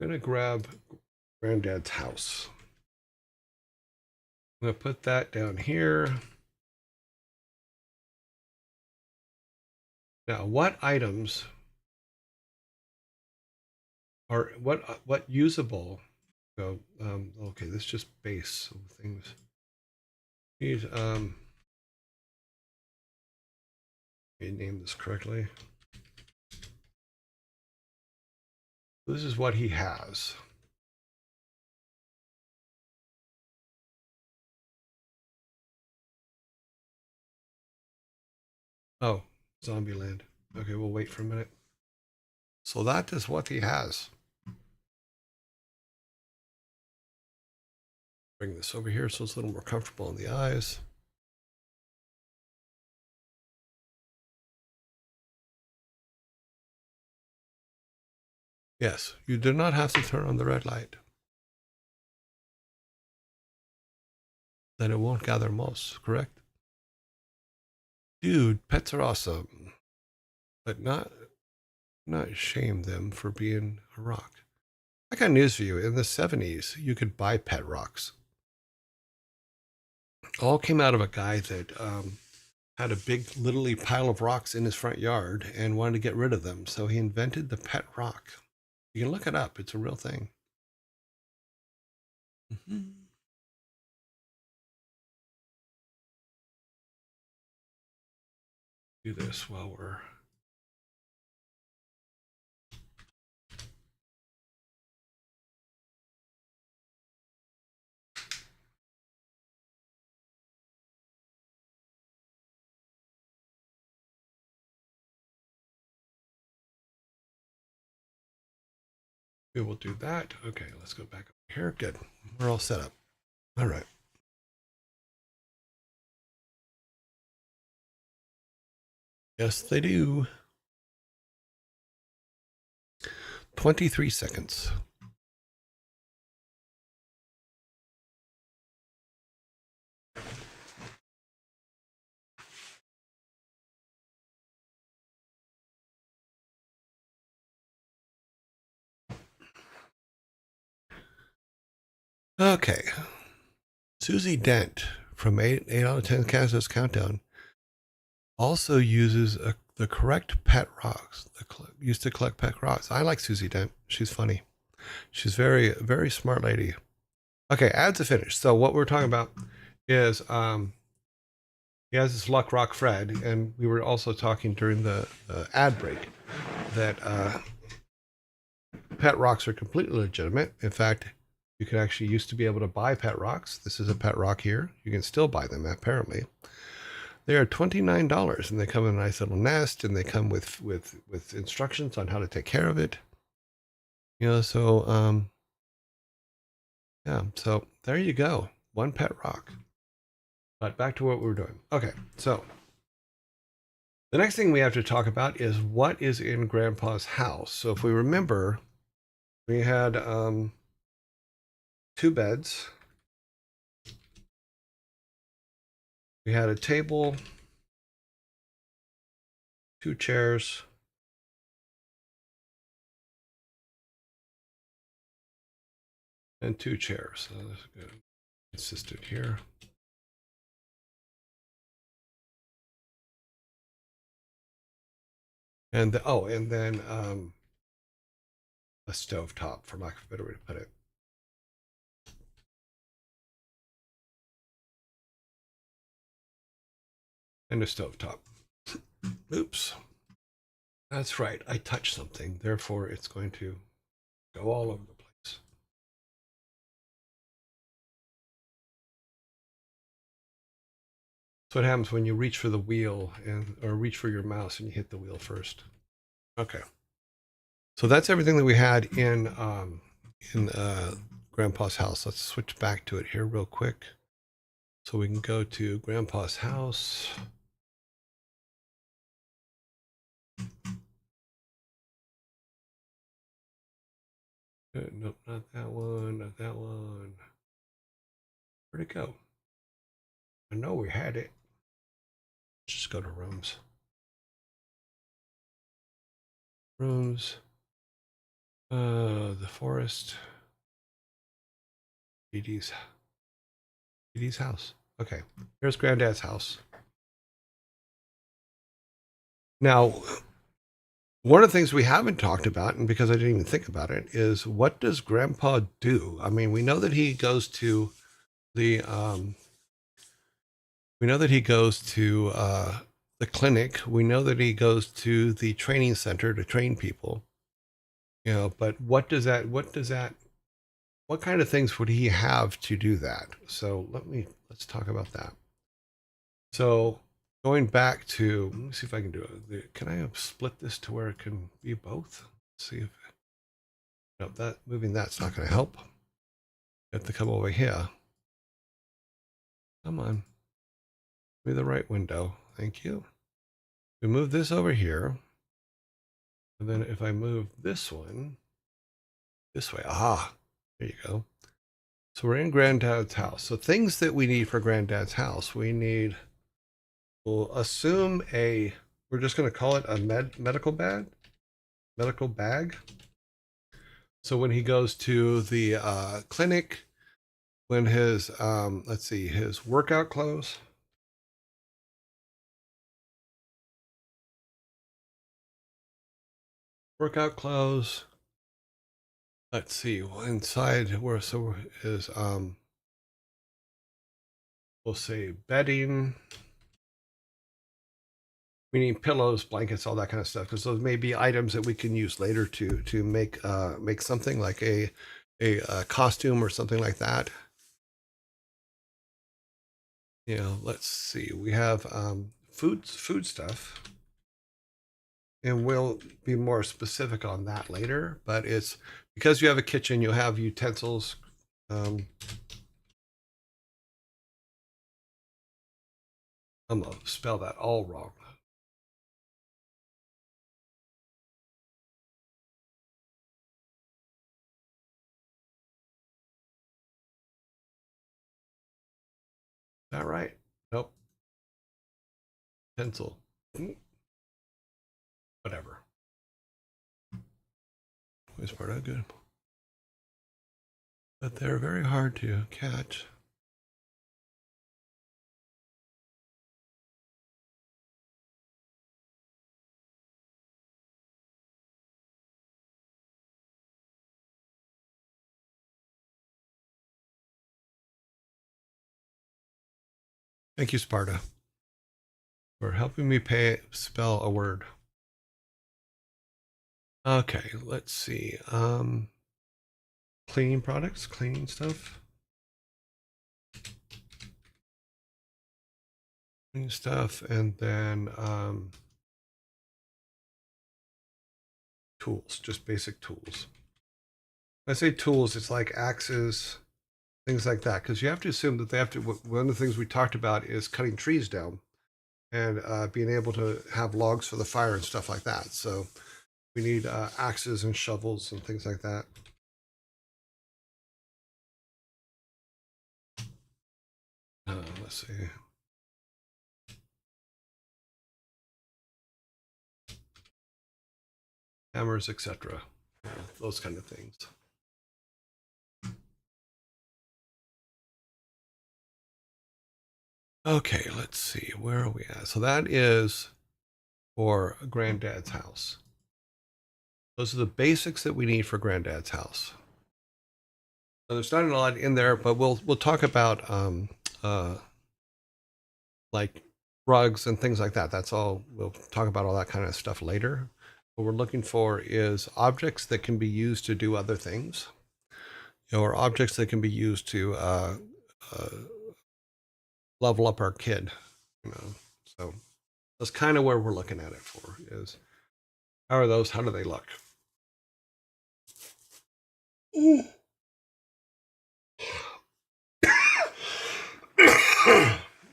I'm gonna grab Granddad's house. I'm gonna put that down here. Now, what items are what usable? Go. Okay, this is just base things. Need let me name this correctly. This is what he has. Oh, Zombieland. Okay, we'll wait for a minute. So that is what he has. Bring this over here so it's a little more comfortable in the eyes. Yes, you do not have to turn on the red light. Then it won't gather moss, correct? Dude, pets are awesome, but not shame them for being a rock. I got news for you. In the 70s, you could buy pet rocks. All came out of a guy that had a big, literally pile of rocks in his front yard and wanted to get rid of them. So he invented the pet rock. You can look it up. It's a real thing. Mm-hmm. Do this while we're we will do that. Okay, let's go back up here. Good. We're all set up. All right. Yes, they do. 23 seconds. Okay. Susie Dent from 8 out of 10 Kansas Countdown also uses the correct pet rocks. Used to collect pet rocks. I like Susie Dent. She's funny. She's very smart lady. Okay, ads are finished. So what we're talking about is he has this Luck Rock Fred, and we were also talking during the ad break that pet rocks are completely legitimate. In fact, you could actually used to be able to buy pet rocks. This is a pet rock here. You can still buy them apparently. They are $29, and they come in a nice little nest, and they come with instructions on how to take care of it. You know, so yeah, so there you go. One pet rock. But back to what we were doing. Okay, so the next thing we have to talk about is what is in Grandpa's house. So if we remember, we had 2 beds. We had a table, 2 chairs, and 2 chairs. So that's good. Consistent here. And and then a stove top, for lack of a better way to put it. And a stove top. Oops. That's right. I touched something. Therefore, it's going to go all over the place. That's what happens when you reach for the wheel or reach for your mouse and you hit the wheel first. Okay. So that's everything that we had in Grandpa's house. Let's switch back to it here real quick. So we can go to Grandpa's house. Nope, not that one, not that one. Where'd it go? I know we had it. Let's just go to rooms. Rooms. The forest. DD's house. Okay, here's Granddad's house. Now, one of the things we haven't talked about, and because I didn't even think about it, is what does Grandpa do? I mean, we know that he goes to the the clinic. We know that he goes to the training center to train people. You know, but what kind of things would he have to do that? So let's talk about that. So going back to, let me see if I can do it. Can I split this to where it can be both? Let's see if, no, that moving that's not going to help. You have to come over here. Come on. Give me the right window. Thank you. We move this over here. And then if I move this one this way, aha, there you go. So we're in Granddad's house. So things that we need for Granddad's house, we'll assume we're just going to call it a medical bag. So when he goes to the clinic, when his, let's see, his workout clothes. Let's see, inside where so is we'll say bedding, meaning pillows, blankets, all that kind of stuff, because those may be items that we can use later to make something like a costume or something like that. You know, let's see, we have food stuff, and we'll be more specific on that later. But it's because you have a kitchen, you have utensils. I'm gonna spell that all wrong. Is that right? Nope. Pencil. Whatever. Is part of good? but they're very hard to catch. Thank you, Sparta, for helping me spell a word. Okay, let's see. Cleaning products, cleaning stuff. Cleaning stuff, and then tools, just basic tools. When I say tools, it's like axes, things like that, because you have to assume that they have to. One of the things we talked about is cutting trees down and being able to have logs for the fire and stuff like that. So we need axes and shovels and things like that. Let's see. Hammers, etc. Those kind of things. Okay, let's see. Where are we at? So that is for Granddad's house. Those are the basics that we need for Granddad's house. So there's not a lot in there, but we'll talk about like rugs and things like that. That's all. We'll talk about all that kind of stuff later. What we're looking for is objects that can be used to do other things, or objects that can be used to level up our kid. So that's kind of where we're looking at it for. Is how are those? How do they look?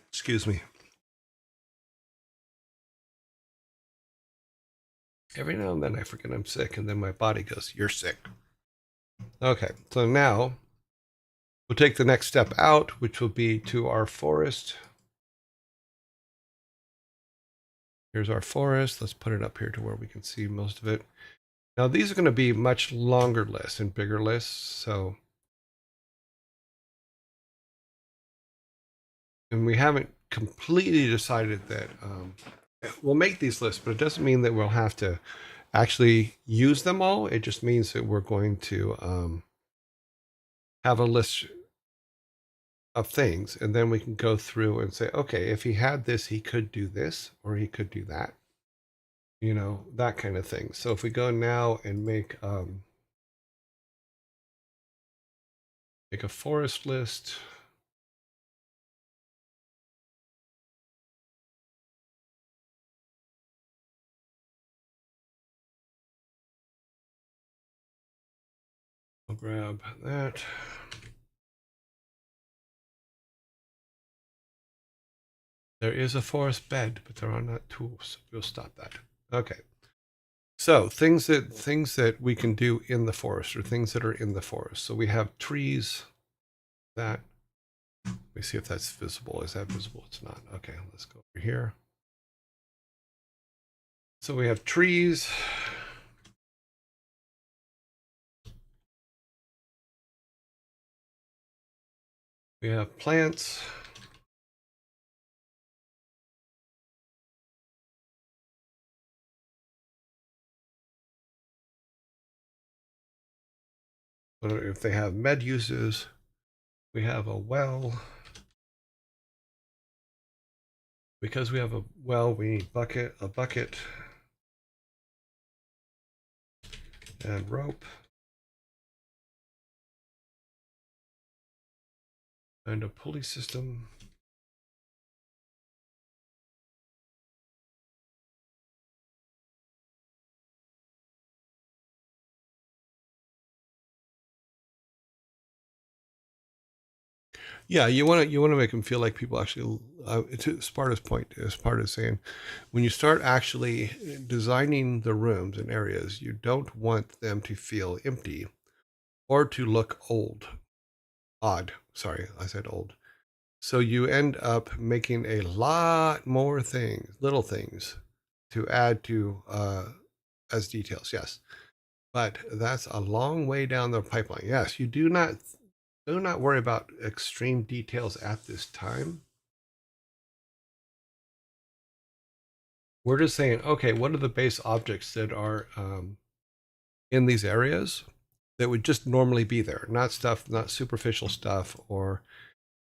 Excuse me. Every now and then I forget I'm sick, and then my body goes, "You're sick." Okay, so now we'll take the next step out, which will be to our forest. Here's our forest. Let's put it up here to where we can see most of it. Now, these are going to be much longer lists and bigger lists. So, and we haven't completely decided that we'll make these lists, but it doesn't mean that we'll have to actually use them all. It just means that we're going to have a list of things, and then we can go through and say, okay, if he had this, he could do this, or he could do that. That kind of thing. So if we go now and make a forest list. I'll grab that. There is a forest bed, but there are not tools. We'll stop that. Okay. So things that we can do in the forest, or things that are in the forest. So we have trees. That. Let me see if that's visible. Is that visible? It's not. Okay, let's go over here. So we have trees. We have plants. If they have med uses, we have a well. Because we have a well, we need a bucket, and rope. And a pulley system. Yeah, you want to make them feel like people actually. To Sparta's point, as Sparta's saying, when you start actually designing the rooms and areas, you don't want them to feel empty or to look odd. Sorry, I said old. So you end up making a lot more things, little things, to add to as details. Yes, but that's a long way down the pipeline. Yes, you do not do not worry about extreme details at this time. We're just saying, okay, what are the base objects that are in these areas that would just normally be there? Not stuff, not superficial stuff or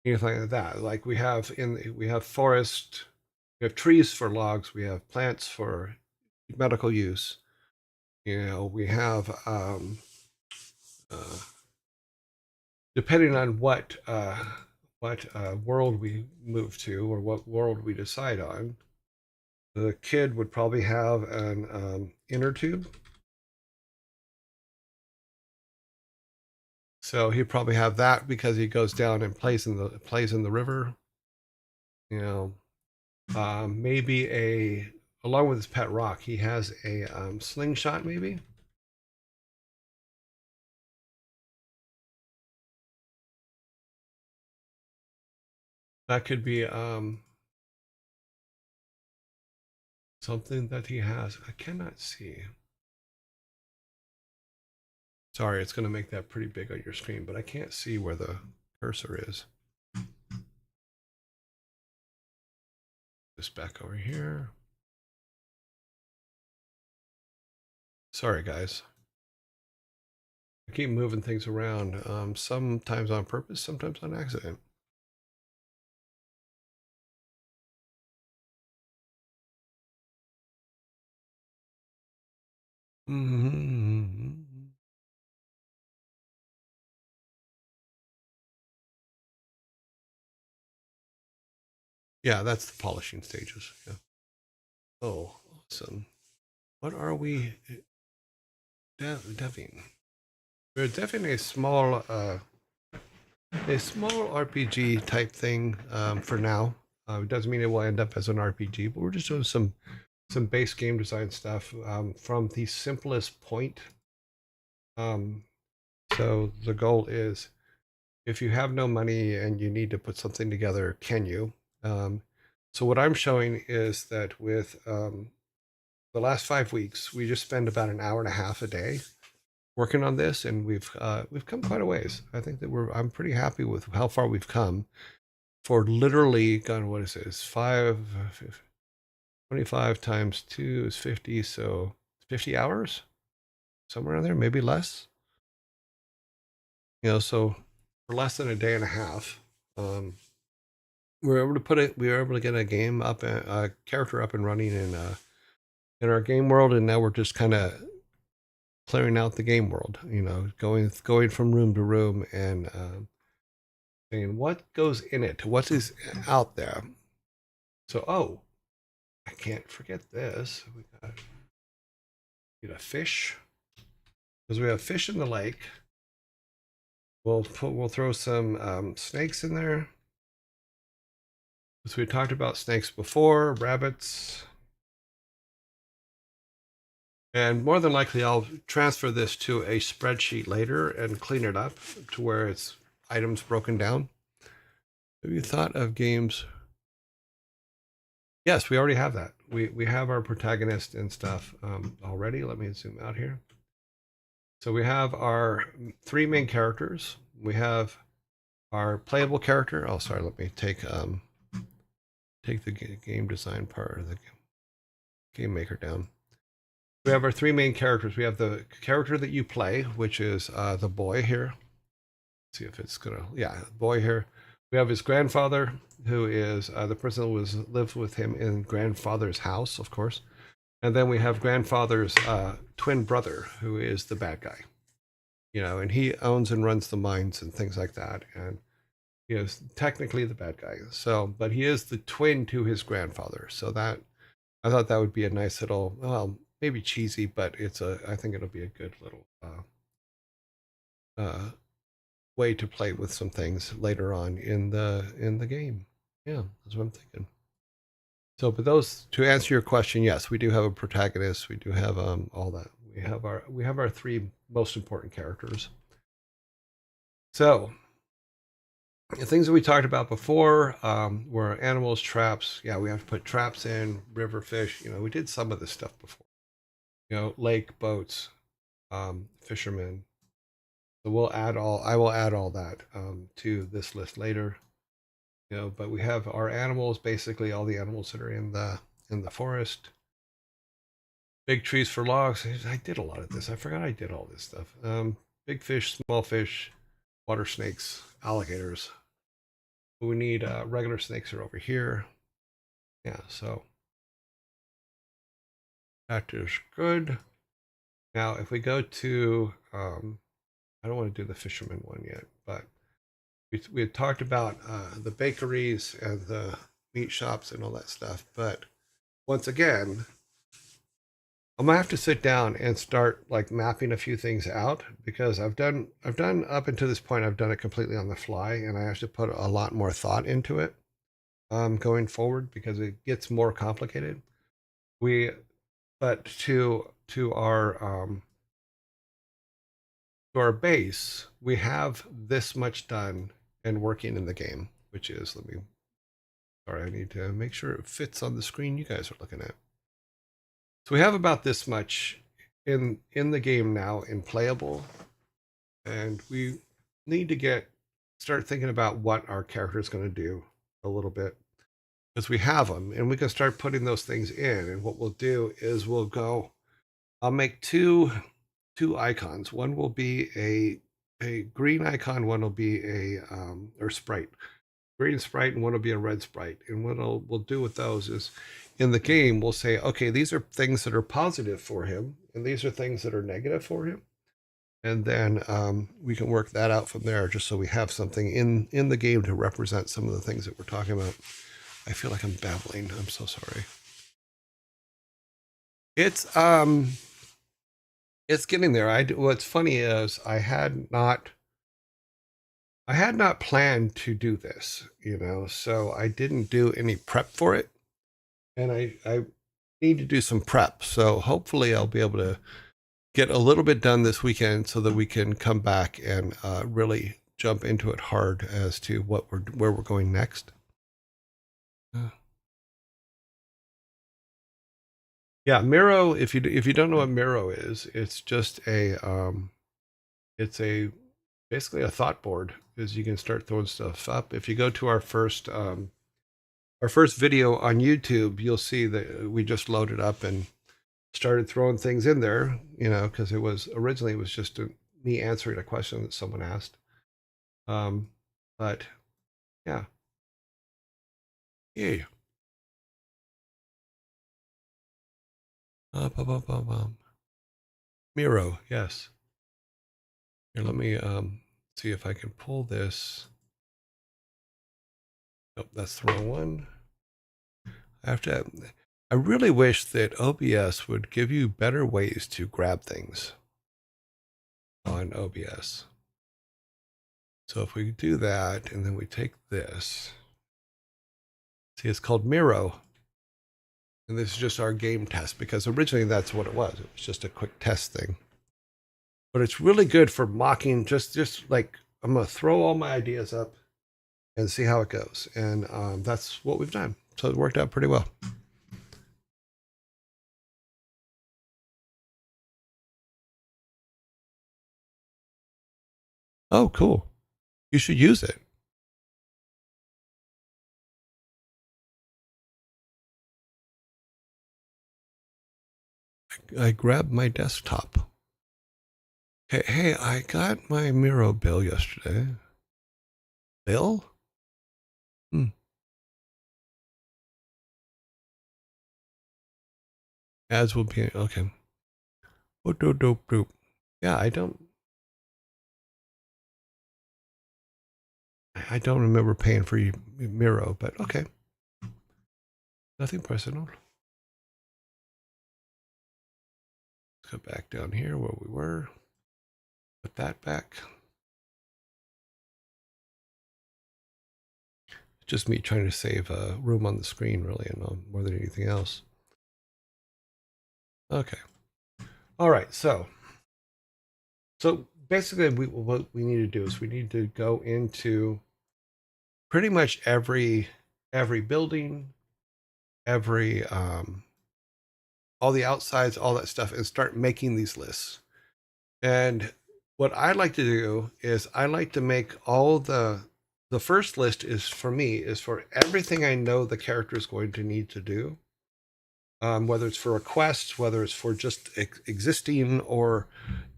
anything like that. Like we have forest, we have trees for logs, we have plants for medical use. We have uh, depending on what world we move to or what world we decide on. The kid would probably have an inner tube. So he'd probably have that because he goes down and plays in the river. Maybe along with his pet rock, he has a slingshot. Maybe that could be something that he has. I cannot see. Sorry, it's going to make that pretty big on your screen, but I can't see where the cursor is. Just back over here. Sorry, guys. I keep moving things around, sometimes on purpose, sometimes on accident. Mm-hmm. Yeah, that's the polishing stages. Yeah. Oh, awesome. What are we deving? We're deving a small RPG type thing for now. It doesn't mean it will end up as an RPG, but we're just doing some base game design stuff from the simplest point. So the goal is, if you have no money and you need to put something together, can you? So what I'm showing is that with the last 5 weeks, we just spend about an hour and a half a day working on this, and we've come quite a ways. I think that I'm pretty happy with how far we've come. For literally, God, what is it? It's 25 times 2 is 50, so 50 hours, somewhere in there, maybe less. So for less than a day and a half, we were able to get a game up, a character up and running in our game world, and now we're just kind of clearing out the game world. Going from room to room and saying what goes in it, what is out there. So, I can't forget this. We get a fish because we have fish in the lake. We'll throw some snakes in there. So we talked about snakes before, rabbits. And more than likely, I'll transfer this to a spreadsheet later and clean it up to where it's items broken down. Have you thought of games? Yes, we already have that. We have our protagonist and stuff already. Let me zoom out here. So we have our 3 main characters. We have our playable character. Oh, sorry. Let me take the game design part of the game maker down. We have our 3 main characters. We have the character that you play, which is the boy here. Let's see if it's gonna, yeah, boy here. We have his grandfather, who is the person who lives with him in grandfather's house, of course. And then we have grandfather's twin brother, who is the bad guy. And he owns and runs the mines and things like that. And he is technically the bad guy. So, but he is the twin to his grandfather. So that, I thought that would be a nice little, well, maybe cheesy, but I think it'll be a good little way to play with some things later on in the game. Yeah, that's what I'm thinking. So, but to answer your question, yes, we do have a protagonist. We do have all that. We have our 3 most important characters. So, the things that we talked about before were animals, traps. Yeah, we have to put traps in, river fish. We did some of this stuff before. Lake, boats, fishermen. So I will add all that to this list later. But we have our animals, basically all the animals that are in the forest. Big trees for logs. I did a lot of this. I forgot I did all this stuff. Big fish, small fish, water snakes, alligators. We need regular snakes are over here. Yeah, so that is good. Now, if we go to, I don't want to do the fisherman one yet, but we had talked about the bakeries and the meat shops and all that stuff. But once again, I'm gonna have to sit down and start like mapping a few things out because I've done up until this point I've done it completely on the fly, and I have to put a lot more thought into it going forward because it gets more complicated. We but to our base, we have this much done and working in the game, which is sorry, I need to make sure it fits on the screen you guys are looking at. So we have about this much in the game now in playable, and we need to start thinking about what our character is going to do a little bit because we have them and we can start putting those things in. And what we'll do is I'll make two icons. One will be a green icon, one will be a or sprite, green sprite, and one will be a red sprite. And what we'll do with those is in the game we'll say, okay, these are things that are positive for him, and these are things that are negative for him, and then we can work that out from there, just so we have something in the game to represent some of the things that we're talking about. I feel like I'm babbling. I'm so sorry. It's it's getting there. What's funny is I had not planned to do this, so I didn't do any prep for it, and I need to do some prep. So hopefully I'll be able to get a little bit done this weekend so that we can come back and really jump into it hard as to where we're going next. Yeah, Miro. If you don't know what Miro is, it's just it's a basically a thought board. Is you can start throwing stuff up. If you go to our first video on YouTube, you'll see that we just loaded up and started throwing things in there. Because originally it was just me answering a question that someone asked. But yeah, yeah. Miro, yes. Here, let me see if I can pull this. Nope, that's the wrong one. I really wish that OBS would give you better ways to grab things on OBS. So if we do that and then we take this, see, it's called Miro. And this is just our game test because originally that's what it was. It was just a quick test thing. But it's really good for mocking, just like I'm going to throw all my ideas up and see how it goes. And that's what we've done. So it worked out pretty well. Oh, cool. You should use it. I grabbed my desktop. Hey, I got my Miro bill yesterday. Bill? Ads will be okay. Yeah, I don't remember paying for Miro, but okay. Nothing personal. Let's go back down here where we were. Put that back. Just me trying to save room on the screen, really, and more than anything else. Okay. All right. So basically, what we need to do is we need to go into pretty much every building, every all the outsides, all that stuff, and start making these lists. And what I like to do is I like to make all the first list is for me is for everything I know the character is going to need to do, whether it's for a quest, whether it's for just existing or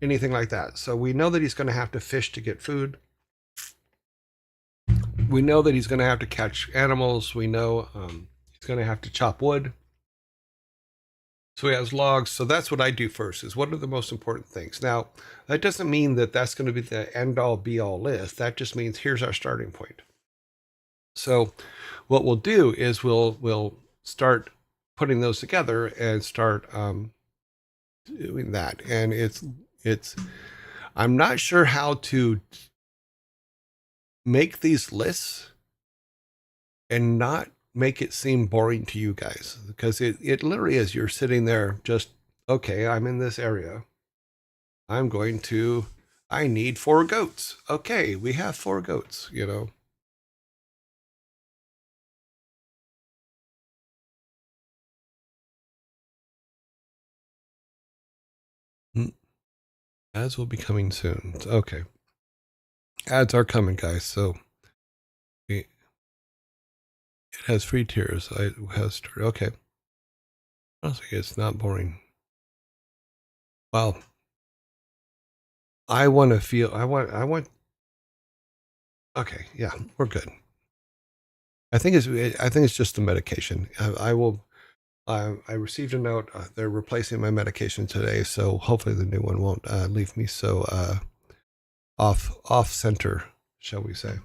anything like that. So we know that he's going to have to fish to get food. We know that he's going to have to catch animals. We know he's going to have to chop wood. So he has logs. So that's what I do first is what are the most important things. Now, that doesn't mean that that's going to be the end all be all list. That just means here's our starting point. So what we'll do is we'll start putting those together and start doing that. And it's I'm not sure how to make these lists and not make it seem boring to you guys, because it literally is. You're sitting there just, okay, I'm in this area. I need 4 goats. Okay, we have 4 goats, you know. Ads will be coming soon. Okay. Ads are coming, guys. So it has free tiers. It has started. Okay. Honestly, it's not boring. Well, I want to feel. I want. Okay. Yeah, we're good. I think it's just the medication. I will. I received a note. They're replacing my medication today, so hopefully the new one won't leave me so off center, shall we say?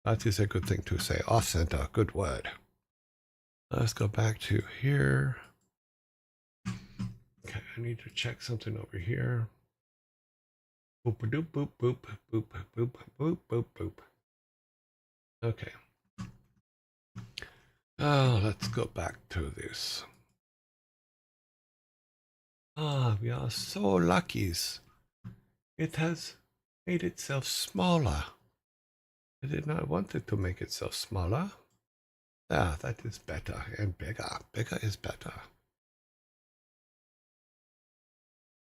That is a good thing to say. Off center, good word. Let's go back to here. Okay, I need to check something over here. Boop doop boop boop boop boop boop boop boop. Okay. Oh, let's go back to this. We are so lucky. It has made itself smaller. I did not want it to make itself smaller. Ah, that is better and bigger. Bigger is better.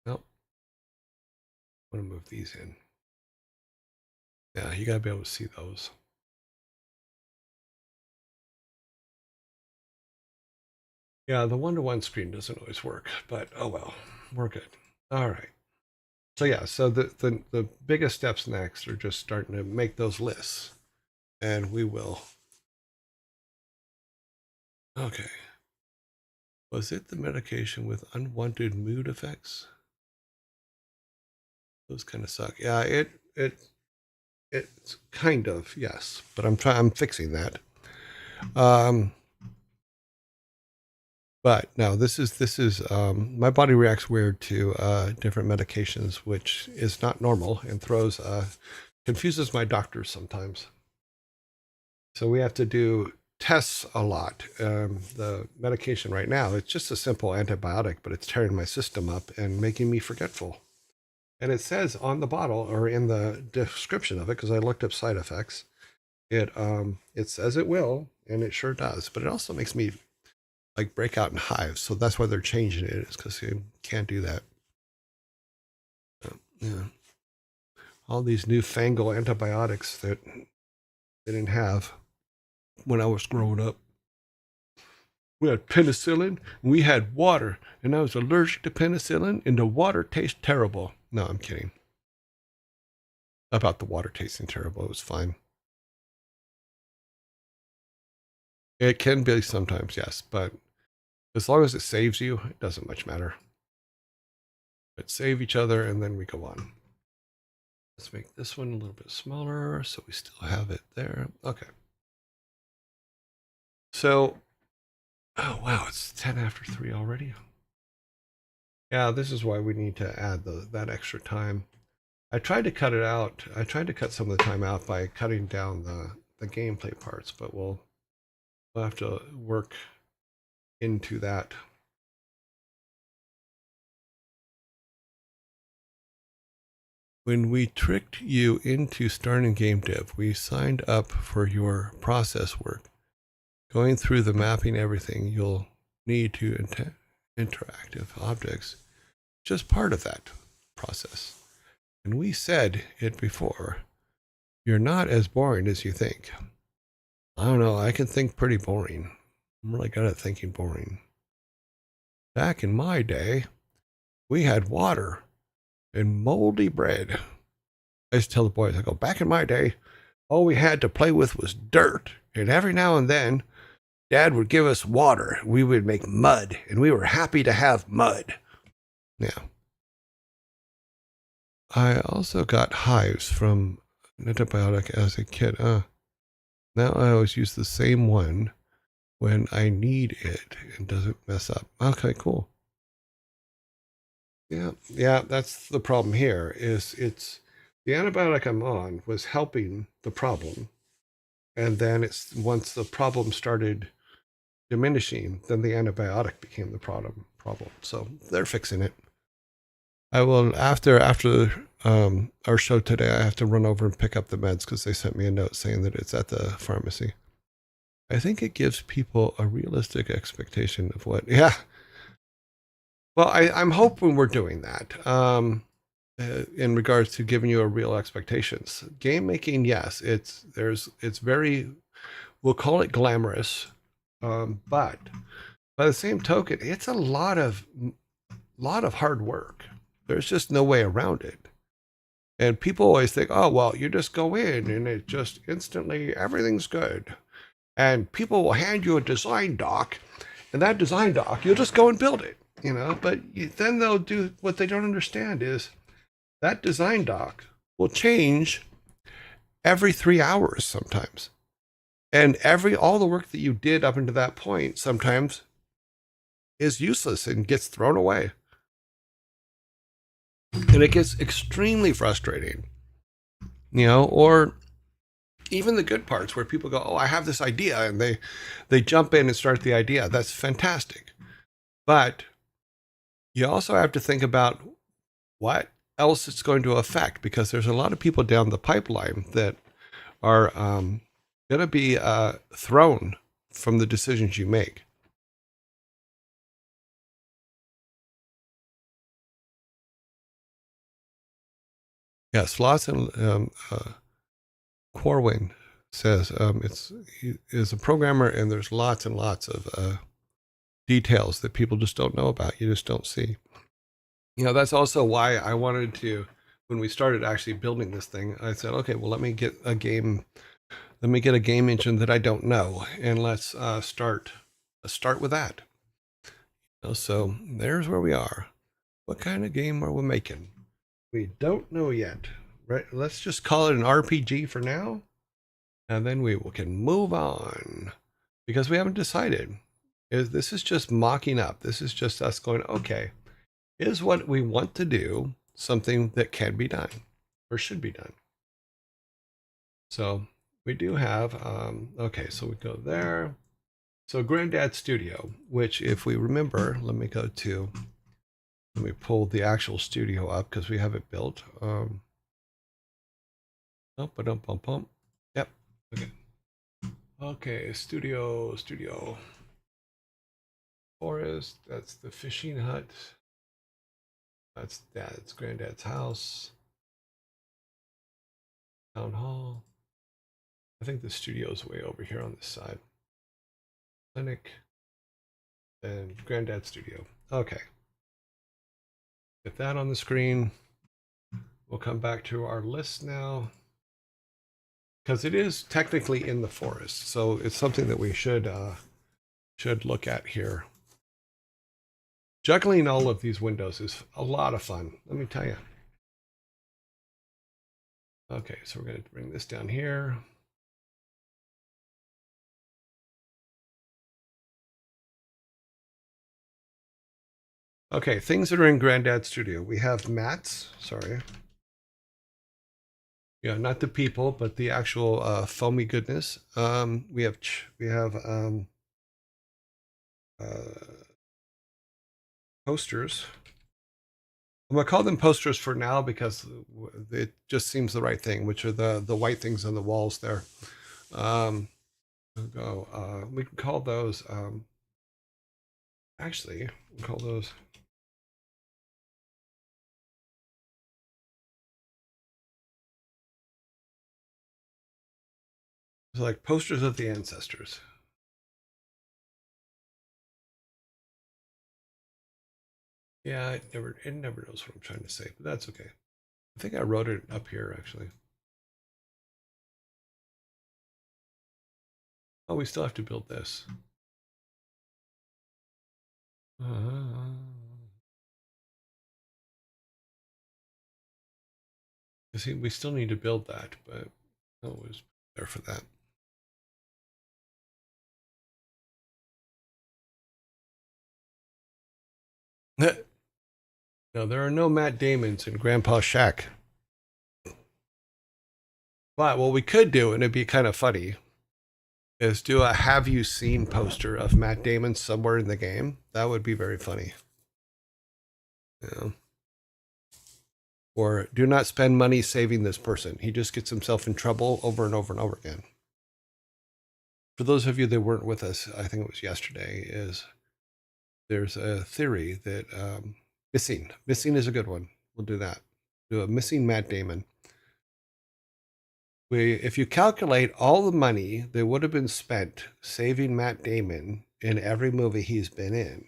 Nope. I want to move these in. Yeah, you gotta be able to see those. Yeah, the 1-to-1 screen doesn't always work, but oh well, we're good. All right. So yeah, so the biggest steps next are just starting to make those lists, and we will. Okay. Was it the medication with unwanted mood effects? Those kind of suck. Yeah, it's kind of, yes, but I'm fixing that. But no, this is my body reacts weird to different medications, which is not normal and throws confuses my doctors sometimes. So we have to do tests a lot. The medication right now, it's just a simple antibiotic, but it's tearing my system up and making me forgetful. And it says on the bottle or in the description of it, because I looked up side effects, it says it will, and it sure does. But it also makes me like break out in hives. So that's why they're changing it, is because you can't do that. Yeah. All these newfangled antibiotics that they didn't have when I was growing up. We had penicillin, and we had water, and I was allergic to penicillin, and the water tastes terrible. No, I'm kidding. About the water tasting terrible, it was fine. It can be sometimes, yes, but as long as it saves you, it doesn't much matter. But save each other, and then we go on. Let's make this one a little bit smaller so we still have it there. Okay. So, oh wow, it's 10 after 3 already. Yeah, this is why we need to add that extra time. I tried to cut it out. I tried to cut some of the time out by cutting down the gameplay parts, but we'll have to work into that. When we tricked you into starting game dev, we signed up for your process work. Going through the mapping everything, you'll need to interactive objects. Just part of that process. And we said it before. You're not as boring as you think. I don't know. I can think pretty boring. I'm really good at thinking boring. Back in my day, we had water and moldy bread. I used to tell the boys, I go, back in my day, all we had to play with was dirt. And every now and then, Dad would give us water. We would make mud, and we were happy to have mud. Yeah. I also got hives from an antibiotic as a kid. Now I always use the same one when I need it and doesn't mess up. Okay, cool. Yeah, that's the problem here. Is it's the antibiotic I'm on was helping the problem, and then it's once the problem started diminishing, then the antibiotic became the problem. So they're fixing it. I will after our show today. I have to run over and pick up the meds because they sent me a note saying that it's at the pharmacy. I think it gives people a realistic expectation of what. Yeah. Well, I'm hoping we're doing that. In regards to giving you a real expectations, game making, yes, it's very, we'll call it glamorous, but by the same token, it's a lot of hard work. There's just no way around it. And people always think, oh, well, you just go in and it just instantly, everything's good. And people will hand you a design doc, and that design doc, you'll just go and build it, But then they'll do what they don't understand is that design doc will change every 3 hours sometimes. And all the work that you did up until that point sometimes is useless and gets thrown away. And it gets extremely frustrating, or even the good parts where people go, oh, I have this idea, and they jump in and start the idea. That's fantastic. But you also have to think about what else it's going to affect, because there's a lot of people down the pipeline that are going to be thrown from the decisions you make. Yes, Lawson Corwin says he is a programmer, and there's lots and lots of details that people just don't know about. You just don't see. That's also why I wanted to, when we started actually building this thing, I said, okay, well, let me get a game engine that I don't know, and let's start with that. So there's where we are. What kind of game are we making? We don't know yet. Right? Let's just call it an RPG for now, and then we can move on, because we haven't decided. This is just mocking up. This is just us going, okay, is what we want to do something that can be done or should be done? So we do have, okay, so we go there. So Granddad Studio, which if we remember, let me pull the actual studio up because we have it built. Yep. Okay. Okay, studio. Forest, that's the fishing hut. That's Granddad's house. Town hall. I think the studio's way over here on this side. Clinic. And Granddad Studio. Okay. Get that on the screen. We'll come back to our list now, because it is technically in the forest. So it's something that we should look at here. Juggling all of these windows is a lot of fun, let me tell you. Okay, so we're going to bring this down here. Okay, things that are in Granddad Studio. We have mats, sorry. Yeah, not the people, but the actual foamy goodness. We have posters. I'm gonna call them posters for now because it just seems the right thing, which are the white things on the walls there. We can call those. Actually, we'll call those It's like posters of the ancestors. Yeah, it never knows what I'm trying to say, but that's okay. I think I wrote it up here actually. Oh, we still have to build this. Uh, see, we still need to build that, but I was there for that. No, there are no Matt Damons in Grandpa Shack. But what we could do, and it'd be kind of funny, is do a have you seen poster of Matt Damon somewhere in the game. That would be very funny. Yeah. Or do not spend money saving this person. He just gets himself in trouble over and over and over again. For those of you that weren't with us, I think it was yesterday, is there's a theory that missing is a good one. We'll do that. Do a missing Matt Damon. If you calculate all the money that would have been spent saving Matt Damon in every movie he's been in,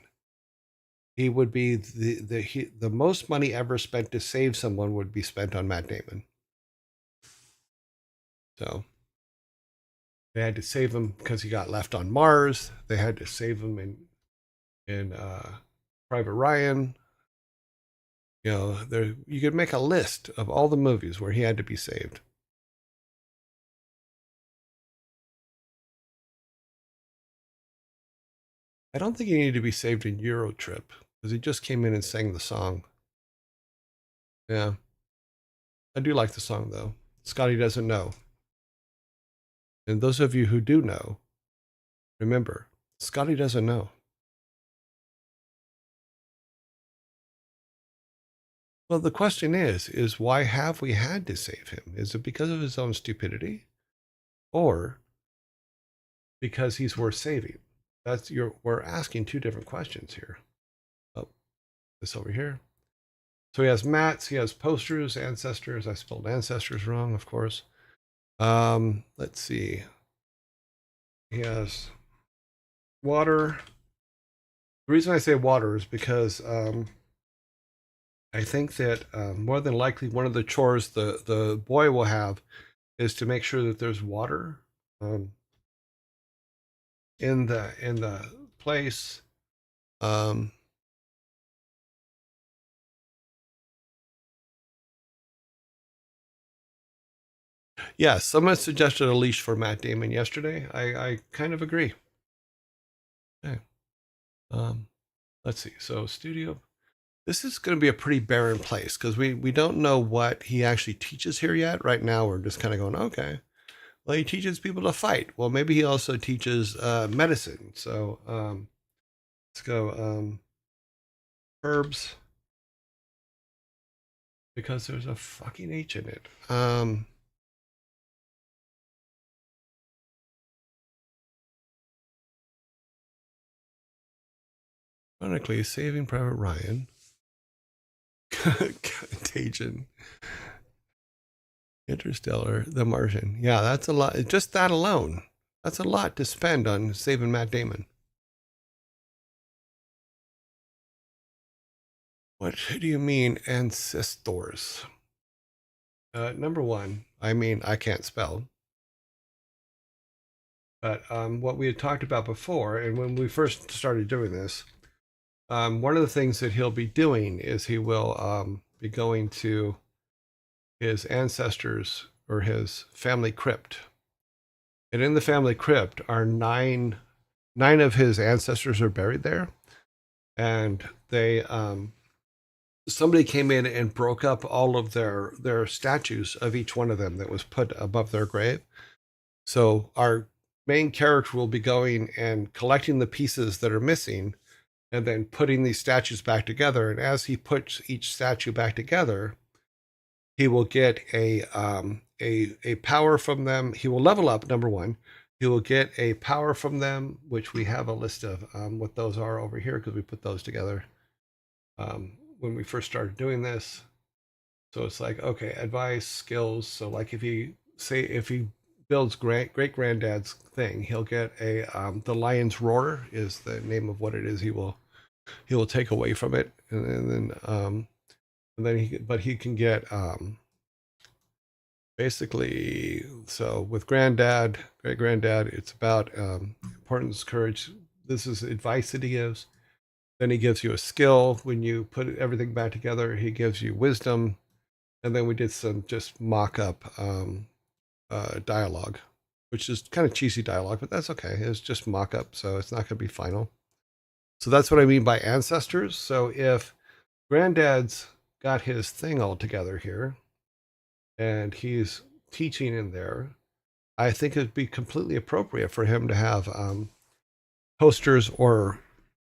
he would be the most money ever spent to save someone would be spent on Matt Damon. So they had to save him because he got left on Mars. They had to save him in Private Ryan. You know, there you could make a list of all the movies where he had to be saved. I don't think he needed to be saved in Euro Trip because he just came in and sang the song. Yeah, I do like the song though. Scotty doesn't know. And those of you who do know, remember, Scotty doesn't know. Well, the question is why have we had to save him? Is it because of his own stupidity? Or because he's worth saving? We're asking two different questions here. Oh, this over here. So he has mats, he has posters, ancestors. I spelled ancestors wrong, of course. Let's see. He has water. The reason I say water is because I think that more than likely one of the chores the boy will have is to make sure that there's water in the place. Yeah, someone suggested a leash for Matt Damon yesterday. I kind of agree. Okay. Let's see. So studio. This is going to be a pretty barren place because we don't know what he actually teaches here yet. Right now, we're just kind of going, okay. Well, he teaches people to fight. Well, maybe he also teaches medicine. So let's go herbs because there's a fucking H in it. Ironically, Saving Private Ryan, Contagion, Interstellar, The Martian. Yeah, that's a lot. Just that alone, that's a lot to spend on saving Matt Damon. What do you mean, ancestors? Number one, I mean, I can't spell. But what we had talked about before, and when we first started doing this, one of the things that he'll be doing is he will be going to his ancestors or his family crypt. And in the family crypt are nine of his ancestors are buried there. And they somebody came in and broke up all of their statues of each one of them that was put above their grave. So our main character will be going and collecting the pieces that are missing and then putting these statues back together. And as he puts each statue back together, he will get a power from them. He will level up, number one. He will get a power from them, which we have a list of what those are over here because we put those together when we first started doing this. So it's like, okay, advice, skills. So like if he Bill's great granddad's thing. He'll get a the lion's roar is the name of what it is. He will take away from it, and then he can get basically, so with great granddad, it's about importance, courage. This is advice that he gives. Then he gives you a skill. When you put everything back together, he gives you wisdom. And then we did some just mock up dialogue, which is kind of cheesy dialogue, but that's okay. It's just mock up, so it's not going to be final. So that's what I mean by ancestors. So if granddad's got his thing all together here and he's teaching in there, I think it'd be completely appropriate for him to have posters or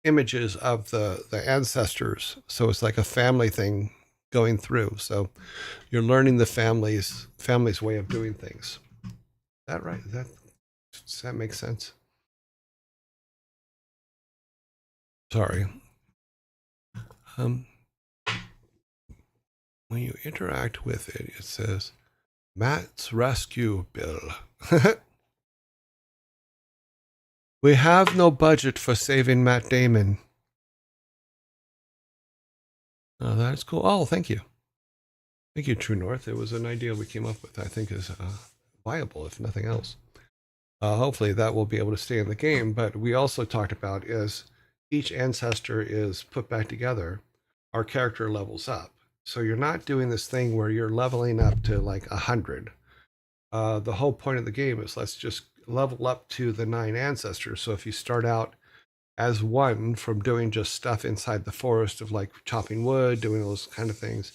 images of the ancestors. So it's like a family thing going through. So you're learning the family's way of doing things. Is that right? Does that make sense? Sorry. Um, when you interact with it, it says Matt's Rescue Bill. We have no budget for saving Matt Damon. Oh, that's cool. Oh, thank you. Thank you, True North. It was an idea we came up with, I think is viable, if nothing else. Hopefully that will be able to stay in the game. But we also talked about is each ancestor is put back together, our character levels up. So you're not doing this thing where you're leveling up to like 100. The whole point of the game is let's just level up to the 9 ancestors. So if you start out as one from doing just stuff inside the forest of like chopping wood, doing those kind of things,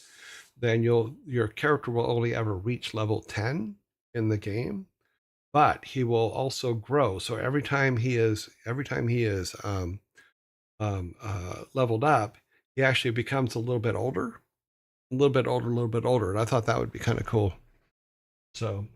then your character will only ever reach level 10 in the game, but he will also grow. So every time he is leveled up, he actually becomes a little bit older, a little bit older, a little bit older. And I thought that would be kind of cool. So,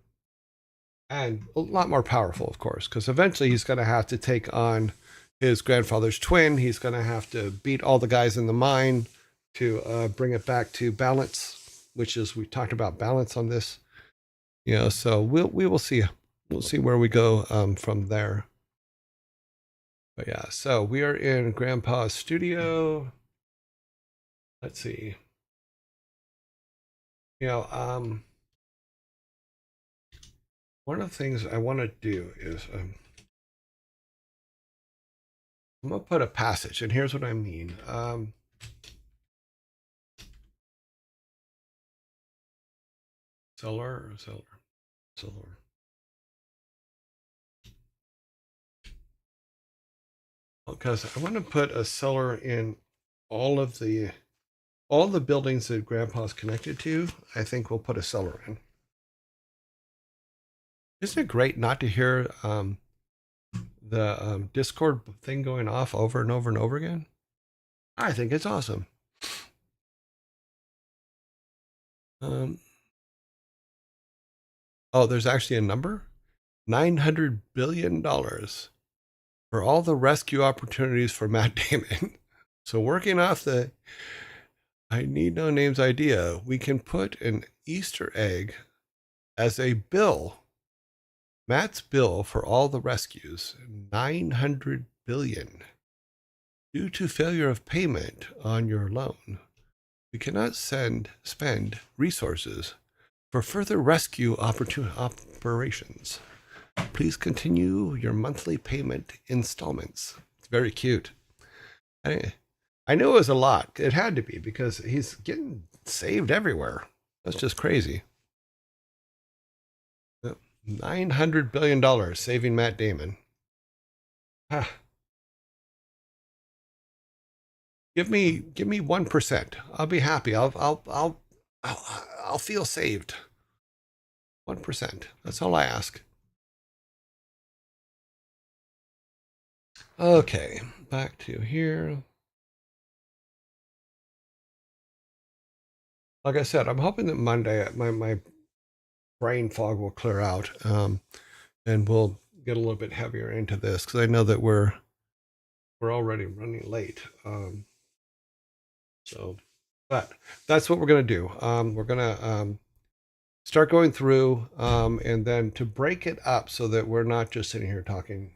and a lot more powerful, of course, because eventually he's going to have to take on his grandfather's twin. He's going to have to beat all the guys in the mine to bring it back to balance, which is we talked about balance on this. So we will see. We'll see where we go from there. But yeah, so we are in Grandpa's studio. Let's see. One of the things I want to do is I'm going to put a passage, and here's what I mean. Seller. Because I want to put a cellar in all the buildings that Grandpa's connected to. I think we'll put a cellar in. Isn't it great not to hear the Discord thing going off over and over and over again? I think it's awesome. There's actually a number: $900 billion for all the rescue opportunities for Matt Damon. So working off the I need no names idea, we can put an Easter egg as a bill. Matt's bill for all the rescues, $900 billion. Due to failure of payment on your loan, we cannot spend resources for further rescue operations. Please continue your monthly payment installments. It's very cute. I knew it was a lot. It had to be because he's getting saved everywhere. That's just crazy. $900 billion saving Matt Damon. Ah. Give me 1%. I'll be happy. I'll feel saved. 1%. That's all I ask. Okay, back to here. Like I said, I'm hoping that Monday my brain fog will clear out, and we'll get a little bit heavier into this because I know that we're already running late. So, but that's what we're gonna do. We're gonna start going through, and then to break it up so that we're not just sitting here talking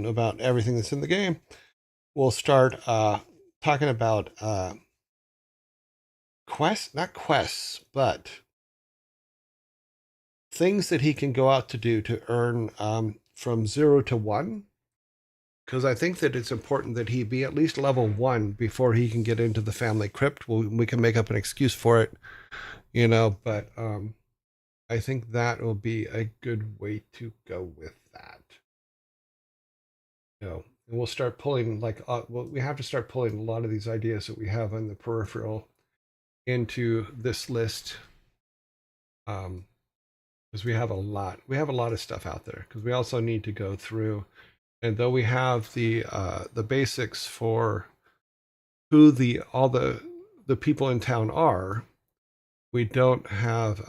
about everything that's in the game. We'll start talking about quests, not quests, but things that he can go out to do to earn from 0 to 1. Because I think that it's important that he be at least level 1 before he can get into the family crypt. We can make up an excuse for it, but I think that will be a good way to go with that. And we'll start pulling we have to start pulling a lot of these ideas that we have on the peripheral into this list, because we have a lot of stuff out there, because we also need to go through, and though we have the basics for who all the people in town are, we don't have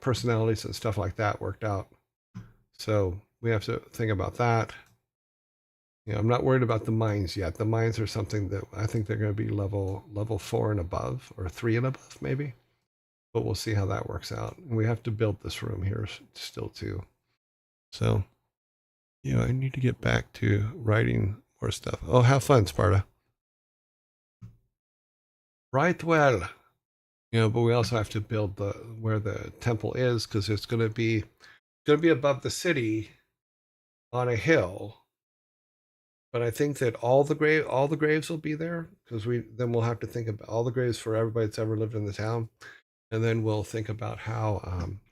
personalities and stuff like that worked out. So we have to think about that. I'm not worried about the mines yet. The mines are something that I think they're going to be level 4 and above, or 3 and above maybe. But we'll see how that works out. And we have to build this room here still too. So, I need to get back to writing more stuff. Oh, have fun, Sparta. Right, well. But we also have to build where the temple is, because it's going to be above the city on a hill. But I think that all the graves will be there, because we'll have to think about all the graves for everybody that's ever lived in the town, and then we'll think about how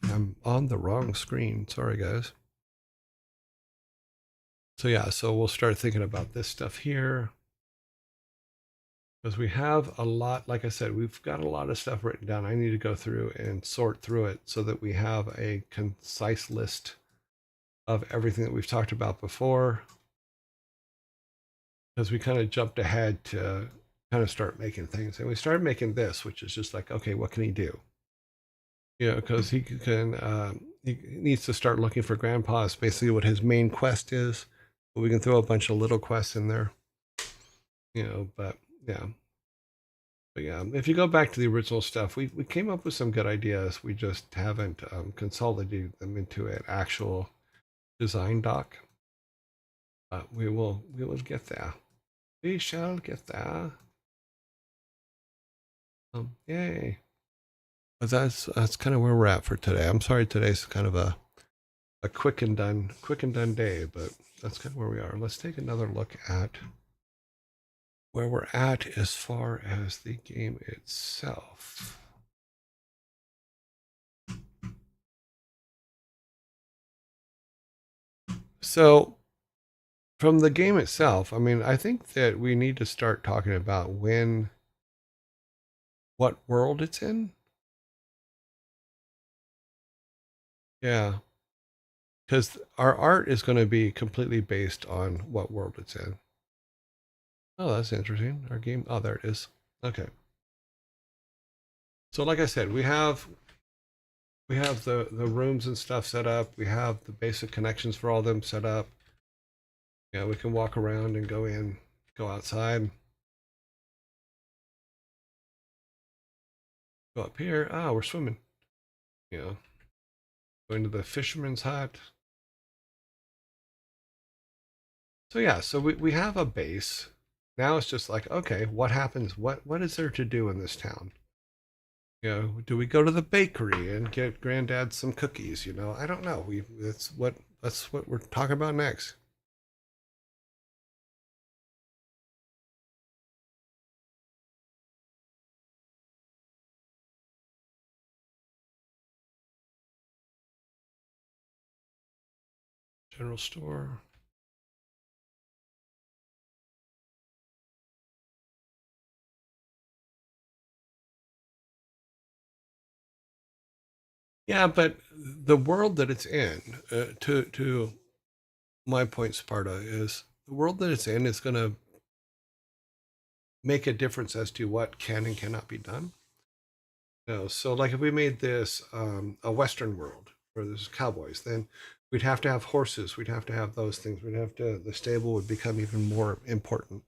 I'm on the wrong screen. Sorry, guys. So yeah, so we'll start thinking about this stuff here, because we have a lot. Like I said, we've got a lot of stuff written down. I need to go through and sort through it so that we have a concise list of everything that we've talked about before, because we kind of jumped ahead to kind of start making things, and we started making this, which is just like, okay, what can he do? Because he needs to start looking for grandpa. Is basically what his main quest is, but we can throw a bunch of little quests in there. But yeah. But yeah, if you go back to the original stuff, we came up with some good ideas. We just haven't consolidated them into an actual design doc. But we will get there. We shall get there. Yay. But that's kind of where we're at for today. I'm sorry today's kind of a quick and done day, but that's kind of where we are. Let's take another look at where we're at as far as the game itself. So from the game itself, I mean, I think that we need to start talking about what world it's in. Yeah. Because our art is going to be completely based on what world it's in. Oh, that's interesting. Our game. Oh, there it is. Okay. So like I said, we have the rooms and stuff set up. We have the basic connections for all of them set up. Yeah, we can walk around and go outside. Go up here. Ah, we're swimming. Yeah. Go into the fisherman's hut. So yeah, so we have a base. Now it's just like, okay, what happens? What is there to do in this town? Do we go to the bakery and get granddad some cookies? I don't know. That's what we're talking about next. General store. Yeah, but the world that it's in, to my point, Sparta, is the world that it's in is going to make a difference as to what can and cannot be done. So like if we made this a Western world where there's cowboys, then we'd have to have horses. We'd have to have those things. The stable would become even more important.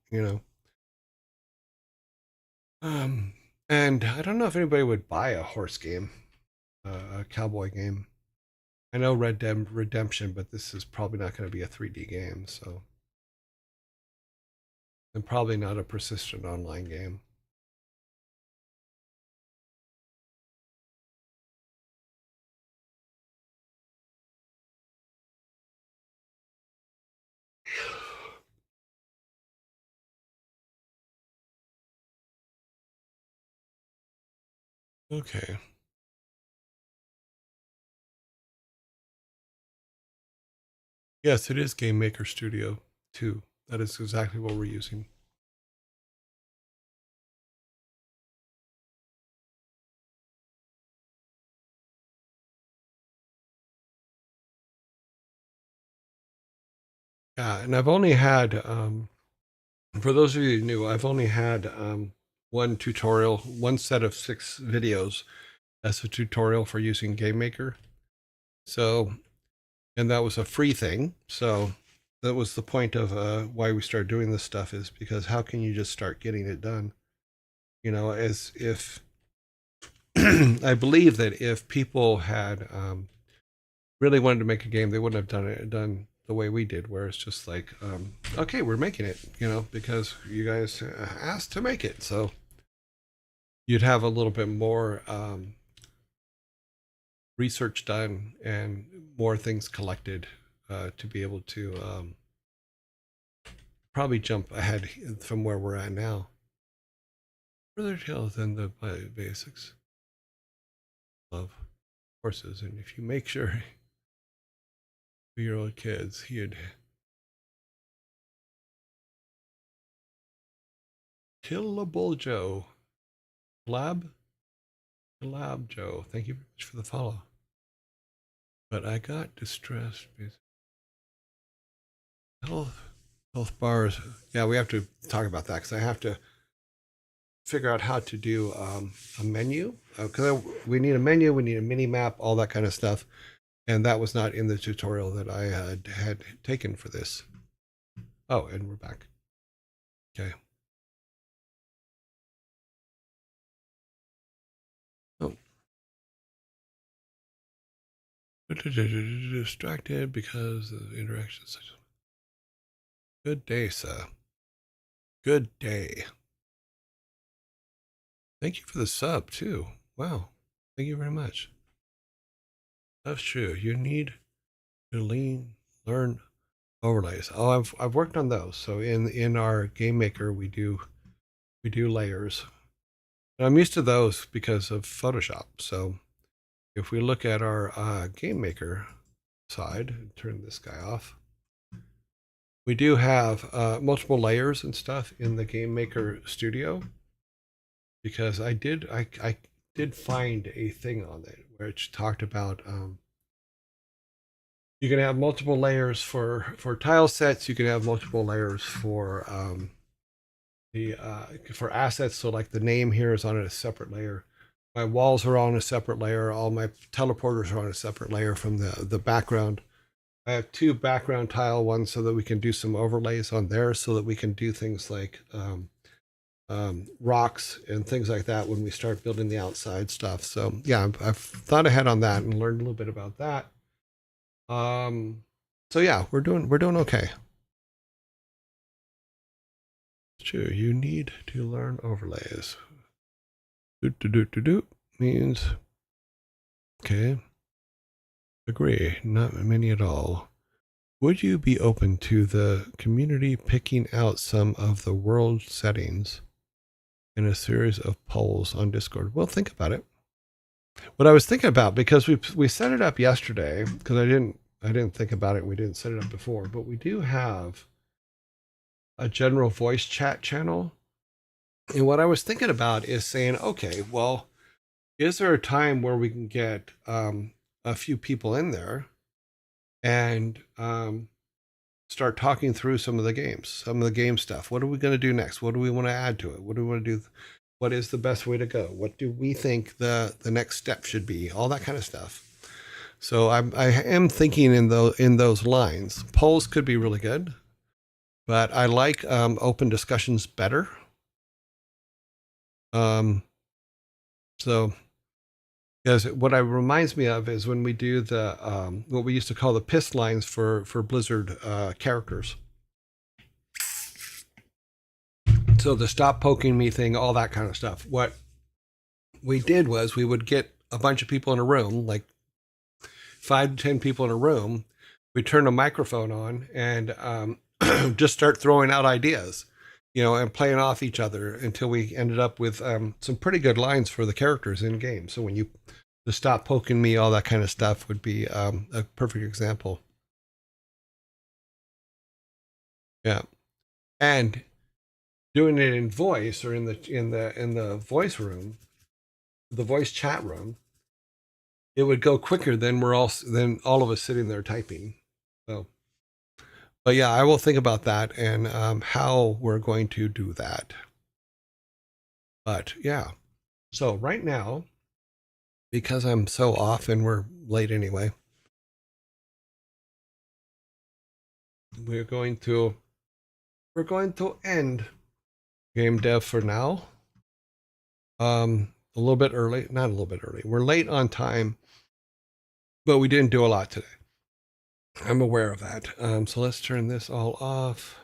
Um, And I don't know if anybody would buy a horse game, a cowboy game. I know Red Dead Redemption, but this is probably not going to be a 3D game, so. And probably not a persistent online game. Okay. Yes, it is Game Maker Studio 2. That is exactly what we're using. Yeah, and I've only had, for those of you who knew, I've only had one tutorial, one set of 6 videos as a tutorial for using Game Maker. So, and that was a free thing. So that was the point of why we started doing this stuff, is because how can you just start getting it done? You know, as if I believe that if people had really wanted to make a game, they wouldn't have done the way we did, where it's just like, okay, we're making it, you know, because you guys asked to make it. So you'd have a little bit more research done and more things collected to be able to probably jump ahead from where we're at now. Further details than the basics of horses, and if you make sure 2-year-old kids, he'd Killable Joe. Lab? Lab Joe. Thank you very much for the follow. But I got distressed. Health bars. Yeah, we have to talk about that because I have to figure out how to do a menu. Because we need a menu, we need a mini map, all that kind of stuff. And that was not in the tutorial that I had taken for this. Oh, and we're back. Okay. Oh. Distracted because of the interactions. Good day, sir. Good day. Thank you for the sub, too. Wow. Thank you very much. That's true. You need to learn overlays. Oh, I've worked on those. So in our game maker, we do layers. And I'm used to those because of Photoshop. So if we look at our game maker side, turn this guy off. We do have multiple layers and stuff in the game maker studio, because I did find a thing on it which talked about you can have multiple layers for tile sets. You can have multiple layers for the for assets. So like the name here is on a separate layer. My walls are on a separate layer. All my teleporters are on a separate layer from the background. I have 2 background tile ones so that we can do some overlays on there, so that we can do things like rocks and things like that when we start building the outside stuff. So yeah, I've thought ahead on that and learned a little bit about that. So yeah, we're doing okay. It's true. You need to learn overlays. Do means okay. Agree. Not many at all. Would you be open to the community picking out some of the world settings in a series of polls on Discord? Well, think about it. What I was thinking about, because we set it up yesterday, because I didn't think about it. We didn't set it up before, but we do have a general voice chat channel. And what I was thinking about is saying, okay, well, is there a time where we can get a few people in there and start talking through some of the games, some of the game stuff? What are we going to do next? What do we want to add to it? What do we want to do? What is the best way to go? What do we think the next step should be? All that kind of stuff. So I am thinking in those lines. Polls could be really good, but I like open discussions better. So, because what it reminds me of is when we do the what we used to call the piss lines for Blizzard characters. So the stop poking me thing, all that kind of stuff. What we did was we would get a bunch of people in a room, like 5 to 10 people in a room. We turn a microphone on and just start throwing out ideas, and playing off each other until we ended up with some pretty good lines for the characters in game. So when you the stop poking me, all that kind of stuff would be a perfect example. Yeah, and doing it in voice or in the voice room, the voice chat room, it would go quicker than all of us sitting there typing. So, but yeah, I will think about that and how we're going to do that. But yeah, so right now, because I'm so off and we're late anyway, we're going to end game dev for now. A little bit early, not a little bit early. We're late on time, but we didn't do a lot today. I'm aware of that. So let's turn this all off.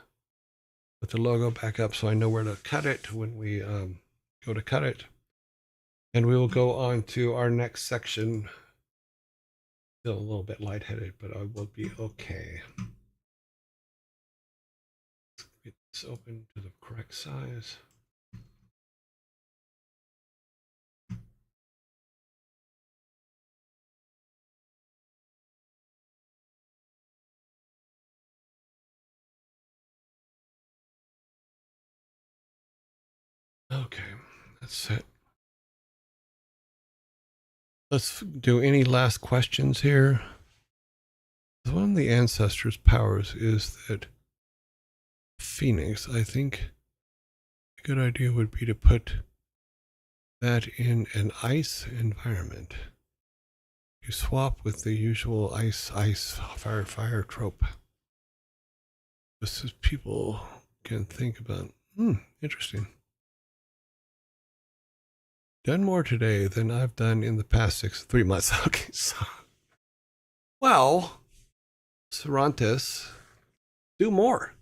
Put the logo back up so I know where to cut it when we go to cut it. And we will go on to our next section. Still a little bit lightheaded, but I will be okay. Get this open to the correct size. Okay, that's it. Let's do any last questions here. One of the ancestors' powers is that Phoenix, I think a good idea would be to put that in an ice environment. You swap with the usual ice, fire trope. Just as people can think about, interesting. Done more today than I've done in the past 3 months. Okay, so. Well, Cervantes, do more.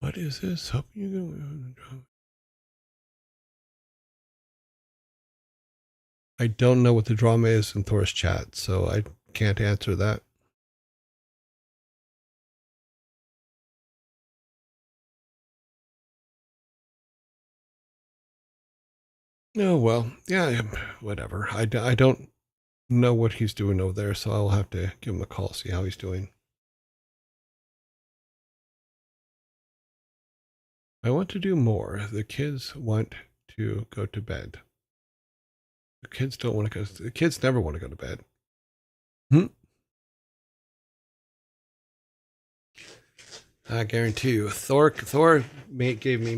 What is this? Hope you. I don't know what the drama is in Thor's chat, so I can't answer that. Oh, well, yeah, whatever. I don't know what he's doing over there, so I'll have to give him a call, see how he's doing. I want to do more. The kids want to go to bed. The kids don't want to go. The kids never want to go to bed. I guarantee you, Thor gave me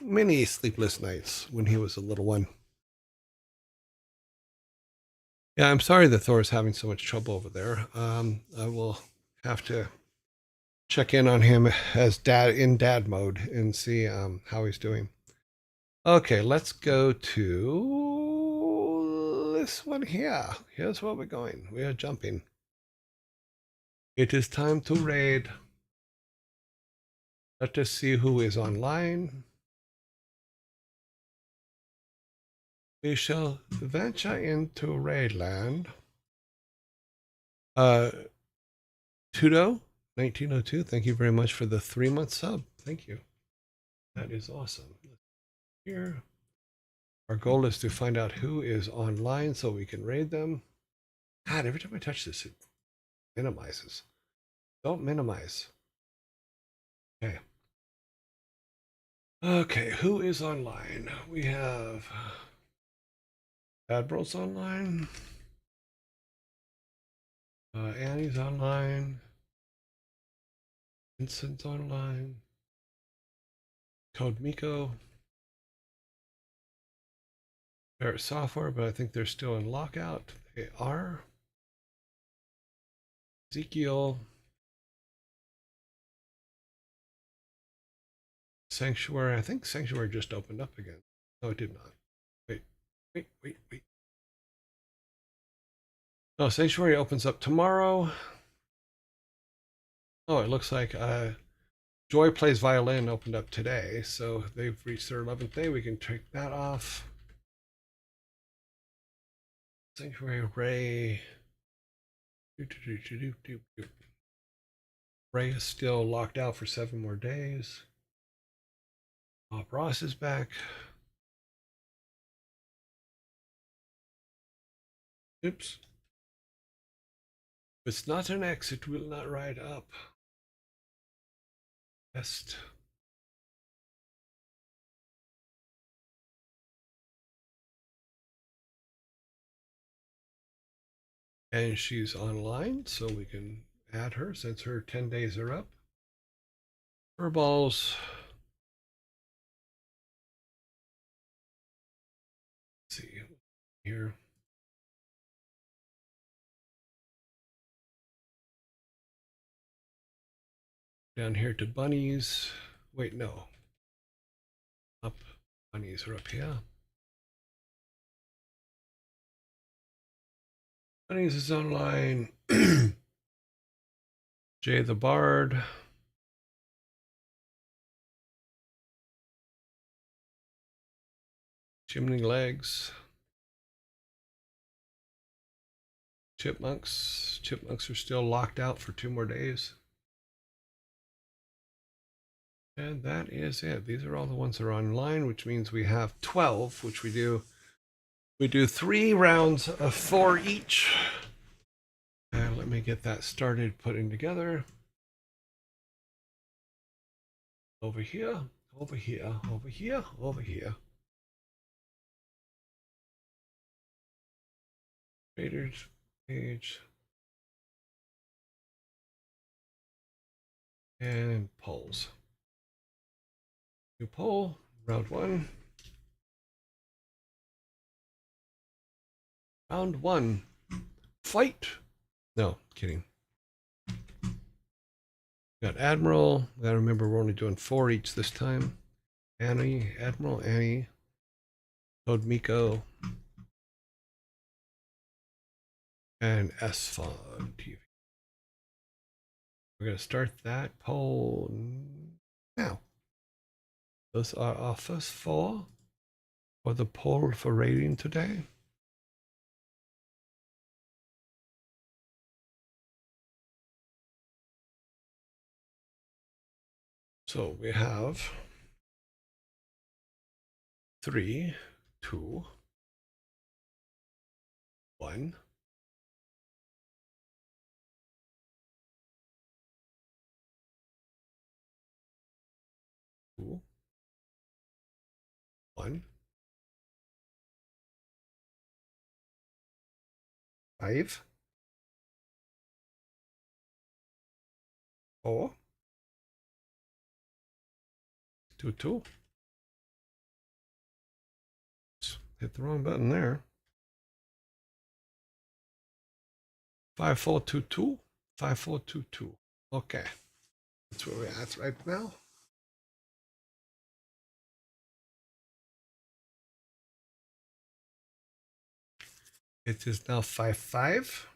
many sleepless nights when he was a little one. Yeah, I'm sorry that Thor is having so much trouble over there. I will have to check in on him as dad mode and see how he's doing. Okay, let's go to this one here. Here's where we're going. We are jumping. It is time to raid. Let us see who is online. We shall venture into Raidland. Tudo, 1902, thank you very much for the 3-month sub. Thank you. That is awesome. Here. Our goal is to find out who is online so we can raid them. God, every time I touch this, it minimizes. Don't minimize. Okay. Okay, who is online? We have Admiral's online. Annie's online. Vincent's online. Code Miko. Barrett Software, but I think they're still in lockout. They are. Ezekiel. Sanctuary. I think Sanctuary just opened up again. No, it did not. Wait. No, Sanctuary opens up tomorrow. Oh, it looks like Joy Plays Violin opened up today, so they've reached their 11th day. We can take that off. Sanctuary Ray. Ray is still locked out for 7 more days. Bob Ross is back. Oops. If it's not an X, it will not ride up. Best. And she's online, so we can add her since her 10 days are up. Furballs. Let's see here. Down here to bunnies. Wait, no. Up. Bunnies are up here. Bunnies is online. Jay the Bard. Chimney Legs. Chipmunks. Chipmunks are still locked out for 2 more days. And that is it. These are all the ones that are online, which means we have 12, which we do. We do 3 rounds of 4 each. And let me get that started putting together. Over here, over here, over here, over here. Traders page. And polls. New poll, round 1. Round 1. Fight. No, kidding. Got Admiral. Gotta remember we're only doing 4 each this time. Annie, Admiral Annie. Code Miko. And S-Fon TV. We're gonna start that poll now. Those are our first 4 for the poll for rating today. So we have 3, 2, 1. 2, 1. 5, 4, 2, 2. Hit the wrong button there. 5, 4, 2, 2. 5, 4, 2, 2. Okay. That's where we're at right now. It is now 5, 5.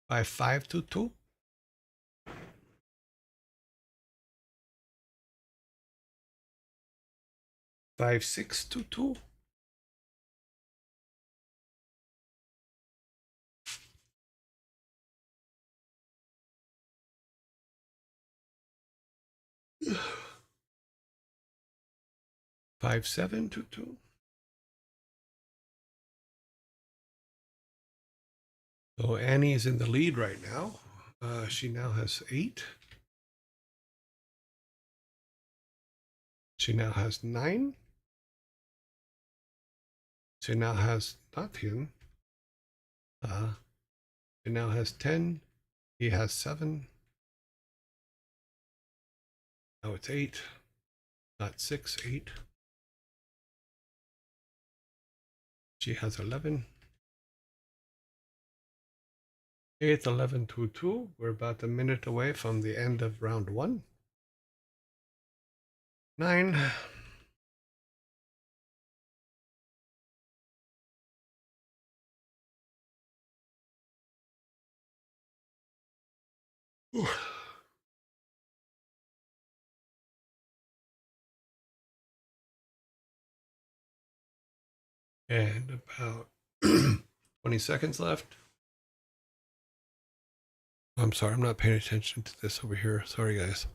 5, 5, 2, 2. 5, 6, 2, 2. 5, 7, 2, 2. So Annie is in the lead right now. She now has 8. She now has 9. She now has nothing. She now has 10. He has 7. Now it's 8. Not 6, 8. She has 11. 8, 11, 2, 2. We're about a minute away from the end of round 1. 9. And about 20 seconds left. I'm sorry, I'm not paying attention to this over here. Sorry, guys.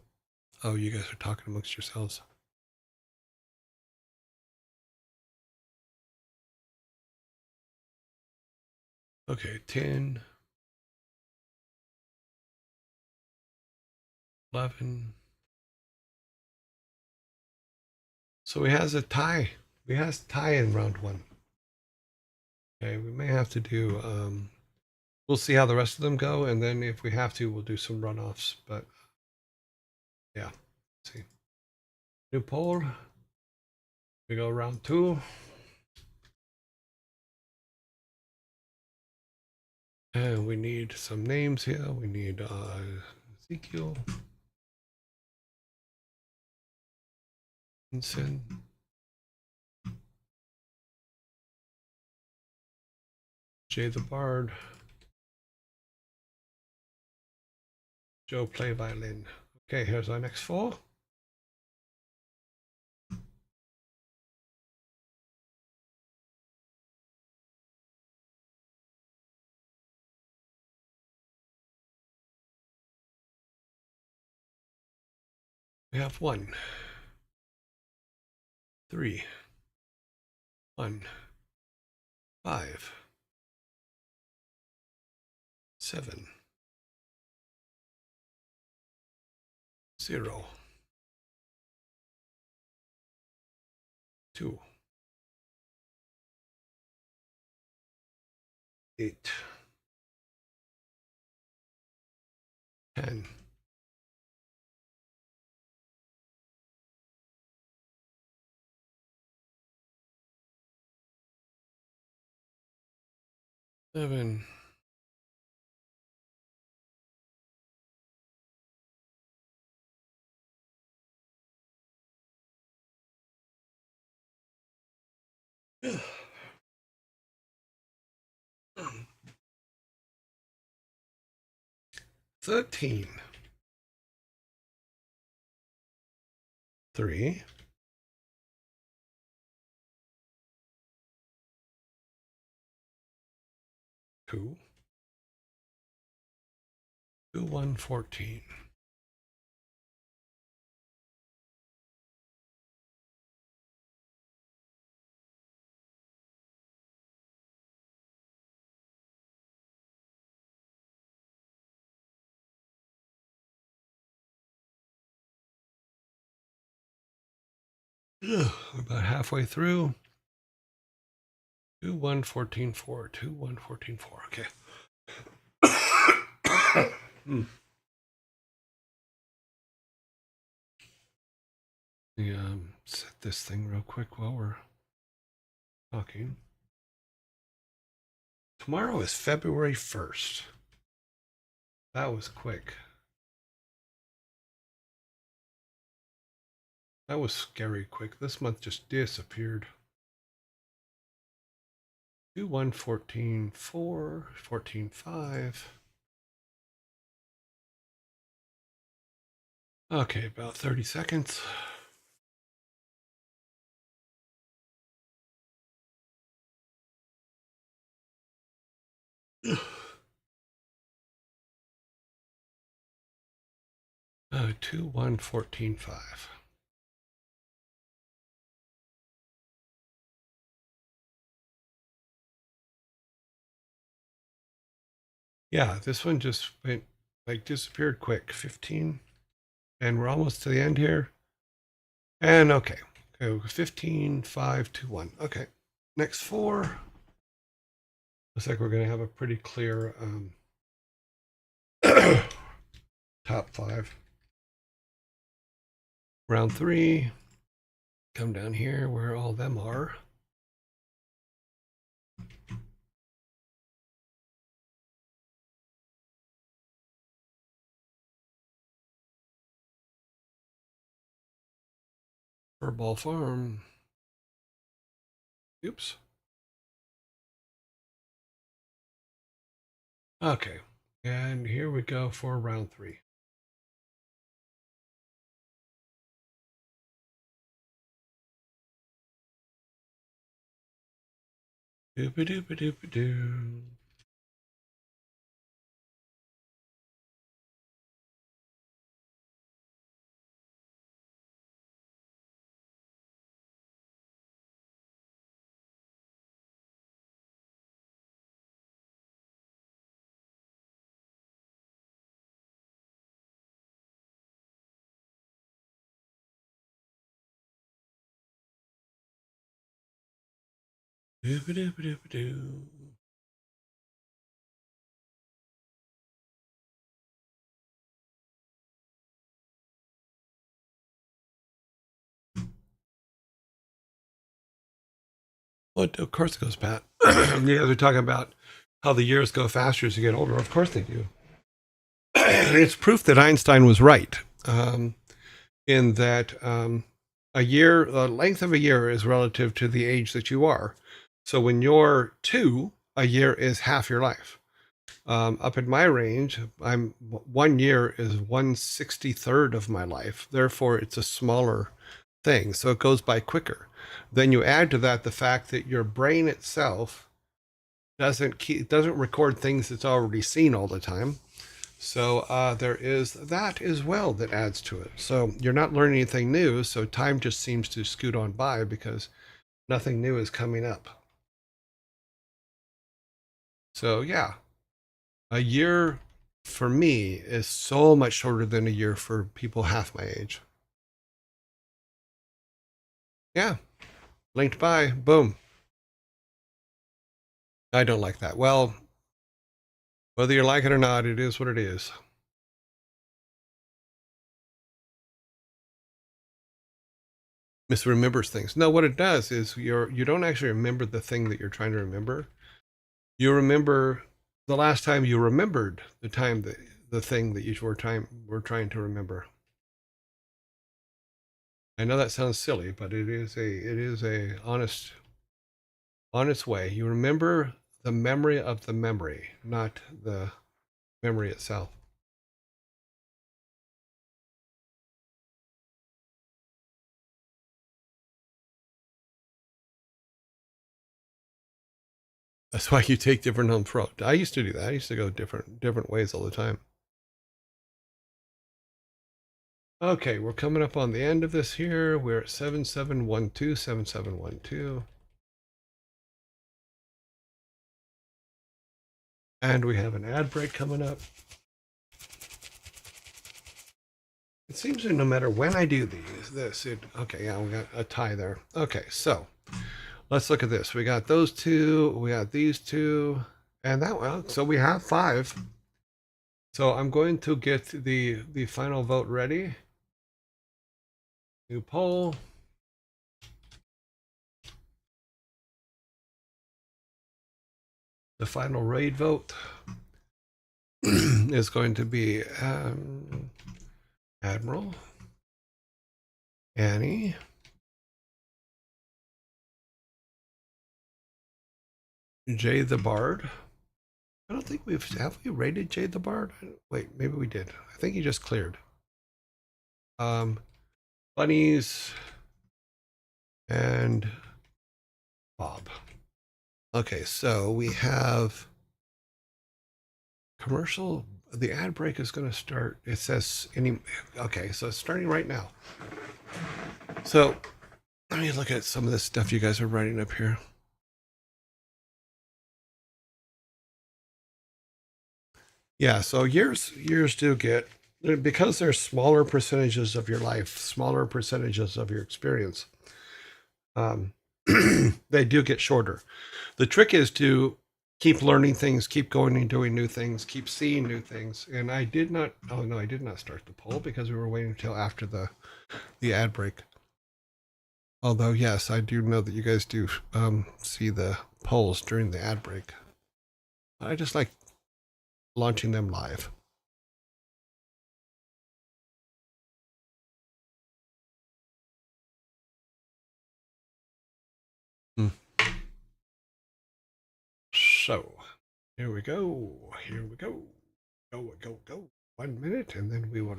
Oh, you guys are talking amongst yourselves. Okay, 10, 11. So he has a tie. We has tie in round 1. Okay, we may have to do, we'll see how the rest of them go, and then if we have to, we'll do some runoffs. But yeah, let's see. New poll. We go round 2. And we need some names here. We need Ezekiel. Vincent. Jay the Bard. Joe play violin. Okay, here's our next 4. We have 1, 3, 1, 5, 7, 0, 2, 8, 10, 7, 13, 3, 2, 2, 1, 14. We're about halfway through. 2, 1, 14, 4. 2, 1, 14, 4. Okay. Let me set this thing real quick while we're talking. Tomorrow is February 1st. That was quick. That was scary quick. This month just disappeared. 2, 1, 14, 4, 14, 5. Okay, about 30 seconds. Uh, 2, 1, 14, 5. Yeah, this one just went like disappeared quick. 15. And we're almost to the end here. And okay. Okay, 15, 5, 2, 1. Okay. Next 4. Looks like we're going to have a pretty clear top 5. Round 3. Come down here where all them are. Furball Farm. Oops. Okay. And here we go for round 3. Doop-a-doop-a-doop-a-doo. Doop-a-doop-a-doop-a-doo. Well, of course it goes, Pat. You guys are talking about how the years go faster as you get older. Of course they do. It's proof that Einstein was right, in that a year, the length of a year is relative to the age that you are. So when you're 2, a year is half your life. Up in my range, I'm 1 year is 1/63rd of my life. Therefore, it's a smaller thing, so it goes by quicker. Then you add to that the fact that your brain itself doesn't record things it's already seen all the time. So there is that as well that adds to it. So you're not learning anything new. So time just seems to scoot on by because nothing new is coming up. So yeah, a year for me is so much shorter than a year for people half my age. Yeah, blinked by, boom. I don't like that. Well, whether you like it or not, it is what it is. Misremembers things. No, what it does is you don't actually remember the thing that you're trying to remember. You remember the last time you remembered the thing that you were trying to remember. I know that sounds silly, but it is a honest way. You remember the memory of the memory, not the memory itself. That's why you take different approach. I used to do that. I used to go different ways all the time. Okay, we're coming up on the end of this here. We're at 7712, 7712. And we have an ad break coming up. It seems that no matter when I do okay, yeah, we got a tie there. Okay, so let's look at this. We got those two, we got these two, and that one. So we have 5. So I'm going to get the final vote ready. New poll. The final raid vote is going to be Admiral, Annie, Jay the Bard. I don't think have we rated Jay the Bard? Wait, maybe we did. I think he just cleared. Bunnies and Bob. Okay, so we have commercial. The ad break is going to start. It says okay, so it's starting right now. So let me look at some of the stuff you guys are writing up here. Yeah, so years do get, because they're smaller percentages of your life, smaller percentages of your experience. They do get shorter. The trick is to keep learning things, keep going and doing new things, keep seeing new things. And I did not. Oh no, I did not start the poll because we were waiting until after the ad break. Although yes, I do know that you guys do see the polls during the ad break. I just like launching them live. So, here we go. Here we go. Go, go, go. 1 minute, and then we will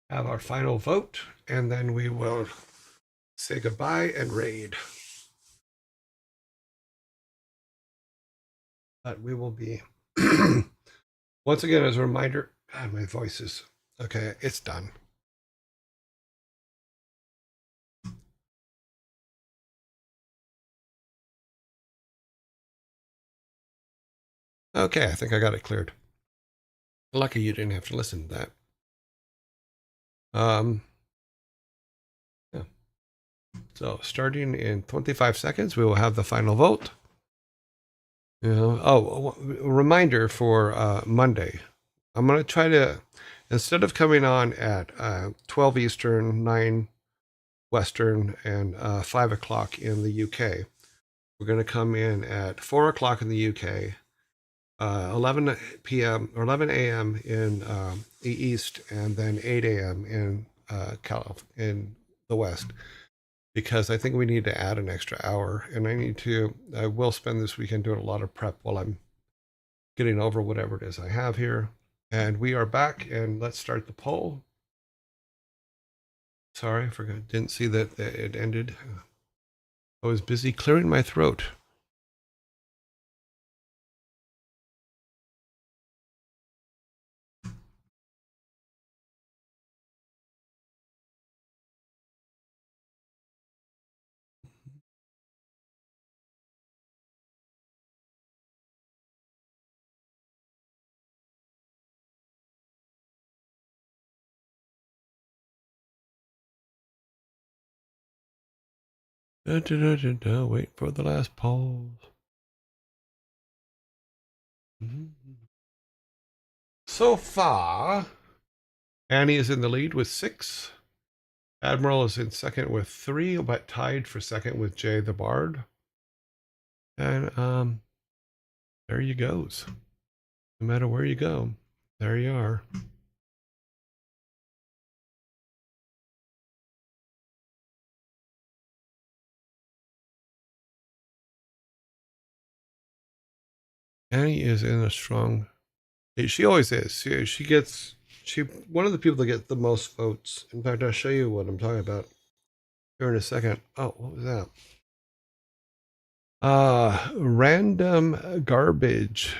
have our final vote, and then we will say goodbye and raid. But we will be, once again, as a reminder, God, my voice is, okay, it's done. Okay, I think I got it cleared. Lucky you didn't have to listen to that. Yeah. So starting in 25 seconds, we will have the final vote. Reminder for Monday. I'm going to try to, instead of coming on at 12 Eastern, 9 Western, and 5 o'clock in the UK, we're going to come in at 4 o'clock in the UK, 11 p.m. or 11 a.m. in the East, and then 8 a.m. in in the West, because I think we need to add an extra hour, and I will spend this weekend doing a lot of prep while I'm getting over whatever it is I have here. And we are back, and let's start the poll. Sorry, I forgot, didn't see that it ended. I was busy clearing my throat. Wait for the last pause. So far, Annie is in the lead with 6. Admiral is in second with 3, but tied for second with Jay the Bard. And there you goes. No matter where you go, there you are. Annie is in a strong. She always is. She one of the people that get the most votes. In fact, I'll show you what I'm talking about here in a second. Oh, what was that? Random garbage.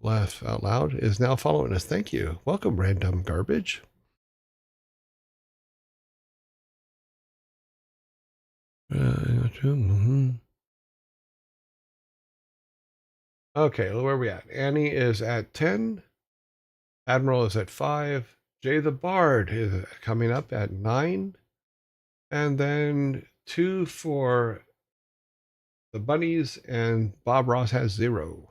Laugh out loud is now following us. Thank you. Welcome, random garbage. Okay, where are we at? Annie is at 10. Admiral is at 5. Jay the Bard is coming up at 9. And then 2 for the Bunnies, and Bob Ross has 0.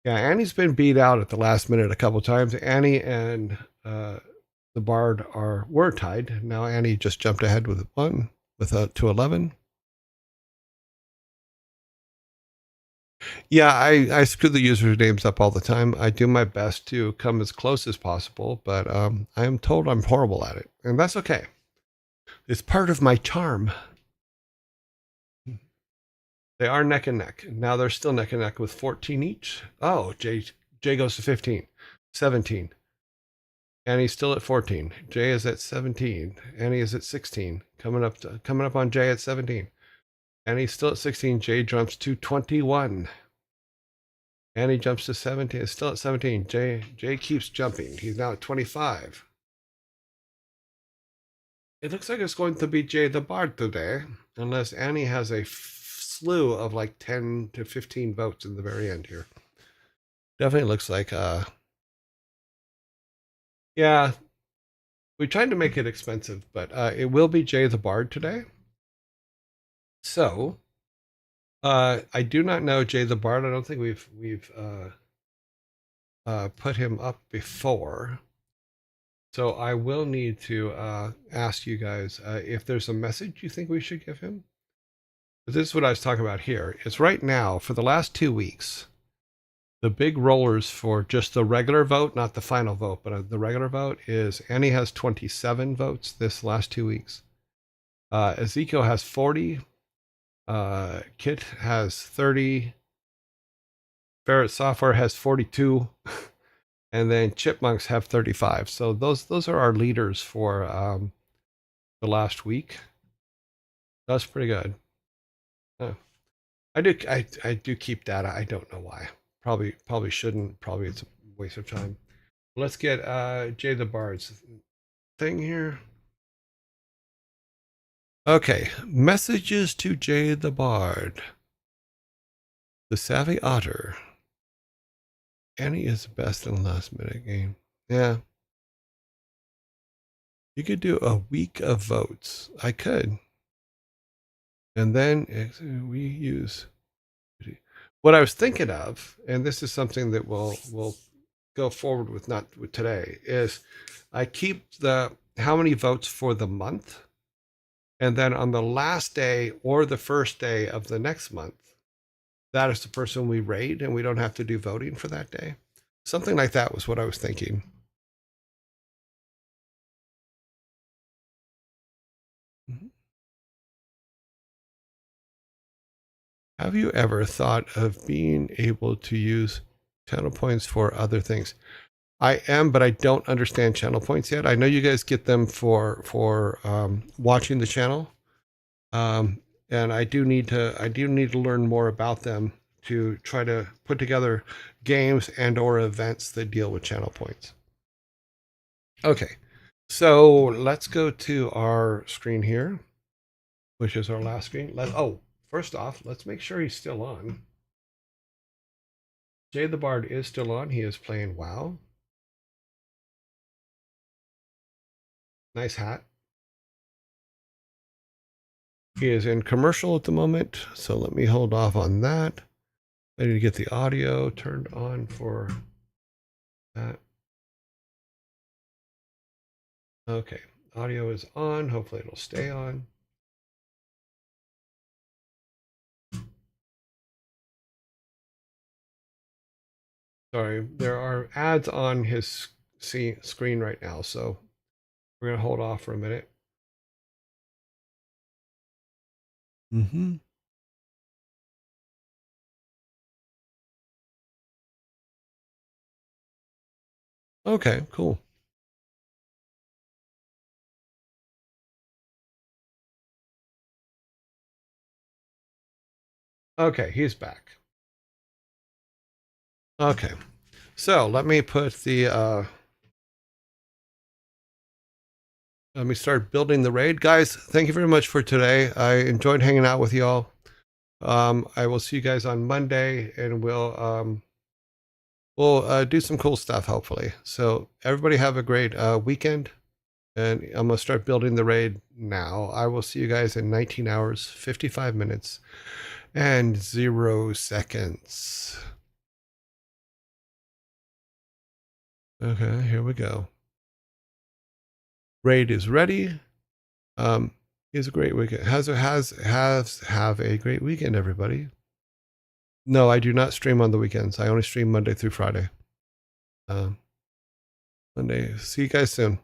Yeah, Annie's been beat out at the last minute a couple times. Annie and the Bard were tied. Now Annie just jumped ahead with 1 to 11. Yeah, I screw the usernames up all the time. I do my best to come as close as possible, but I am told I'm horrible at it, and that's okay. It's part of my charm. They are neck and neck. Now they're still neck and neck with 14 each. Oh, Jay goes to 15, 17. Annie's still at 14. Jay is at 17. Annie is at 16. Coming up on Jay at 17. Annie's still at 16. Jay jumps to 21. Annie jumps to 17. Is still at 17. Jay keeps jumping. He's now at 25. It looks like it's going to be Jay the Bard today, unless Annie has a slew of like 10 to 15 votes in the very end here. Definitely looks like yeah, we tried to make it expensive, but it will be Jay the Bard today. So I do not know Jay the Bard. I don't think we've put him up before. So I will need to ask you guys if there's a message you think we should give him. This is what I was talking about here. It's right now, for the last 2 weeks, the big rollers for just the regular vote, not the final vote, but the regular vote is Annie has 27 votes this last 2 weeks. Ezekiel has 40. Kit has 30. Ferret Software has 42, and then Chipmunks have 35. So those are our leaders for the last week. That's pretty good. I do keep data. I don't know why. Probably shouldn't. Probably it's a waste of time. Let's get Jay the Bard's thing here. Okay, messages to Jay the Bard. The Savvy Otter. Annie is best in the last minute game. Yeah. You could do a week of votes. I could. And then we use what I was thinking of, and this is something that we'll go forward with, not with today, is I keep the how many votes for the month, and then on the last day or the first day of the next month, that is the person we rate, and we don't have to do voting for that day. Something like that was what I was thinking. Mm-hmm. Have you ever thought of being able to use channel points for other things? I am, but I don't understand channel points yet. I know you guys get them for watching the channel, and I do need to learn more about them to try to put together games and or events that deal with channel points. Okay, so let's go to our screen here, which is our last screen. First off, let's make sure he's still on. Jay the Bard is still on. He is playing WoW. Nice hat. He is in commercial at the moment, so let me hold off on that. I need to get the audio turned on for that. Okay, audio is on. Hopefully it'll stay on. Sorry, there are ads on his screen right now, so we're going to hold off for a minute. Mm-hmm. Okay, cool. Okay, he's back. Okay, so let me put the let me start building the raid. Guys, thank you very much for today. I enjoyed hanging out with y'all. I will see you guys on Monday, and we'll do some cool stuff, hopefully. So everybody have a great weekend, and I'm going to start building the raid now. I will see you guys in 19 hours, 55 minutes, and 0 seconds. Okay, here we go. Raid is ready. It's a great weekend. Have a great weekend, everybody. No, I do not stream on the weekends. I only stream Monday through Friday. Monday. See you guys soon.